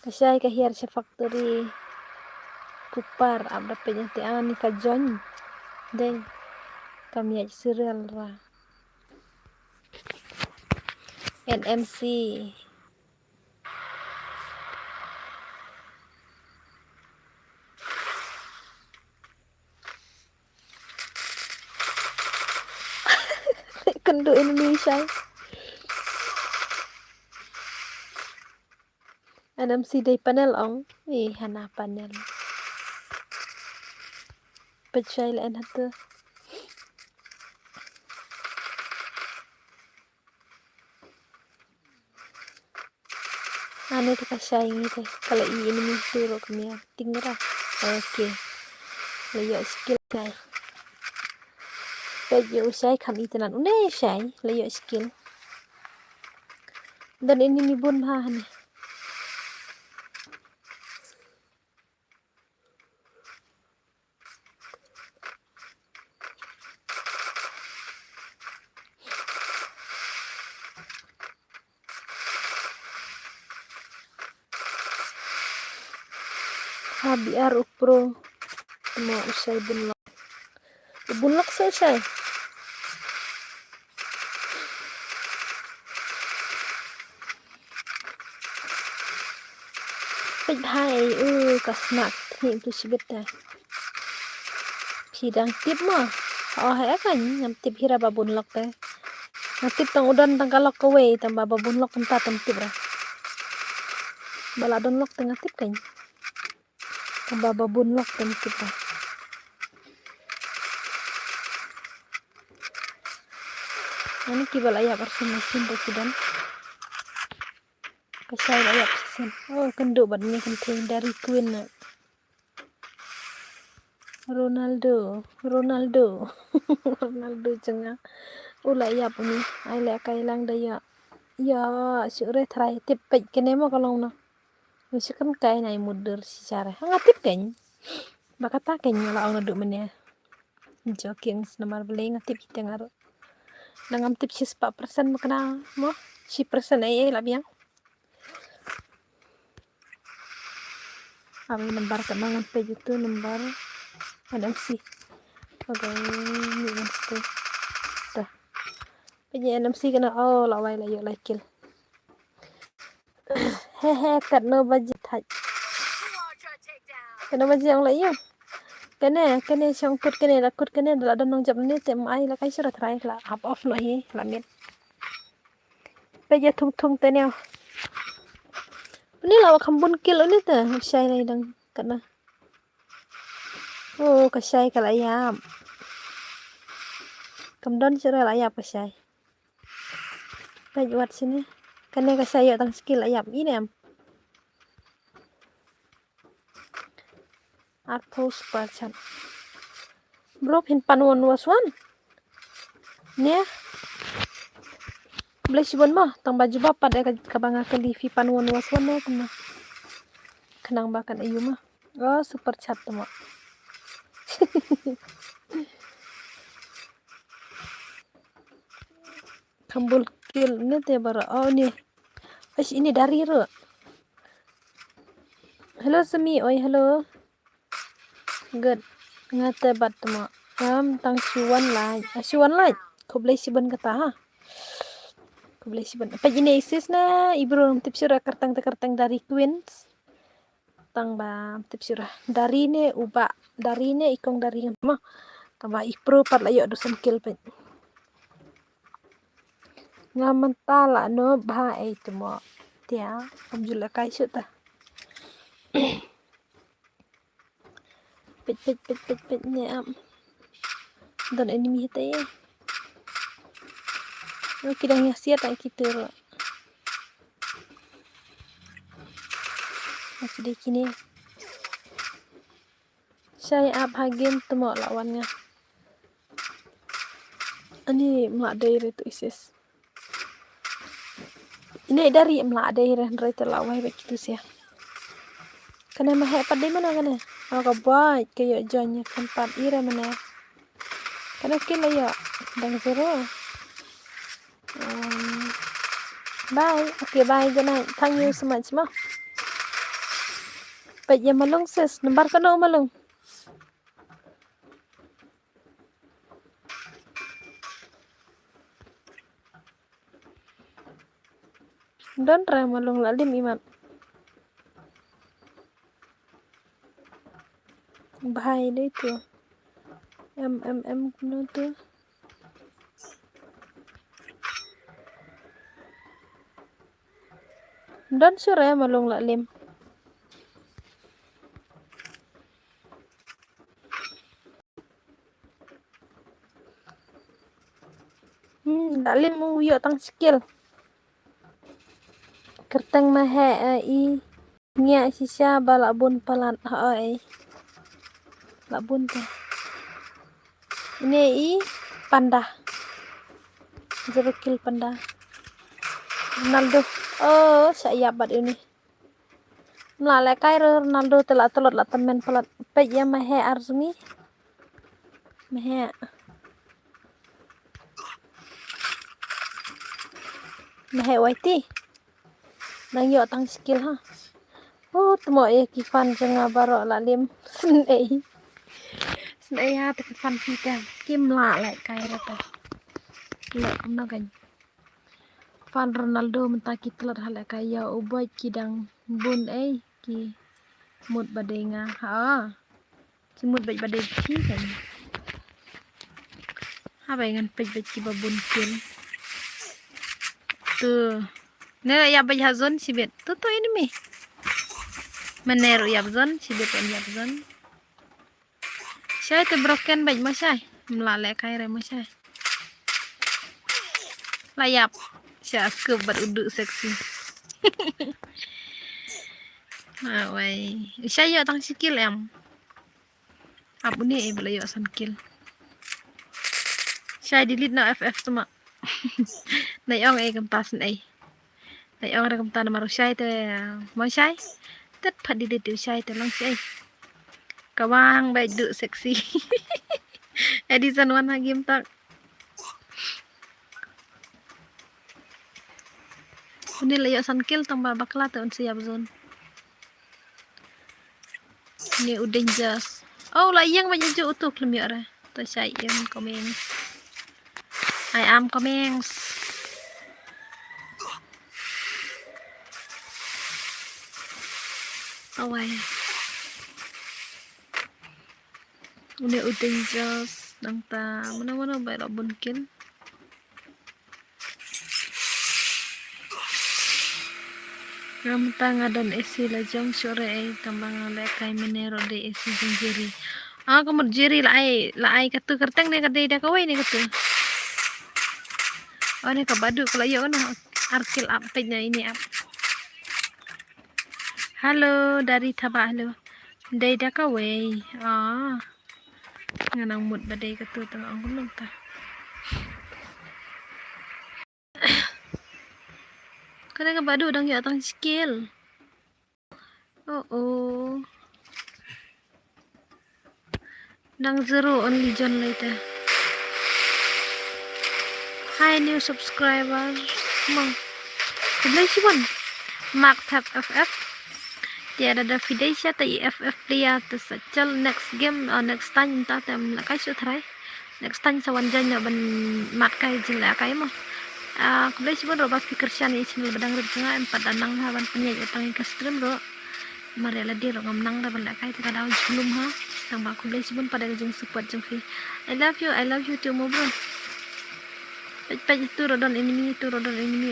kasai ka hier se factory kupar abda penyati ani ka join deh kami aja serial ra NMC kendo Indonesia NMC day panel ong hana panel pecai lain hatu ane tu kasai ngi kalau ini suruh kami tinggal okay layo skill kai pejo usai kami tenan une usai layo skill dan ini mibun ha nih biar upro mau usai bunlok selesai pej hai kasnak ni tu sibeta pidang tip mah hai kan ngam tip hira babun lok teh ngatip tang udan tang kalok kowe tambah babun lok entah tip ra baladon lok tengah tip kan tambah babun lok tip ra ini kibal ayah versi mesin presiden kasai ayah presiden kendo badannya kenting dari Queen Ronaldo cenga ulai ya puni ai le kai lang da ya sure thrai tip pej kene mo kalong na wis kan kai nai mudur si cara ngatip kan bakata kan la ong du mene joking nomor beli ngatip kita ngaro nangam tip 4% makna mo si persen ai la biang kami nembar kenangan pej itu nembar NMC oke ini itu Bây giờ em si cái nào là vậy là yêu lại kill. He cắt nó bao giờ thay. Cái nó bao giờ ông lấy yêu. Cái này xong cút cái này là đơn nông chậm nít chậm ai là cái số là thay là up off nó hi là miết. Bây giờ thung tên nào. Ini lah kambun kill ini tuh, syai này đang kena. Cái syai cái lại yam. Cầm đơn chưa lại yam cái syai. Bây giờ sini. Cái này cái syai ở tầng skill lại yam ini em. Art post perchan. Bro hin panuan waswan. Nih. Beli sibon mah, tang baju bapak deh kabanga ke livi panuan waswan nih kena. Kenang bahkan ayu mah. Oh super chat tuh mak. Kambul kill ini teh bara. Oh nih. Ini dari ro. Hello Semi, oi hello. Good. Ngate bat tuh mak. Tang cuan lah. Kau beli sibon kata ha. Kau beli sibon. Apa jenis isis na? Ibu rom tips surah kertang dari Queens. Tang ba tips surah. Dari ne ubah. Dari ne ikong dari mah. Tang ba ipro pat layo dosen kill pet. Ngaman tala no bah itu mo. Tia. Amjula kai ta. Pet ne am. Dan enemy hita ya. No kidang yasia tak kita ro. Masih di kini. Saya up hagen temo lawannya. Ini melak daerah itu isis. Ini dari melak daerah itu lawai begitu sih. Kena mahek pada mana kena? Aku buat kayak jonya tempat ira mana? Kena kila ya, dan zero. Bye, okay bye, good night. Thank you so much ma. Baik ya malung sis, nomor kena malung. Don try malung lalim iman. Bye deh itu. Kuno tuh. Don sure ya malung lalim. Lalim mau yuk tang skill. Kerteng mahe i ngia sisa balabun palan ai. Labun teh. Ini i panda. Zero kill panda. Ronaldo. Oh, saya bat ini. Melalai kai Ronaldo telah telot lah temen pelat. Pej ya mahe arzumi. Mahe. Mahe waiti. Nang yo tang skill ha. Oh, temo kifan jenga baro lalim. Senei ha te kifan pita. Kim la lại kai rata. Lek na gan. Fan Ronaldo mentaki telat halak kaya ubay kidang bun ki mut badenga ha semut baj badeng ki kan ha bayangan pej ki babun kin tuh ne ya baj hazon sibet tuh ini mi meneru ya zon sibet ya zon saya te broken baj masai melale kai re masai layap siap ke beruduk seksi. Wai, saya tang skill em. Apa ni boleh yo san kill. Saya delete na FF cuma. Nai ong kempas nai. Nai ong kempas nama saya tu, mau saya. Tet pad delete saya tu lang saya. Kawang baik duk seksi. Edison one game tak. Ini layak san kill tambah bakla tuh siap zone. Ini udah jas. Oh lah yang banyak jo utuh klem ya. Tuh saya coming. I am coming. awai udah utenjas nang ta mana baik lo bunkin ngam tanga dan esi la jong sore tambang le kai menero de esi jiri kamar jiri la ai katu kerteng ne kadai dah kawai ne katu oh ne kabadu kalau yo no arkil update-nya ini up. Halo dari Taba halo dai dah kawai nganang mut badai katu tengah angkulung ta kada kabadu dang yo tang skill oh dang zero only John later. Hi new subscribers mang kumlay si Bon Max FF tiada ada video siya ta FF player ta sachal next game next time ta tem la kai su try next time sa wanjan ya ban mat kai jing la kai mo kumlay si Bon ro bas speaker siya ni channel badang ro tanga empat danang ha ban punya utang ke stream ro mari la dir ngam nang da ban la kai ta daw sebelum ha tang ba kumlay si Bon pada jing support jing fi I love you too mo bro pej itu rodon enemy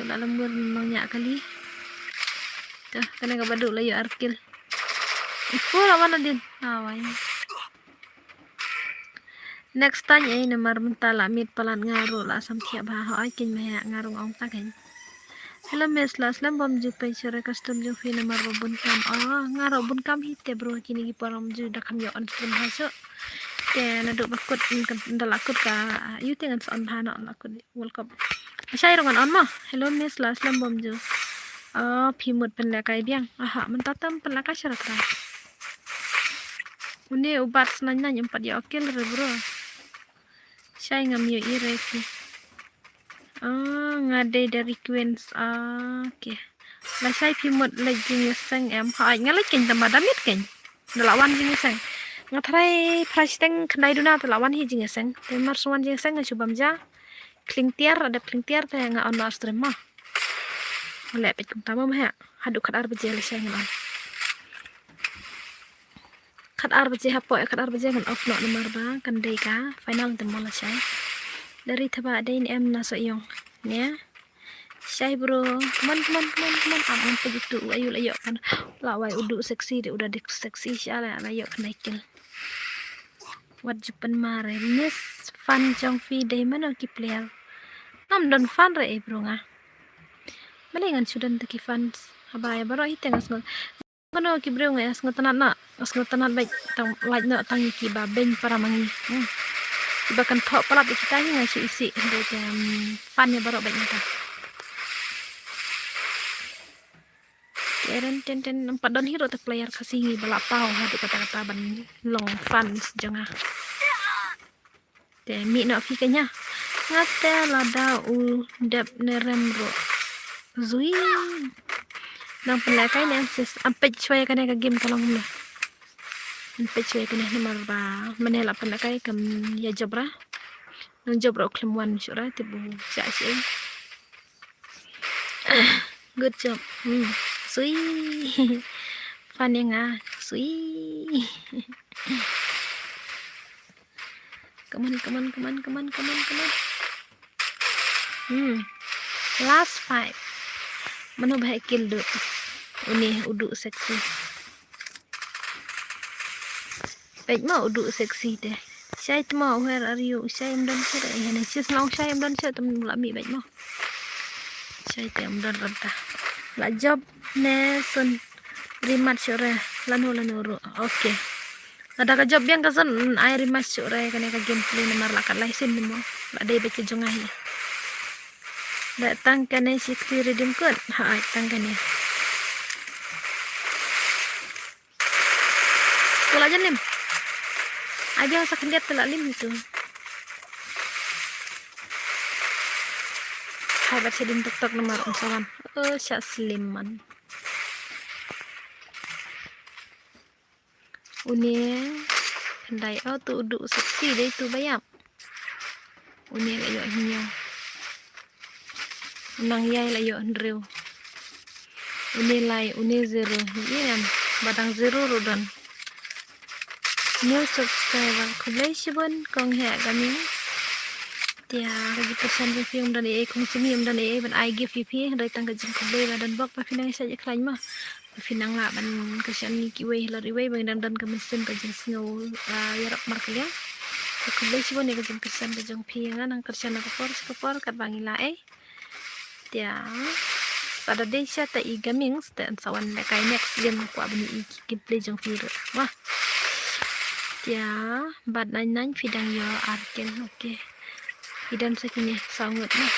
dalam memangnya kali tuh kena kabadu lah ya arkil itu lah mana din awai next time ini nomor mentala mit pelan ngaruh lah sam tiap bah akin meh ngaruh ong taken hello miss las lam bom ju pe sore custom ju fi nomor bun kam ngaruh bun kam hite bro kini gi param ju dak kam yo on stream haso ke naduk bakut ndalakut ka you tengan son hana lakut world cup saya rongan on mah hello miss las lam bom ju pimut penlakai biang man tatam penlakai syarat ra uni ubat senanya nyempat ya oke re bro saya ngam yo ireki ngade dari queens oke lah saya pimut lagi ngeseng em ngalai ken tamadamit ken dalawan ngeseng ngatrai price teng kendai duna telawan hi jing seng temar suan jing seng ngubam ja klingtiar ada klingtiar teh nga on stream mah le pet kum tamam ha hadu kadar beje le seng on kadar beje hapo kadar beje kan off no nomor ba kendai ka final temo la shay dari Taba ada ini em naso yong ya shay bro man am begitu ayo kan lawai udu seksi de udah dik seksi syala ayo kan naikil wat jupan mare miss fan jong fi day mana ki player am don fan re bro nga malingan sudan taki fans abaya baro ite ngas kono ki bro nga as ngotanat baik tang like no tang ki ba ben para mangi bahkan tok palap kita ni ngasi isi de fan ya baro baik ngata Eren ten empat don hero te player kasih balap pau hadu kata-kata ban long fans janga te mi na fi kanya ngate la da u dep nerem ro zui nang pelakai ni sis ampe chwaya kana ka game kalong na ampe chwaya kana ni marba manela pelakai kam ya jabra nang jabra klem wan syura tibu sa si good job sui fan yang sui come on last 5 mana baik kill do ini uduk seksi baik mau uduk seksi deh saya mau where are you saya mdan sere ini sis long saya mdan sere tem lami baik mau saya tem mdan rata la job ne sun rimat sore lanu ro oke ada ka job yang kasan air rimat sore kan ka gameplay nomor la kan laisin mo la dai baca jongahi datang kan 60 redeem code datang kan ya tula aja lim aja sakan dia tula lim itu hai baca din tiktok nomor sawan syak sliman unie kendai tu uduk seksi deh itu bayam unie layo hinyo nang yai layo andrew unie lai unie zero ini badang zero dan new subscriber kulay sibon kong hea kami tia lagi pesan film dan kong sumi dan ban I give pipi dari tangga jeng kulay dan bak pa pinang saja klan mah pinang nga ban kasian ni kiwe lari we bang dan kemisin ka jeng snow yarap marknya kulay sibon ya kajeng kasian kajeng piangan ang kasian kapor kat bangila tia pada desa ta iga mings dan sawan da kai next game ko abni gameplay jong firo wah tia bad nan fidang yo arken oke idan sakini sangut nah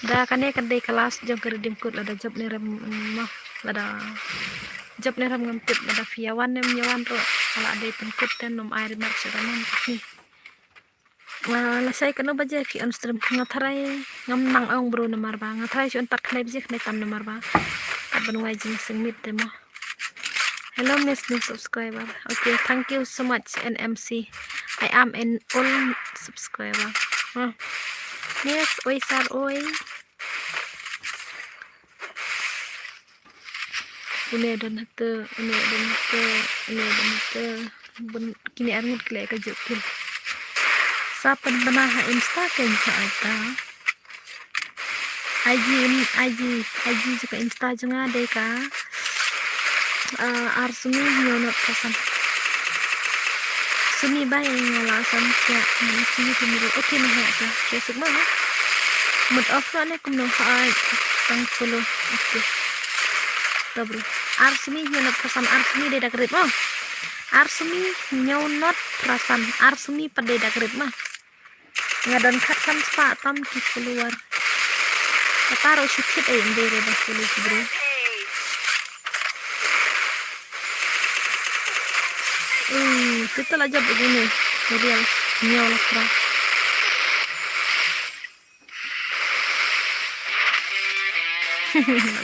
da kane kadai kelas jong keredim kut lada job ne ram mah lada job ne ram ngamtip lada fiawan nem nyawan ro ala ada penkut dan nom air mak seraman ni wala sai kanu baje ki on stream ngatharai ngam nang ong bro nomor ba ngatharai chon tak khnai baje khnai tam nomor ba ban wai jing sing mit demo hello miss new subscriber okay thank you so much NMC I am an old subscriber yes oi sar oi une dan hate kini arngut klek ka jukil sapan benaha insta kan saata IG juga insta juga ada ka arsumi nyonot pesan sumi bay ngalasan sia sini timur oke nah ya besok mah mood off ne kumno sang solo oke dobro arsumi nyonot pesan arsumi de dakrit mah arsumi nyonot pesan arsumi pada dakrit mah ngadan khatam spa tam ki keluar taruh sikit yang dari basuli bro kita aja begini real nyol keras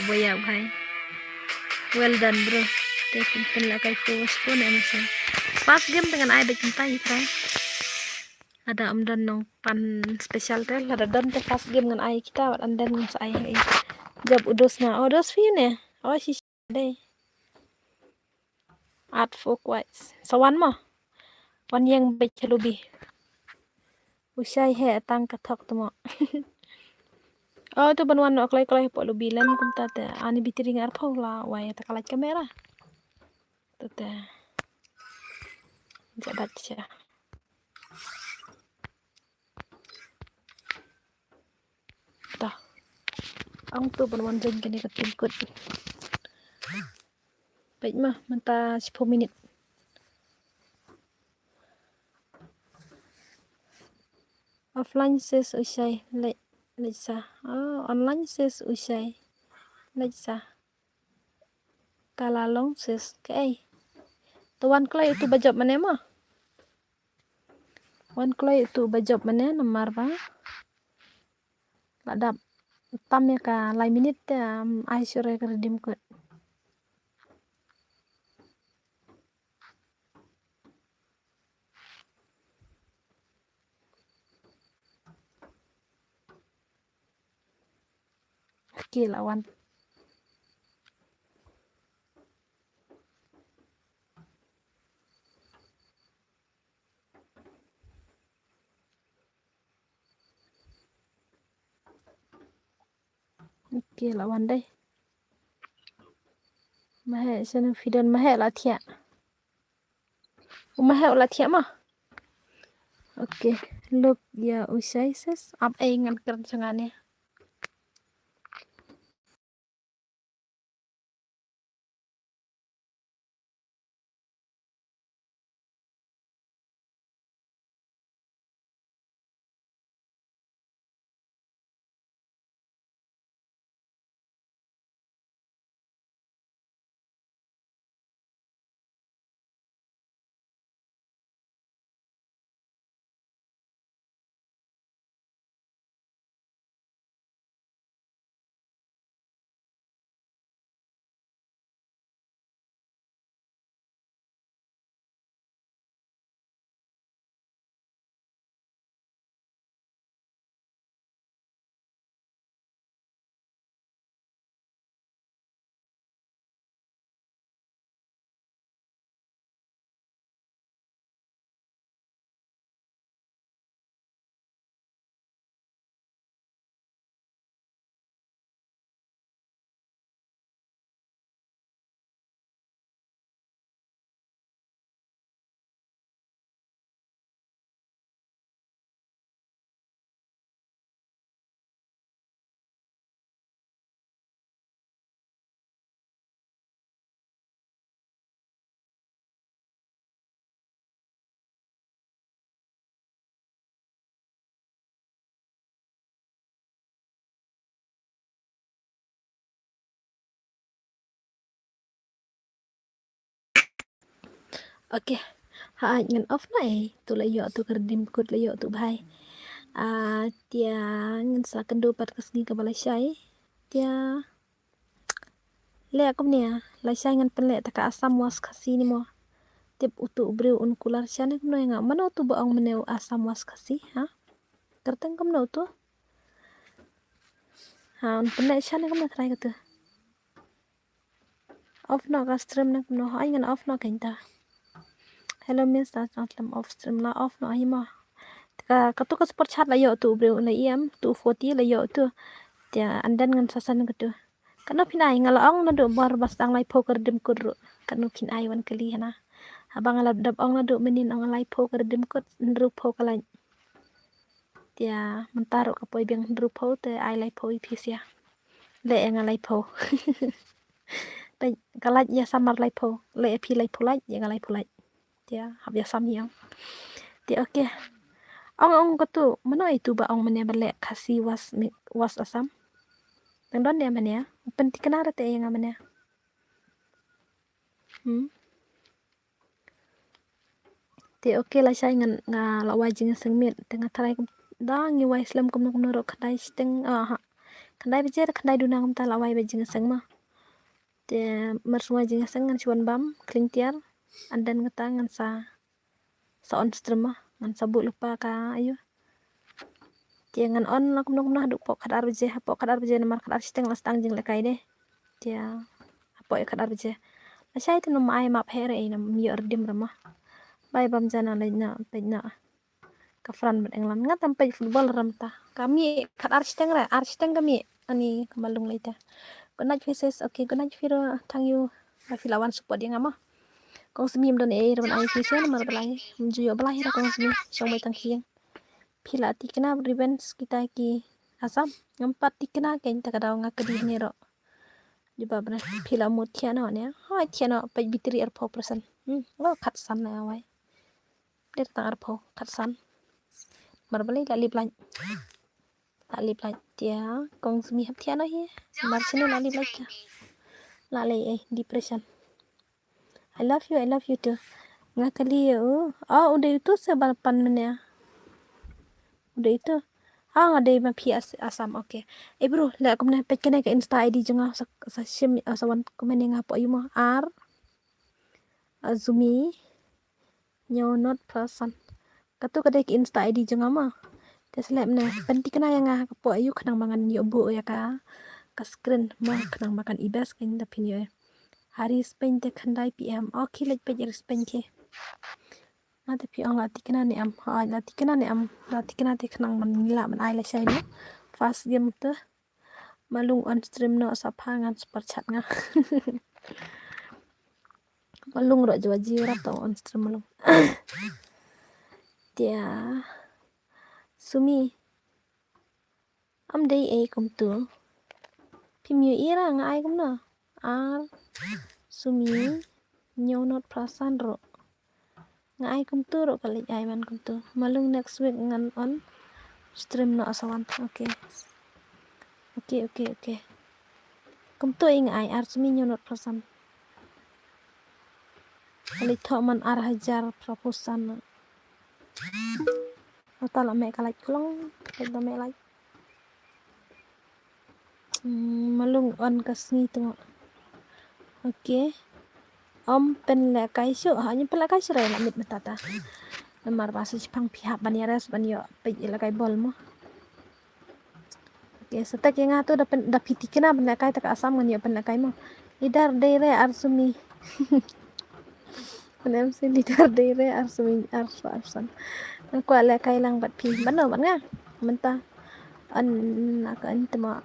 boya bhai well done bro tekan lakai force pun emerson pas game dengan ai bercintai kan ada dan nong pan spesial tel ada dan te pas game dengan ai kita dan dengan saya jab udos view ne oh si deh art folk wise sawan mah wan yang baca lubi usai he tang kathok tumo oh tu banwan no klai po lubi len kum ta te ani bitiri ngar phawla wai ta kalaj kamera tu te jabat sia ta ang tu banwan jeng kene katin kut baik mah menta 10 minit offline ses usai Lisa online ses usai Lisa talalong ses kai tuan klai itu bajab mana mah wan klai itu bajab mana nomor ba ladap tam ya ka lai minit ai sore keredim kut Oke lawan oke lawan deh mahe sana fidan mahe latia mah oke look ya usai ses up ngan keren sangane Okay, ha ngan off na tu layo tu kerdim kut layo tu bhai. Tia ngan sa kendo pat kasni ka balai syai. Tia le akum nia, lai syai ngan penle taka asam was kasi ni mo. Tip utu ubreu un kular syane kum no nga mano tu baong meneu asam was kasi, ha? Kerteng kum no tu. Un penle syane kum na try kata. Off no ka stream na kum no, ai ngan off no kainta. Hello miss, that's not off stream la off no hima. Katu ka support chat layo tu ubreu na iam tu 40 layo tu. Tia andan ngan sasan katu. Kanu pinai ngalaong na do bar bastang lai poker dim kudru. Kanu pinai wan kali hana. Abang alap dap ong na do menin ong lai poker dim kut ndru poker lai. Tia mentaru ka poi biang ndru po te ai lai po ipisia. Le nga lai po. Pe kalaj ya samar lai po. Le pi lai po lai ya lai po lai. Tia hab ya sam yang. Tia oke. Ong katu mano itu ba ong mene bale kasi was asam. Tengdon dia mana ya? Penting kenara te yang mana? Te oke lah saya nga lawai jing sengmit tengah tarai da ngi wai slam kum ro khandai steng khandai bejer khandai dunang kum ta lawai be jing seng ma. Te mersua jing seng ngan chuan bam klingtiar andan ngata ngan sa on stream ma ngan sabu lupa ka ayo. Te ngan on kum duk pok khadar beje namar khadar steng la stang jing lekai de. Te apo khadar beje. La sai te no mai map here ina mi ordim ramah. Bye bam jana laina pejna kafran ban england nga tampai football ramta kami kat arsteng kami ani kemalung laita good night faces okay good night firo thank you filawan support dia ngama kong semim don ron ai fise nomor belai menjuyo belai ra kong semi song bai tangkiang pila tikna revenge kita ki asam ngampat tikna kain ta kadau nga kedi ni ro juba bra pila mut thiano ne hai thiano pe bitri er 4% lo khat san na wai der tangar po katsan marbali lali plan tia kong sumi hap tiano hi marsino lali plan lali depression I love you too ngakali udah itu sebalpan menya udah itu ngade ma pi asam okay bro la kumna pekene ke insta id jonga sa shim asawan kumene nga po yumo azumi not person katu kadai ki insta id jonga ma teslep ne penting kena yang po ayu khnang mangan yo bu ya ka screen ma khnang makan ibas kin da pin yo hari spain te khandai pm khilek pe jer spain ke na te pi ong lati kena ne am lati kena te khnang man la man ai la sai no fast game te malung on stream no sa phangan super chat nga malung ro jwa jiwa to on stream malung tia sumi am dei kum tu pimyo ira nga ai kum na sumi not prasan ro nga ai kum tu ro kali ai man kum tu malung next week ngan on stream no asawan okay kum tu ing ai sumi not prasan kali thoman hajar proposan tala me kalai kulong tala me like malung on kasni tu okay om pen le kai shu hanya pen le kai sure la mit matata namar basu chipang pihak baniares banyo pe la kai bol mo okay sata ke nga tu da piti kena pen le kai tak asam ngan yo pen le kai mo lidar dere arsumi Penem si lidar dere arsumi arsan ko le kai lang bat pi bano ban nga menta an ka antama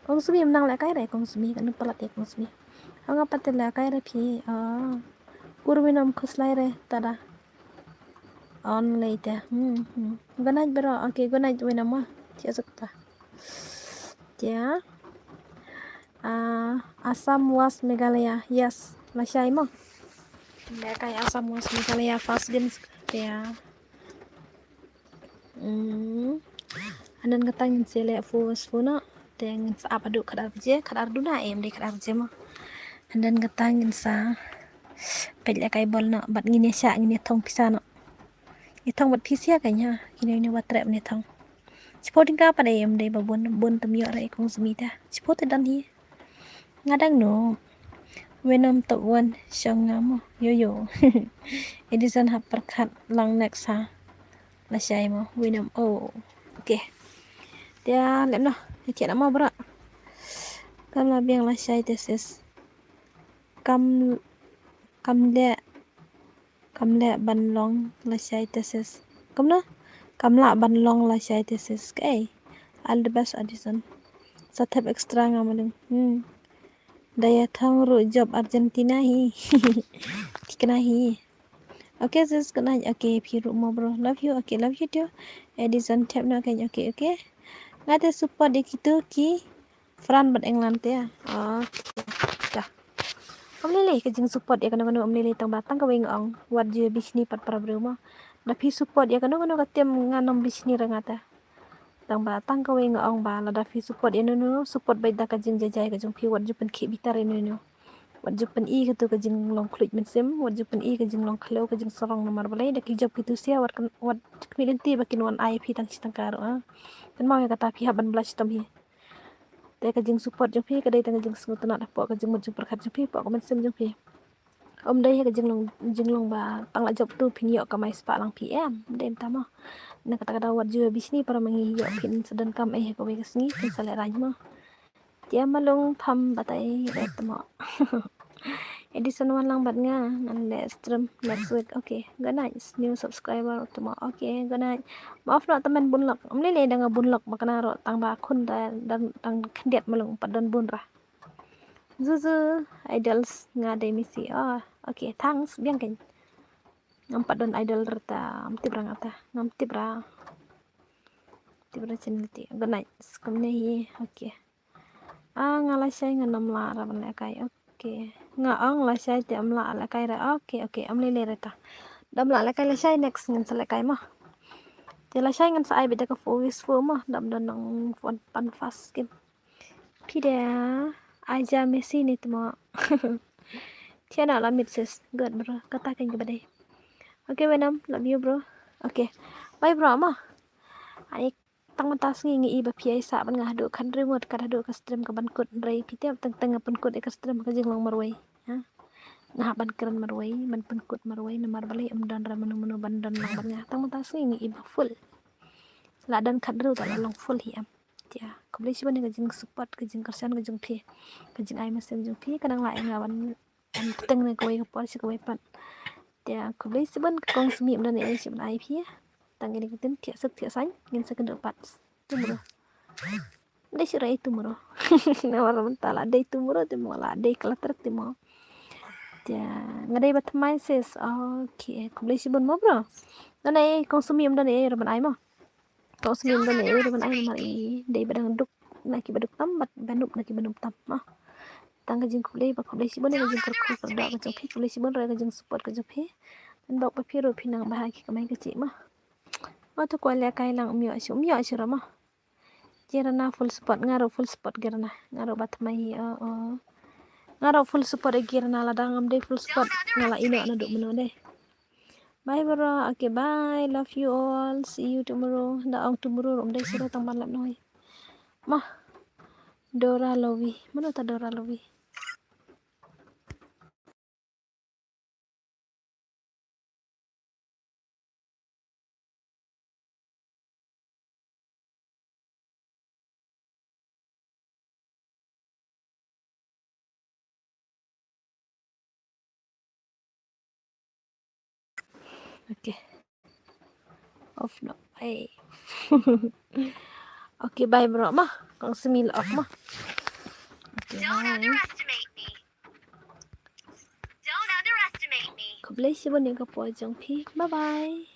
kong sumi menang le kai re kong sumi kan palat ya kong sumi anga patel le kai re pi kurwinam khuslai re tada on later good night bro okay good night winam ma chia sakta ya asam was Meghalaya yes la shai mo le kai asam was Meghalaya fast games ya anan katang sele fona teng sa apadu kadar duna em de kadar jema andan katang sa Pajak kai bol nak bat ngini syak ngini thong pisa nak. Ni thong bat pisia kanya. Kini bat trap ni thong. Supporting ka pada em dai babon bon temio rai kong semita. Support dan hi. Ngadang no. Venom top 1 syong ngamo. Yo. Edison hap perkat lang next ha. La syai mo Venom. Oh. Okay. Dia lem no. Cik nak mau berak. Kam la biang la syai tesis. Kam le ban long la syai tesis. Kam la ban long la syai tesis. Okay. All the best Edison. Satep extra ngamalung. Daya thong ru job Argentina hi. Tikna hi. Okay sis, good night. Okay, piru mo bro. Love you. Okay, love you too. Edison tap na kanya. Okay. Ngate support di kitu ki Fran bat England ya. Okay. Dah. Omlele ke jing support ya kanu omlele tang batang ka wing ong. Wat je bisni pat para bruma. Dapi support ya kanu ka tem nganom bisni rangata. Tang batang ka wing ong ba la dapi support ya nu support bai da ka jing jajai ka jing pi wat jupen ki bitar nu. Wat jupen i ka tu ka jing long klik mensem, wat jupen i ka jing long khlo ka jing sorong nomor balai da ki job kitu sia wat kmilenti bakin wan ai pi tang sitang karo kan mau ya kata pi haban belas tam hi. Te ka jing support jing pi ka dai tang jing sengut na po ka jing mut jing perkhat jing pi po ka mensem jing pi. Om dai ka jing long ba tang la job tu pin yo ka mai spa lang PM den tama. Na kata wat jua bisni para mangi yo pin sedan kam ka wei ka sngi pin sale raj ma. Dia malung pam batai ret mo. Edison wan lang bat nga nan le stream next week. Okay, good night. New subscriber tomorrow. Okay, good night. Maaf no teman bunlok. Omlele danga bunlok makana ro tang ba kun dan kendiat malung padan bunra. Zuzu idols ngade misi. Okay, thanks biang kan. Nampak don idol reta tibra ngata. Nam tibra channel ti. Good night. Skumne hi. Okay. Ngala syai nganam la raban kai. Okay. Ngaong la syai ti amla la kai ra. Okay. Amlele reta. Dam la kai la syai next ngan sala kai mah. Ti la syai ngan sa ai beda ka fowis fo mah. Dam don nang fon pan fast game. Pida aja Messi ni tu mah. Tiada lah midsis. Good bro. Katakan ke badai. Okay Venom, love you bro. Okay. Bye bro mah. Ai tang matas ngi ba pi ai sa ban ngah do kan remote ka do ka stream ka ban kut rai pitiap tang pun kut ka stream ka jing long marwai. Ngah ban keren marwai, ban pun kut marwai na mar balai am dan ra menu ban dan lang ban ngah tang matas ngi ba full. La dan kad ru ta long full hi am. Tia, ko boleh siban ka jing support ka jing kersan ka jing pi. Ka jing ai masem jing pi kadang la ngawan an teng na ko ka por si ko pat. Tia, ko boleh siban ka kong semi dan ai siban ai pi. Tang ini kitin tia sek tia san ngin sa ka do pat. Tumuro. Dai si rai tumuro. Na war mentala dai tumuro ti mo la dai klater ti mo. Tia, ngadai bat mai ses. Okay, ko boleh siban mo bro. Dan ai kong semi dan ai raban ai mo. Kau sembilan dan raban ai mar i dai badang duk naki baduk tam bat banup naki banup tam mah. Tangga jing kulai ba kulai si bone jing kerku kerda ka jing kulai si bon ra ka jing support ka jing phe. Dan bak pa piro pinang bahagi ka mai ka ci mah. Tu ko le kai lang umyo si ra mah. Jerana full support ngaro full support gerana ngaro bat mai ngaro full support gerana la dangam dai full support ngala ino na duk meno deh. Bye bro. Okay, bye. Love you all. See you tomorrow. Daong tomorrow rom dai sira tang malam noi. Mah. Dora Lovi. Mana ta Dora Lovi? Okay. Off no. Hey. Okay, bye bro. Mah. Kang semil off mah. Okay, Don't bye. underestimate me. Don't underestimate me. Ko bless you bon ka po jong pi. Bye bye.